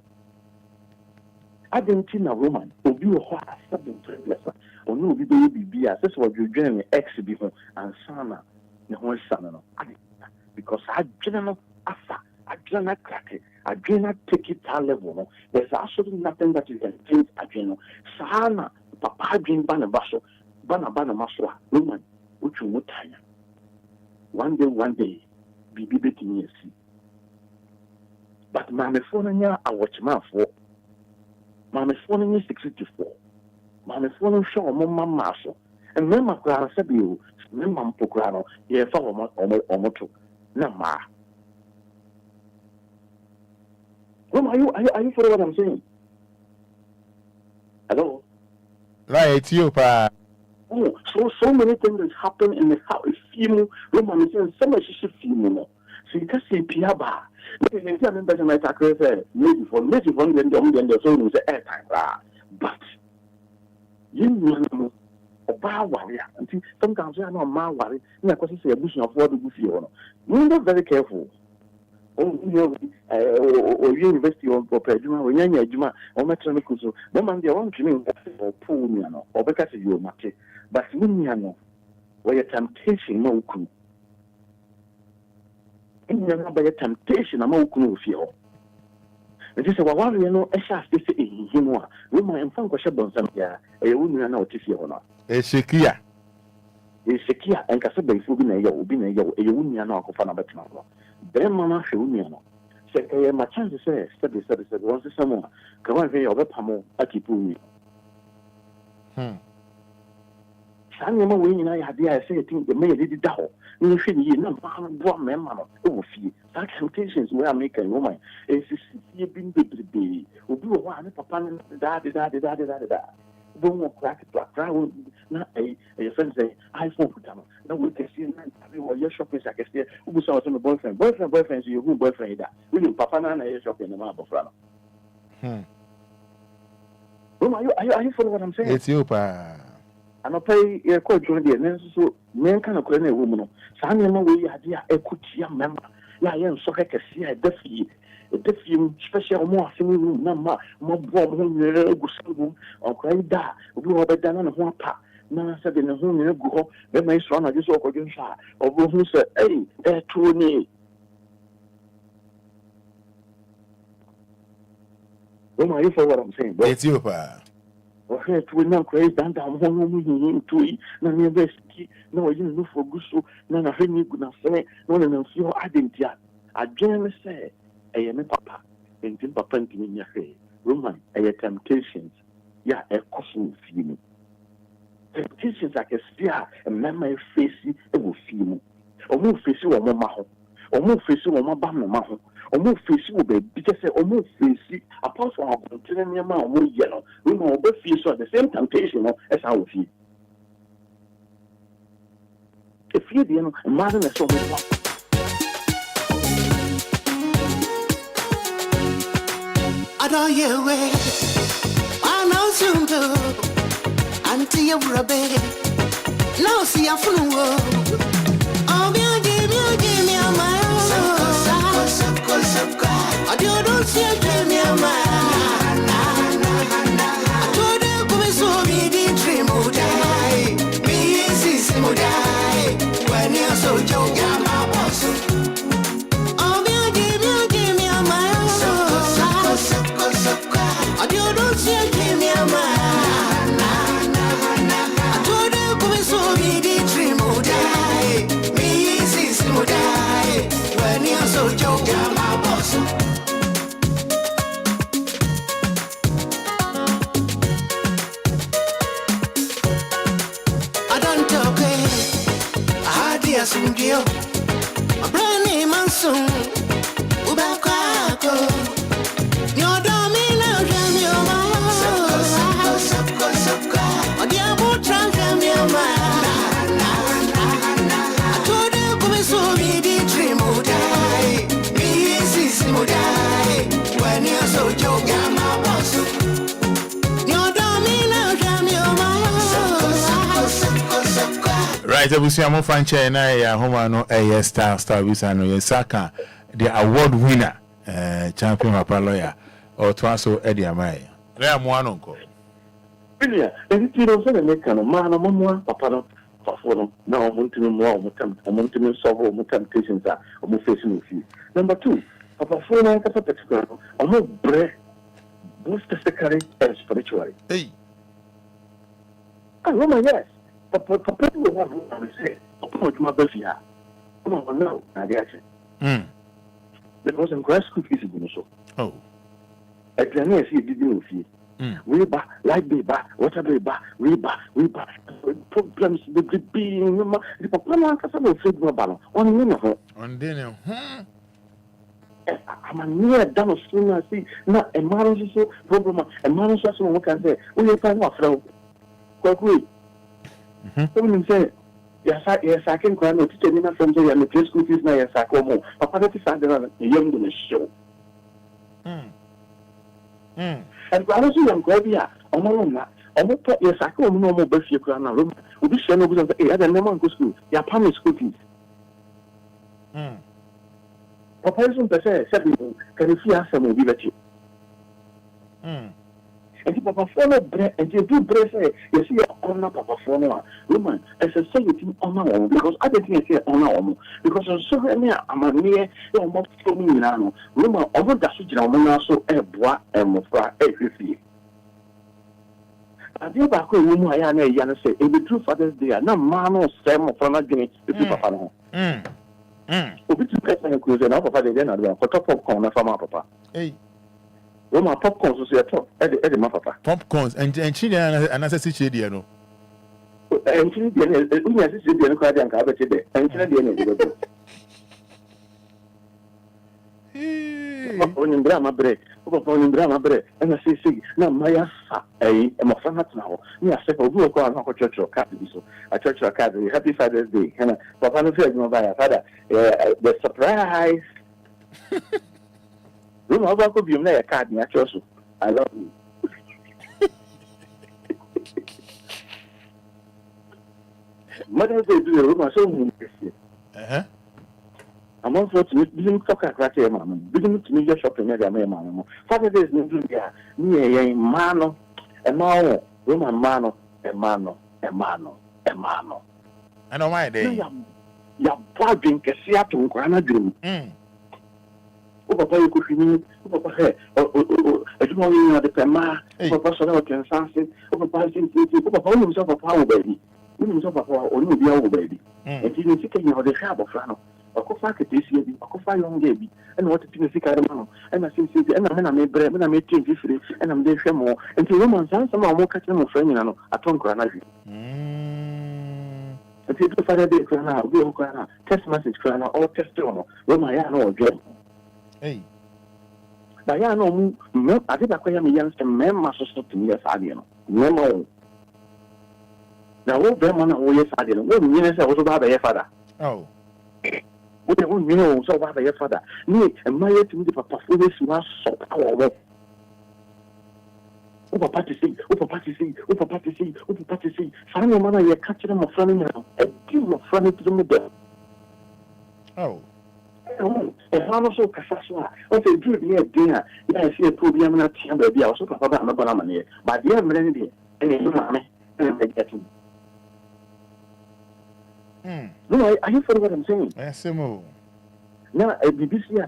I didn't see a woman who do a something previous. Or no, we be as that's what you're doing X before and Sana. No son, because I didn't I didn't crack it. I didn't take it to a level. There's absolutely nothing that you can think. I didn't. Sana, Papa, dream Banabaso, Banabana Maswa, woman, which you would time. One day, be betting me see. But my phone, I watch my for. My phone is 64. My phone show Mamma Marshall. And then my crowd said, you, Mamma Pocrano, yeah, follow or moto. Nama. Are you for what I'm saying? Hello? Right, it's you, pa. Oh, so many things that happen in the house. Film, Roman is saying so much shit film. So you can see Piaba. I remember my tackle said, maybe for then the phone was airtime. But you know, about warrior. And sometimes I know my worry. And of course, it's a bush of water. You're very careful. Or university or Pedro, or Yana Juma, or Metronicuso, no man, they won't dream or pool, or because you market. But Miniano, where a temptation no cool. In your temptation, a more cool feel. It is a warrior, you know, a shaft is in him. We might inform Coshabon some here, a woman know to feel or a Shekia. A Shekia and Casabay Fubina, Ubina, a woman know of an abattement. Then Mama Shuniano. Say, my chance to say, study, once someone, come on, very over Pamo, Akipu. Sanya winning, I had the I say, think the mayor did it down. You should you know, one member of fee. Such temptations were making a woman. It's a been baby. Will do one, papa, da. Don't walk crack it, crowd, not a friend say, I phone for them. No, we can see your shopping, I guess, who saw some boyfriends, you who boyfriend that. We do papa and I shop in the marble front. Are you following what I'm saying? It's you, pa. I'm a pay a quite joint the so men kind of clean a woman. Sanya way idea a kutia member. Yeah, I am so I can see a defy. A different special more room, number, more bomb, or cry da, we were done on one part. Nana said in a home in a go, then my son, I just walk against her, or who said, hey, there to me. Who are you for what I'm saying? It's you, pa. Or here to now crazy down one to eat, none of this, no, you know for Gusso, none of any good enough, no, and feel identity. I generally say. I am a papa, and then papa in your hair. Roman, I have temptations. Yeah, a cosmic feeling. Temptations like a spear, and my face, it will feel. Or move face you on my maho, or move face you on my bam maho, or move face you be because or move face, apart from our continuing amount more yellow. We know both face are the same temptation as our feet. If you didn't, imagine a sort of I don't hear way. I know soon do. Until you're a baby. No, see, I'm from the world. Oh, give me a mile. I don't see me a mile. I told you, come so me, the dream would die. Me, is would die. When you're so young, I'm a boss. I don't see give me a man. I told you come so me the dream would die. Me is would die. When you're so young, I'm a boss. I don't talk I had the assume deal. A brand name and soon. Ubaka. Right, Abusiamo Franche and I home no a star visa no Yesaka, the award winner, champion Papa lawyer, or Twaso Eddie Amai. There am one uncle. Billy, and you don't say the make a man among one, Papa, for now, I want to know more, I want to know several more temptations are more facing with you. Number two, Papa, for now, I'm not bread, both physically and spiritually. Hey, I know, yes. Papa, people want to say, approach my baby. Come on, no, I guess it. Because in grass cookies is so. Oh, I can see the deal with you. We back, like be back, water be back, we back, problems with the being the papa, I can't say no balance on dinner. On dinner, I'm near done as soon as see not a man so problem a man so we can say we find off flow quickly. Someone say yes I can cry no teacher in from say I'm the school fees now yes I come home papa that is a young in the show and I was young Obia yes I come no more birthday crown now we be sharing with the other name on school your primary school fees papa is on the say can you see us some be better and papa follow bread and you do bread say you see honor papa follow woman as a say you honor because I don't think I say honor because so many am near you mo for me now woman over that so jina mo so e boa e mo fra e hwefie ade ba ko mu aya na ya na say e be true Father's Day na man no say mo fra na dwene e papa no obi tu pesa na cruise na papa de na do ko top popcorn na fama papa Roma popcorn so say top e my papa popcorns and children and as see there no and children we as see there no kwa dan ka ba chede and children dey no go on drama break on drama break and I say na maya sa e mo fa na tna ho ni ase ko bu ko na ko church card bi so a church card happy Father's Day and papa no feel no buy Father the surprise we mo ba ko bi na card ni a church I love you Mother's Day do room so mu I'm unfortunate didn't talk at your mama. Didn't me just shopping at my mama. Father days no do ya. Me a mano, a mano, Roman mano, a mano, a mano, a mano. I know my day. Ya bargain que se ato un grana dream. O papa you could finish, o papa he, o you know the pema, o papa so na can sense, o papa sin o papa himself a power baby. Himself a power o no be our baby. And you see can you the shop of flano. Akofa ketesi bi akofa yonge bi ena what tin sika de mano ena sin ena na me bre me na me tin fifiri ena me de hwe mo enti woman san sama mo ka mo fra nyina no atonkra na hwe enti to Father Day kra na obi o kra na text message kra na all text no woman ya no ojo ba ya no mu me ade ba kwa ya me yan se me ma so so tin ya sa de no me mo na wo be ma na wo ye sa de no wo mi ne se wo so ba ye Father we don't know so what your Father. Me and my to the papa for this was so our papa to see, papa to see, papa to see, papa to see. Final man, you're catching them of running now. A team of running to the middle. And how so Cassasua? What they do near dinner. I see a problem not chamber be also papa and Banamania. But the other lady and you mammy and they get him. No, I hear for what I'm saying. Yes, now a BBC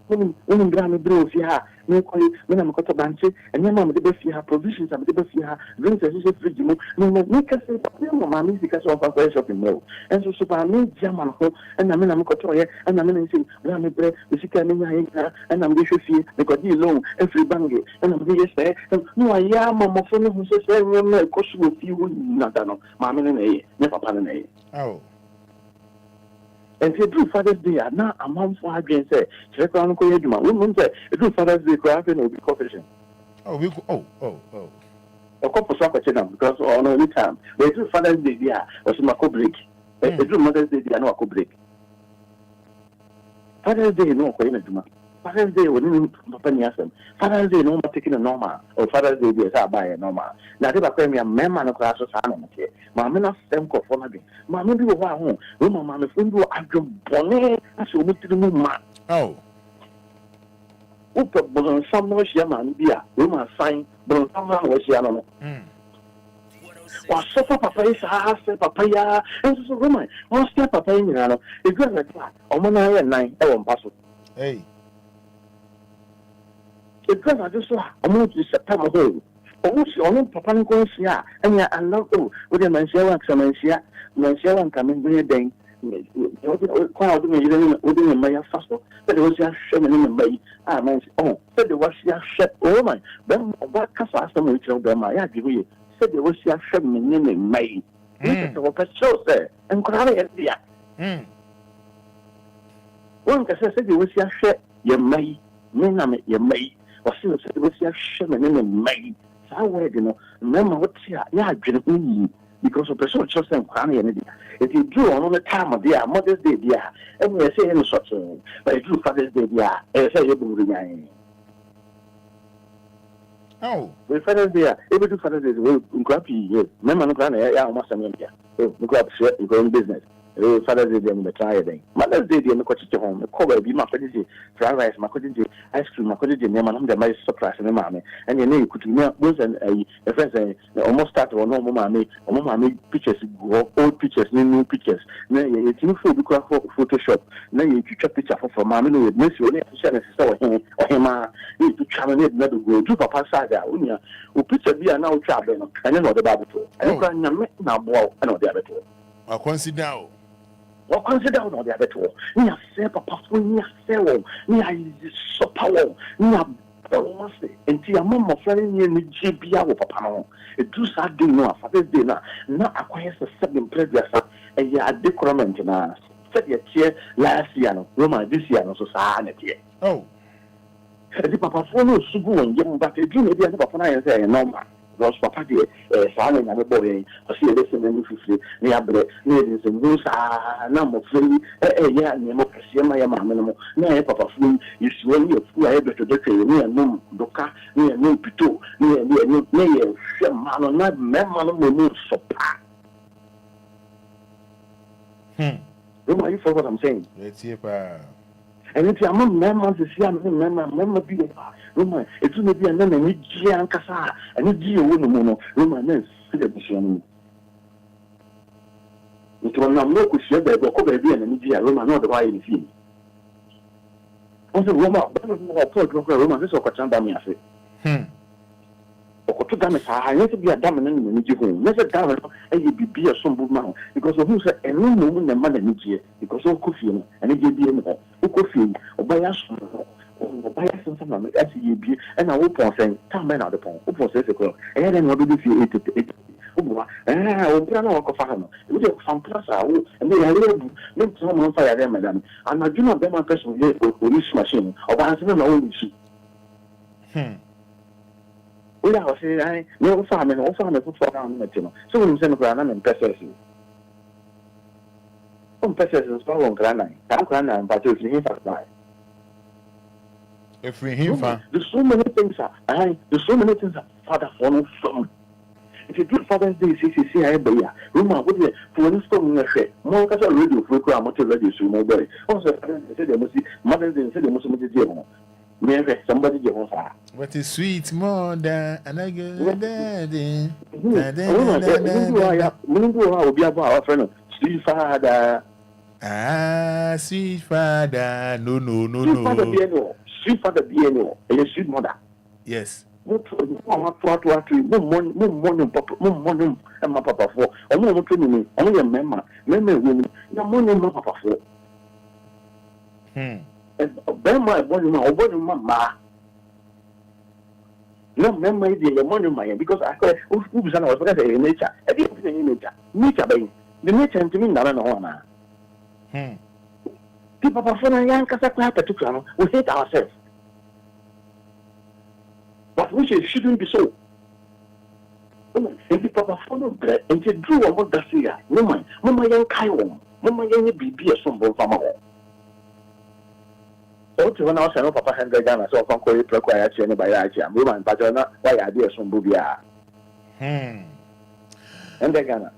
when Grammy Bros here, no call when I'm got a bunch, and your mama the best you have provisions and the best you have drinks as a fridge. No, make us say, mammy, because of a shopping mall. And so super me German home, and I mean I'm got to and I'm in saying, Grammy bread, the sick and I'm the chauffeur, because you long and free bangay, and I'm the yes, no, I am a phone who says, I remember a costume with you, not done, mammy and a never pan a. And if you do Father's Day, now a month for again say, check on Koyama. Women say, if you Father's Day, crafting will be coefficient. A couple of soccer because on any time. They do Father's Day, or some break. They do Mother's Day, no break. Father's Day, no Koyama. Father's Day, when you Father's Day, no more taking a normal, or Father's Day, yes, I buy a normal. Now, they are me a man of class of animal here. Mamma, stem for me. Mamma, do a home. Mamma, friend, do I go bonnet as you move to the moon. But some more shaman, dear, woman sign, but someone was yellow. Was so papa is a papaya, and so woman, one step papa in Yano, a good like that, or 1 hour and 9, I won't pass it. Because I just saw a month to September home. Also, on Papa goes here, and I love with a Mansella, Mansella coming very day. Crowd within a Maya Fasto, but it was just showing in the May. I meant, oh, said there was your shut woman. Then what Casa which of them I agree. Said there was your showing in the May. What a show, sir, and cry at the one can say there was your shut. ye may, me ye may, or see the was your shaman in the may. So I wear, remember what's here, because of person just and cranny and if you drew on the time of their Mother's Day, dear, and we are saying such a but I drew Father's Day, dear, as I able. Oh, we Father's Day, able to Father's Day, we crappy, yes, Mamma Granny, I must have here. We grab shit, you go in business. Father's Day, the try thing. Mother's Day, the coach to home, the cover be my quantity, fried rice, my quantity, ice cream, my quantity, name, and I'm the surprise and the mammy. And you know, you could once and a friend say, almost start or no mammy, or mammy pictures, old pictures, new pictures. Then you think for Photoshop. Then you picture picture for mammy, miss you, or him, you to challenge another go to Papa Saga, who picture be a now traveling, and then the Bible. And you can now blow, I know the other two. I consider. What consider all the other two? Me a say papa for me a say me a so power me a almost until a mama friend in the GBA papa no. It do sad day no for this day na acquire a seven previous and ya decorament na said your chair last year no Roma this year no so sanity. Oh. The papa for no sugu and young but a dream the papa na say normal. Because papa dear, farming and a boy, I see a lesson in the near bread, near the news, number free, yeah, democracy, my mamma, near papa fool, you swell your fool able to declare near no doka, near no pito, near man, not mamma, no so pa. Remember you for what I'm saying? Let's see, pa. And if your mamma is young, mamma be Roma, it's going to be an enemy, Gian Casa, and it's you, Roma, and Philippian. It will not look with you, but will be an enemy, Roma, not the way you feel. Also, Roma, Roma, this is what I'm doing. Or to damage, I need to be a dominant in the home. Let's a dominant, and you be a somber man, because of who's a no woman and mother needs you, because of coffee, and it will be a coffee, or by us. Buy some SEB and I will say, come out the pond, who says a girl, and then what do you feel it? Oh, Brano Cofano, you have some plaza, and they are able to someone fire them, madam. And I do not be my person with police machine, or by answering my own issue. Well, I was saying, I no farming, or farming put for down the so we send a granite and pesters. Pesters is power on granite, and but you can have if we hear there's so many things there's so many things that Father follows from. If you do Father's Day, CCC, I be ya. Roma, what is it? For this storm, more casual radio for a motor radio, so my boy. Also, said they must see Mother's Day, said they must see maybe somebody give us. What is sweet more than and I get daddy? Obia, our friend, sweet Fada. Ah, sweet Fada. No. Sweet Father BNO, and your sweet mother. Yes. Money, and my papa for. I'm not telling me, only a member, women, no money, my papa for. And Ben, my body, my body, mamma. No memory, the money, my because I call who's an was in nature. I didn't say nature. Nature, the nature and to me, none of Papa for a young Casaclapa to come, we hate ourselves. But which it shouldn't be so. And Papa for bread and you drew a what does here. Woman, Mamma young Kaiwan, Mamma young be a somber farmer. So to when I was Papa Henry Ghana, so from Korea, Procure, by Acha, woman, but you're not why I did some booby. And they Ghana,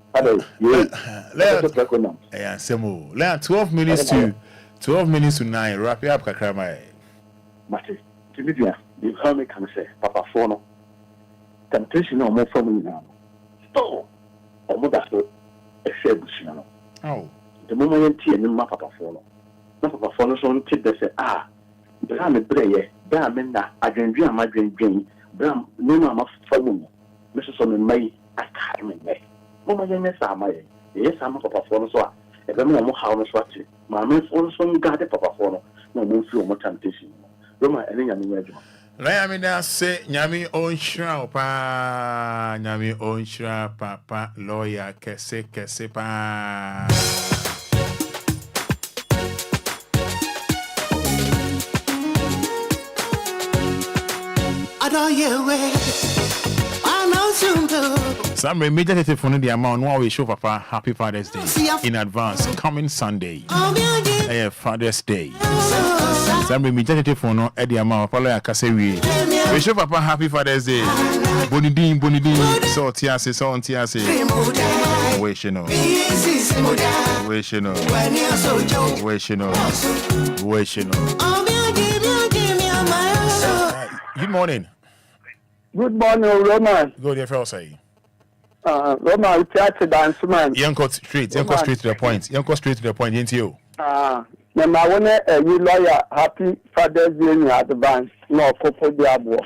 let 12 minutes to 12 minutes to 9. Wrap it up, Kakramai. Mati, Timidia, you heard me can say, Papa Fono. Temptation or more from me now. So, or more that's a fair bushino. Oh, the moment you and my Papa Fono. No Papa Fono, so tip they say, Bram a brayer, Bramenda, I can dream my dream, Bram, no mamma for woman. Mrs. On May, I can't make. Mama, yes, I'm my, yes, I'm a Papa Fono, so I don't know how much watch it. My man also got a Papa Fono, no more feel more temptation. Roma, and then I'm in let me now say, Yami on shroud, pa, Yami on shroud, papa, lawyer, kese, pa. Some immediately for the amount now we show Papa Happy Father's Day in advance coming Sunday. Father's Day. Some immediately for no at the amount Papa like we show Papa Happy Father's Day. Bonidin, so tiase, so on tiase. Good morning. Good morning, Roman. Go there first, say. Roman, we try to dance, man. Young straight to the point. Ain't you? Now, I want you lawyer, happy Father's Day in advance. No, Popo Diabo.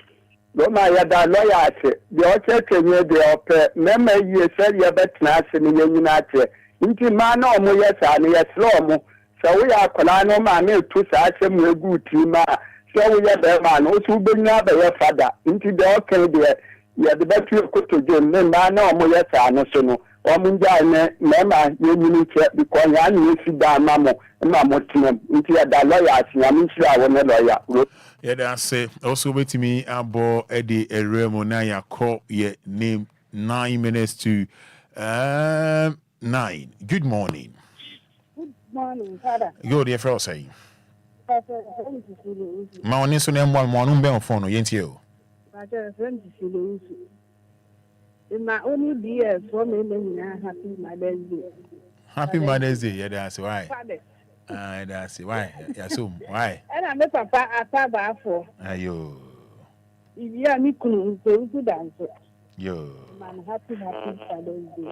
Roman, you da lawyer, the other thing you do, remember you said you bet nice in the United. Into man, or more, yes, and yes, Lomo. So we are Colano, man, two sides, and we're good team. So we have a man also bring up a father into the okay there. You have the best you could to do, then man, no more, yes, I know, so no. Or Munja, Mamma, you need to because I need to down Mamma and Mamma Tim into a lawyer. I mean, I want a lawyer. Yeah, that's it. Also, wait to me, Abo Eddie Eremonaya call your name 9 minutes to 9. Good morning. Good morning, Fada. Go there for say. Ma oni so na mwa mwa no be on phone yenti o. I just went to see the in my only BS for me happy Mother's Day. Happy Mother's Day. Yeah, that's why. That's why. Yeah, so why? And I met Papa Ataba for. Ayo. If you are me could dance. Yo. Man, happy Father's Day.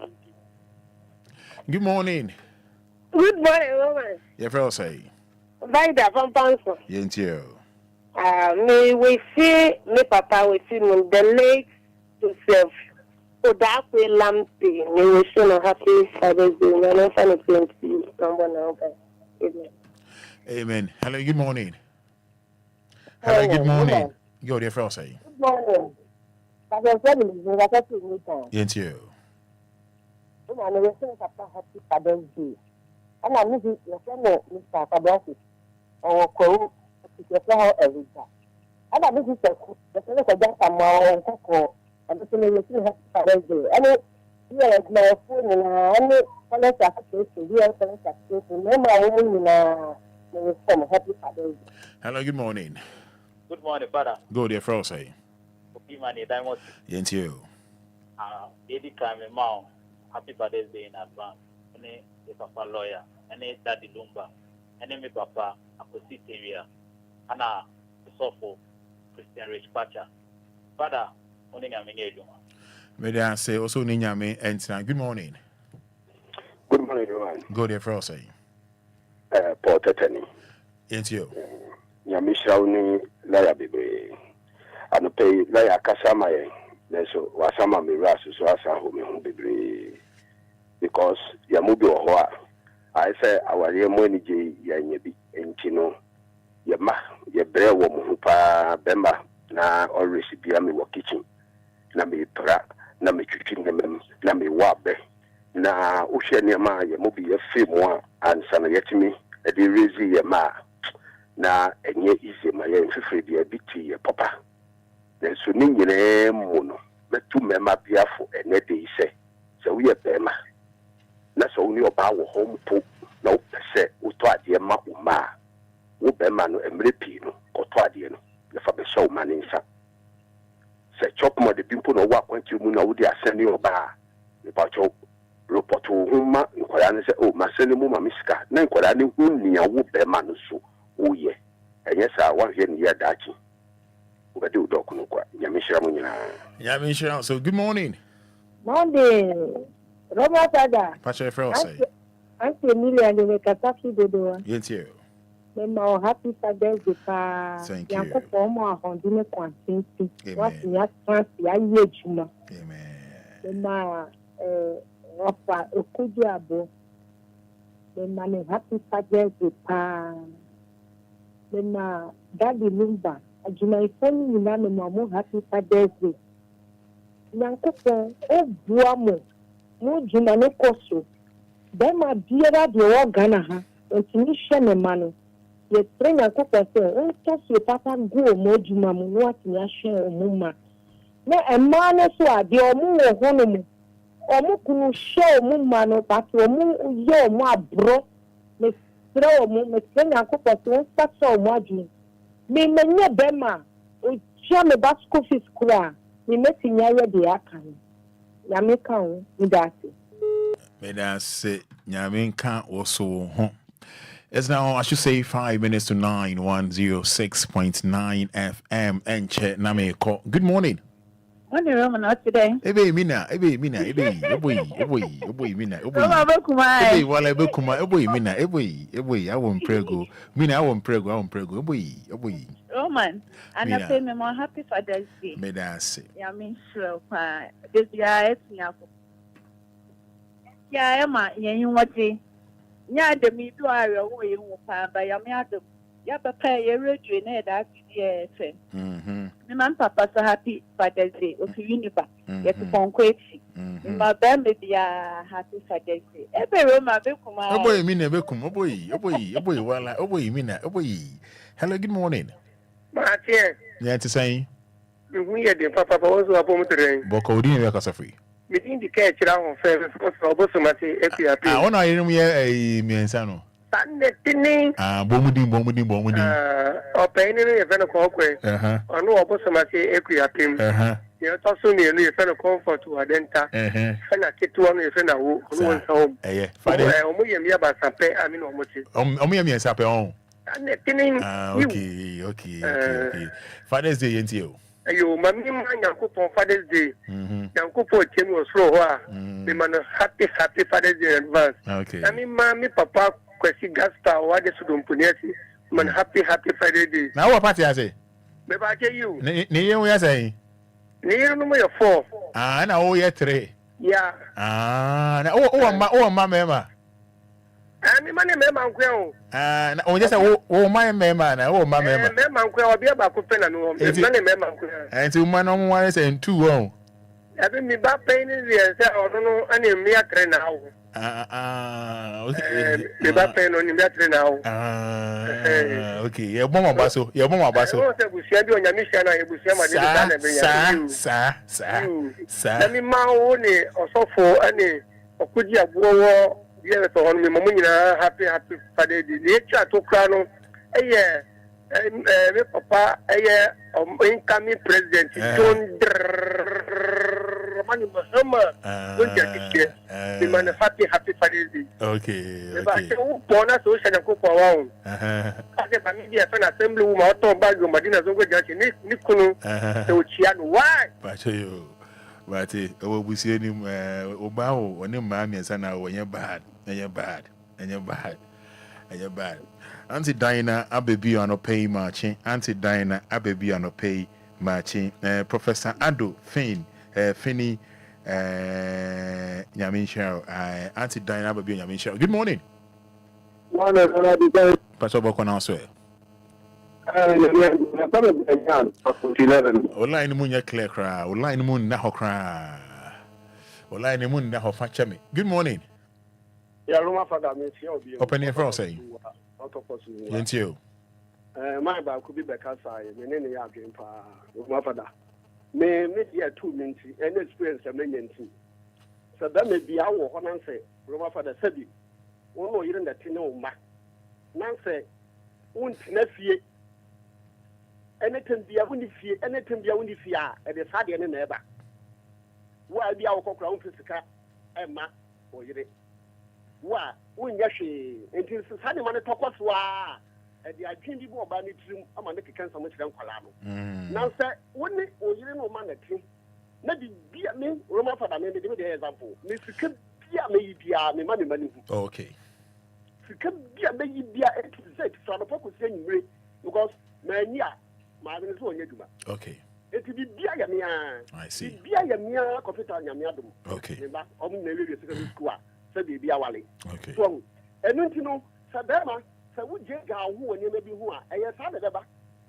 Good morning. Good morning, woman. Yeah, for say. Vida from Panso. Yentio. Me we see me papa we see the late to self. So that we lampy. Me we see no happy Father's Day. Me no fan of plenty. Amen. Amen. Hello, good morning. Hello, good morning. Go there for say. Good morning. Yentio. I never say Papa happy Father's Day. And I miss it, Mr. Kabasi. Or Koro, to every time. And I miss it, the fellow for just a mile or and the same you see Father's Day. And here is my phone and follow application. We are follow application. No, my own happy Father's Day. Hello, good morning. Good morning, Fada. Go there for say. Obia, Diamond. Yentio. Eddie Kame Mao, happy Father's Day in advance. The papa lawyer, and daddy Lumba, and me papa Akositeria, and the soulful Christian Rich Pacha. Father, morning I'm in May I say also Ninyame and good morning. Good morning, everyone. Go there for say. Port Attorney. Ain't you? Yamishauni Laya Bibre. And pay Laya Kasamaye. So Wasama Mirasu, so Asa Home Bibre. Because Yamubi or I say our year money Yanyabi and Chino Yama, ye bear woman Bemba, na or recipe me wa kitchen. Nami pra, Nami kitchen, Nami wabe. Na Ushanyama, Yamubi a few more and Sanayetimi, a derizi Yama. Na and ye easy my free be a bit tea, papa. Then soon in mono, but two member piafo and a day say. So we are Bema. That's only about home poop. No, say, Utwadia Mapuma. Ubemano and Ripino, or Twadiano, the Faber Showman in some. Say, chop more the people know what went you know they are sending your bar. The Pacho Ropoto Huma, Inquiries, oh, Masenimuma Miska, Nanquarani, Unia, Ubemano, so, oh, yeah. And yes, I want here near Dachi. We do Dokunuka, Yamisha. So, good morning. Morning. Robert Fada. Pacha Fro say. Auntie Emilia and the Kataki Dodo. Yes, you. Then happy Father's Day. Thank you. Yanko Pomo on dinner quantity. What we have fancy, I yet you. Amen. Then Rafa Okudiabo. Then man happy Father's Day. Then Daddy Lumba. Ajuma ifoni yiname mo happy Father's Day. Yanko o buamo. No juma no koso. Then my dear the Ghana ha. Ntimi hwe ne ma no. Ye train a couple on toss your papa go more juma what you share mumma. Na a man so the omu honomu. Omu kunu show mumma no but omu yo ma bro. Me throw me train a couple on start so waju. Me menye bema. O chia me basco fish kwa. Me meti nyaya de akan. Yameka o midasi. Medase Nyaminka also home. It's now, I should say, 5 minutes to 9, 106.9 FM. Enche Nameko. Good morning. What the Roman not today? Ebe Mina. Ebe Mina. Mina. I won't prego. Mina, I won't prego. Roman, and I say me more happy Father's Day. Medase. Yeah, me sure. This year, it's me. Yeah, Emma, you what day? Yeah, the me do I away by your madam. Yeah, papa, you're ready, that's DLFM. My papa so happy Father's Day. Okay, Uniba. Yes, upon quitting. My baby be a happy Father's Day. Every room I be come out. Boy, Mina, hello, good morning. Yeah, to say. We had the papa also upon today. Boko didn't work as a free. Within the catch around for Bosomati, Equia. I want to hear me a Miansano. Bomudin. Or painting a fellow Coquay. Or no Bosomati, Equia. You also nearly a fellow comfort to Adenta. And I get to one if I won't home. Father, Omuya Basape, I mean, Omuya Sape on. Okay. Father's Day into you. You, Mammy, Yanko Father's Day. Yanko Tim was slow. The man happy Father's Day in advance. Okay. I mean, Mammy, Papa, Kwesi Gasta, what is to Punesi? Man, happy Father's Day. Now, what party I say? Maybe I tell you. Near we are saying. Near number 4. Ah, now we are 3. Yeah. Ah, oh, Mamma. I'm money, Mamma. Oh, just oh, my man, oh, my man. Mamma, I'll be about to pen and Mamma. And 2 man on 1 and 2 on. Having me back pain is the I don't know any mere train now. Okay. The back pain on the train now. Okay. Your mama basso. Your mama basso. Sir. Let me only or so for any or could you have yes, on me, Mamma, happy Father. The nature to crown. Yeah. Papa, incoming president, John the man happy Father's Day. Okay. Pona social and cook around. As a family, a friend assembly, Moto, Bago, Madina, Zogo, Nicono, Chian, why? But we see him, Obao, when your mammy and son, when you're bad, and you're bad. Auntie Diana, Ababy on a pay marching. Auntie Diana, Ababy on a pay marching. Professor Ado, Finney, Yamin Shell. Auntie Diana, Ababy, Yamin Shell. Good morning. Pastor Boko now, sir. Ola in moon, clear cry. Ola in moon, naho cry. Ola in moon, naho fachame. Good morning. Yeah, Roma Fada, open your phone, say. Thank you. My bag could be back outside, and any again, Roma Fada. May be a 2 minutes and experience a million too. So that may be our one answer. Roma Fada said it. One more year in the Tino Mac. Nancy, won't nephew. Anything be a windy fear, anything be a windy fear, and the Sadi and neighbor. Why be our crown physical, Emma, or you? Why, when Yashi, until Sunday money talk was why, and the Akin Dibo Banit, I'm going to cancel much than Colano. Now, sir, when or you know, man, a team, maybe be a me, Roma for the name of the example. Mr. Kib, be a me money. Okay. Kib, be a baby, be a set from the focus anyway, because mania, my okay. It will be a Yamia. I see. Be a Yamia, computer Yamiadum. Okay. I'm maybe a second school. Sabi Biawali. Okay. So, and don't you know, Sadama, so would you go who and you may be who are a Sadaba?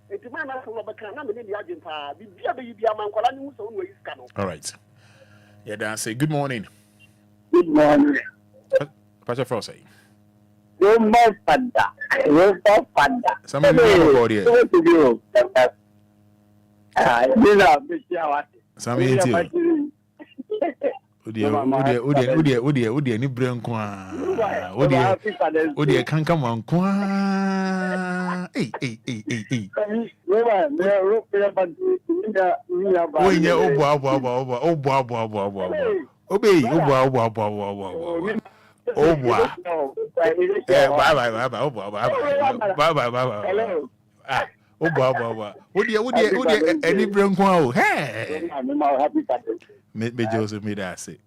It's a man from Robacana, the Argenta, be a baby, a man, Colani, so who is Cano. All right. Yeah, that's it. Good morning. Good morning. Pastor Frosty. Lumba Fada. Some of you Udi ni brain kwa. Udi kanka mwankwa. Hey. Oye obwa. Obey, obwa. Bye. Ah, obwa. Udi any brain kwa. Hey. Me Joseph me that say.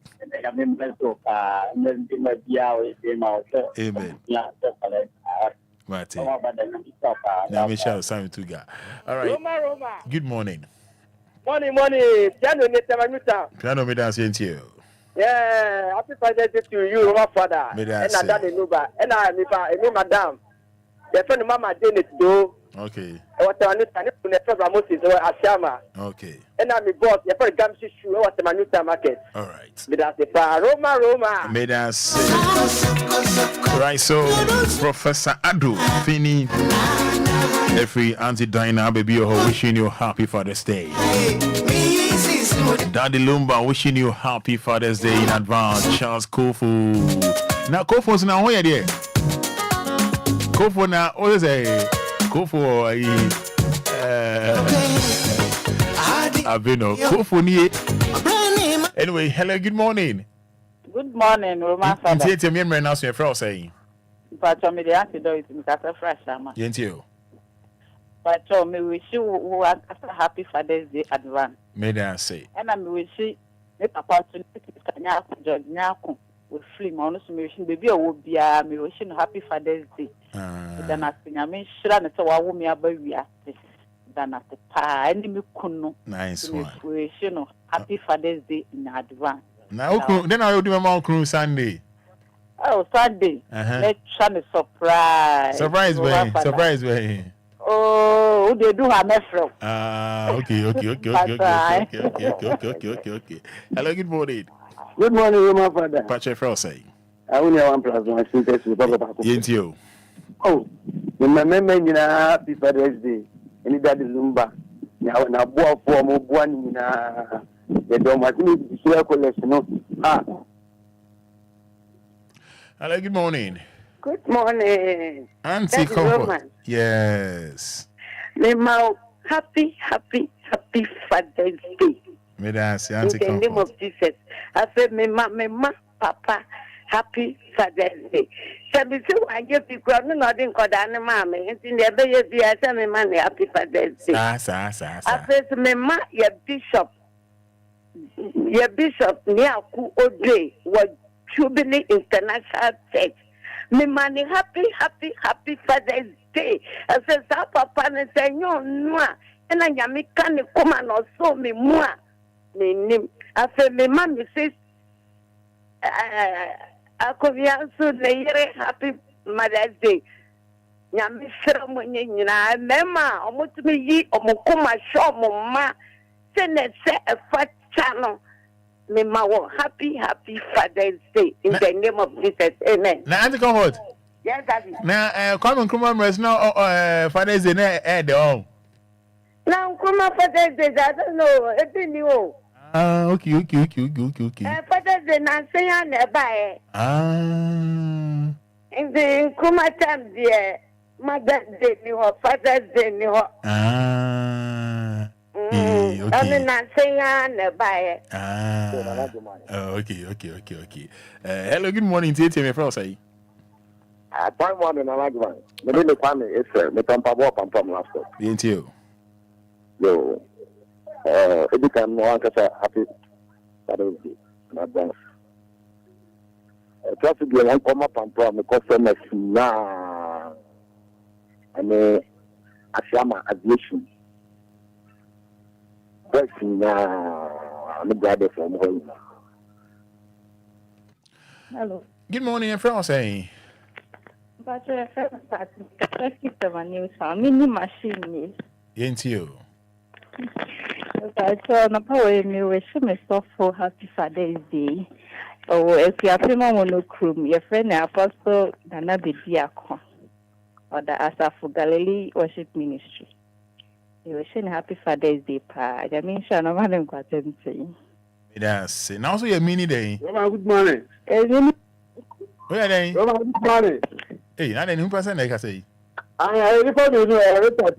Amen. Martin. Now we shall sign to God. All right. Roma. Good morning. Morning. Piano me tamanuta. Piano me dance into. Yeah, happy Father's Day to you, Roma Fada. And I done the Lumba. And I me madam. The friend mama Janet do. Okay. What I need to never Moses or Ashama. Okay. And I'm boss. The friend Gamsi shoe. What my new market. All right. Me that's the Roma. Me dance. Right. So Professor Adu Fini. Every Auntie Dinah baby wishing you happy Father's Day. Daddy Lumba wishing you happy Father's Day in advance. Charles Kofu. Now Kofu's now where there? Kofu now what is it? Kofu Abino. Kofu ni. Anyway, hello, good morning. Good morning, Roma Fada. It's me right now so you're saying. But me the antidote in Kata Fresh Ama. Yentio. But me wish you a happy Father's Day advance. May I say. And I wish me papa to Nyako with free money so me wish baby Obia me wish you happy Father's Day. Then I think I mean sure na so wa wo me abawia. Then I say pa any me kunu. Nice one. Wish you happy Father's Day in advance. Now then I will do my mom Sunday. Oh, Sunday. Let's try a surprise. Surprise, way. Oh, they do have Metro. Okay. Hello, good morning. Good morning, my father. Pache Frosay. I only have 1+1 synthesis. Yentio. Oh, my memory happy Father's Day. And that is Lumba. Now, na boa for mo one na the domatini share collection. Hello, good morning. Good morning. Auntie Comfort. Yes. Memo, happy Father's Day. May I say, Auntie Comfort. In the name of Jesus. I said, Mama, Papa, happy Father's Day. So, I give you nothing called Anamami. And in the baby, I said, Mama, happy Father's Day. I said, Mama, your bishop, Niaku Ode, was Jubilee International Church. Me money happy Father's Day. I said, Papa, and say, no, and I am can come and also me moi. Me name. I said, me mommy says, I could be also the happy Mother's Day. Yami ceremony, Mema, almost me ye, or Mokuma show, Mama, send a fat channel. Mema, happy Father's Day in the name of Jesus. Amen. Now, Auntie Comfort. Yes, Daddy. Now, come and remember, now, Father's Day, at all. Now, come on, Father's Day, I don't know. It's new. Okay. Father's Day, not saying nearby. In the Kuma time, dear, Mother's Day, Father's Day, Okay. I mean, not saying nearby. Okay. Hello, good morning. Tete me from say. Time one in Alagwan. The name family is me pampa last. Yentio. Yo. It can no one say happy Father's Day in advance. Just to be one pampa me customer na ane Ashama aviation. Hello. Good morning, and from say. But I keep the news. Mini machine. Yentio. Okay, so no power me wish me so for happy Father's Day. Oh, if you are prima monochrome, your friend Apostle Nana Bidiako or the Asafo Galilee Worship Ministry. You wish happy Father's Day, Pa. I mean, Shana Madam Quatency. Yes, and also your mini day. Good morning. Where are they? Good morning. Hey, not a new person, like I say. I report you to a report.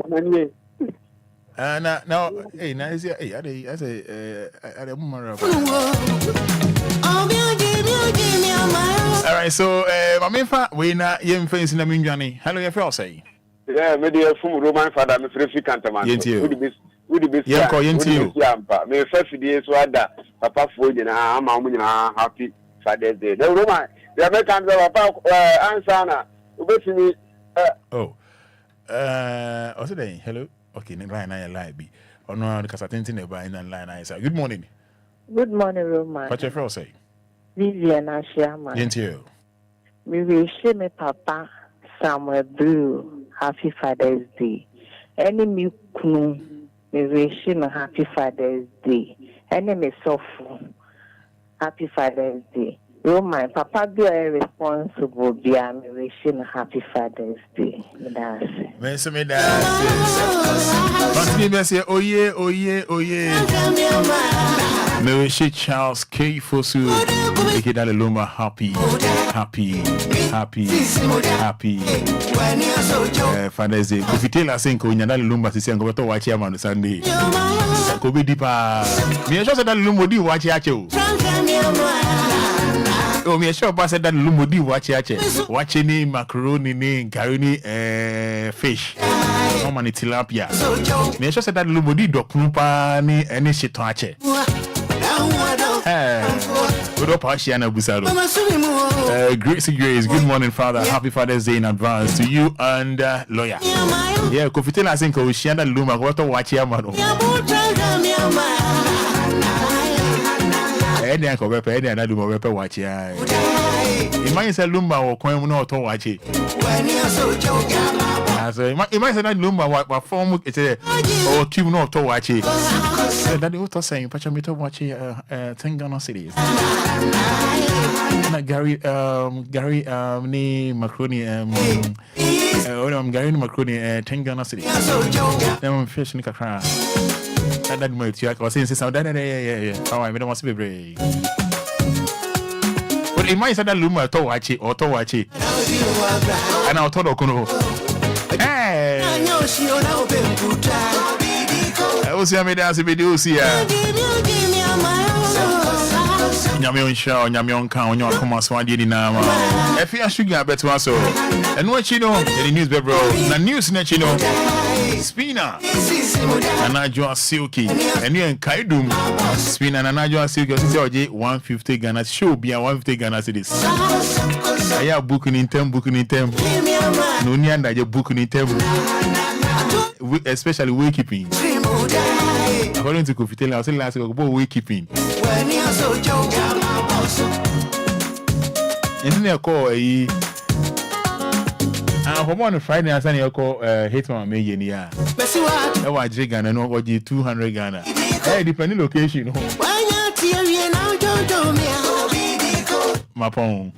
Now, hey, now is hey, I say, all right, so, my main fa, we na yem face in the Minjani. Hello, your friend say. Yeah, media from Roman Fada, me free cantaman. With the best, yeah, call you. Me first day so that Papa Food and I'm happy Father's Day. The Roman, the Americans are Papa Ansana. What's today? Hello. Okay, line I live be. Oh no, because I think in the line I say. Good morning. Good morning, Roman. What your friend say? Vivian Ashama. Thank you. We wish me Papa Samuel Blue happy Father's Day. Any me kunu, we wish him a happy Father's Day. Any me sofu, happy Father's Day. Roman, Papa be responsible. Be I'm wishing a happy Father's Day. Merci, mesdames. Oh yeah. Me wish Charles K. Fosu. Make it Lumba happy. Father's Day. If you tell us saying Konya Lumba to say I'm going to watch him on Sunday. Kobe Dipa. Me just said that Lumba di watch yacho. Oh, me sure pass that Lumudi watching macaroni ni garuni fish. No money tilapia. Me sure that Lumudi do pnupa ni any shit touche. Good up Ashiana Busaro. Grace, good morning, Father. Happy Father's Day in advance to you and lawyer. Yeah, Kofitela Sinko Shiana Luma, what to watch Yamano. Any uncle Pepper, any other Pepper watch ya. It might say Lumba or Coin no to watch it. It might say that Lumba what form it's a or tube no to watch it. That the author saying, Pachamito watch it 10 Ghana cities. Gary ni macaroni Gary macaroni 10 Ghana cities. Then fish in Kakra. That might you are saying something. Yeah. How I don't want to be brave. But it might say that Lumba to watch it or to watch it. And I'll talk to hey, I was here, made us a video. See ya. Nyamion show, Nyamion count, your commerce one did in Nama. If you are sugar, bet to us. And what you know, the news, bro, the news net, you know, Spina, and I draw silky, and you and Kaidum, Spina, and I draw silky, 150 Ghana, show be a 150 Ghana cities. I have booking in term. No, Nyanda, you're booking in term, especially waykeeping. According to Kofitela, I was saying last week about waykeeping. Isn't there a call? For one Friday, I sent you a call, Hitman Megan. Yeah, I was Ghana, no, or 200 Ghana. Hey, depending location. My phone.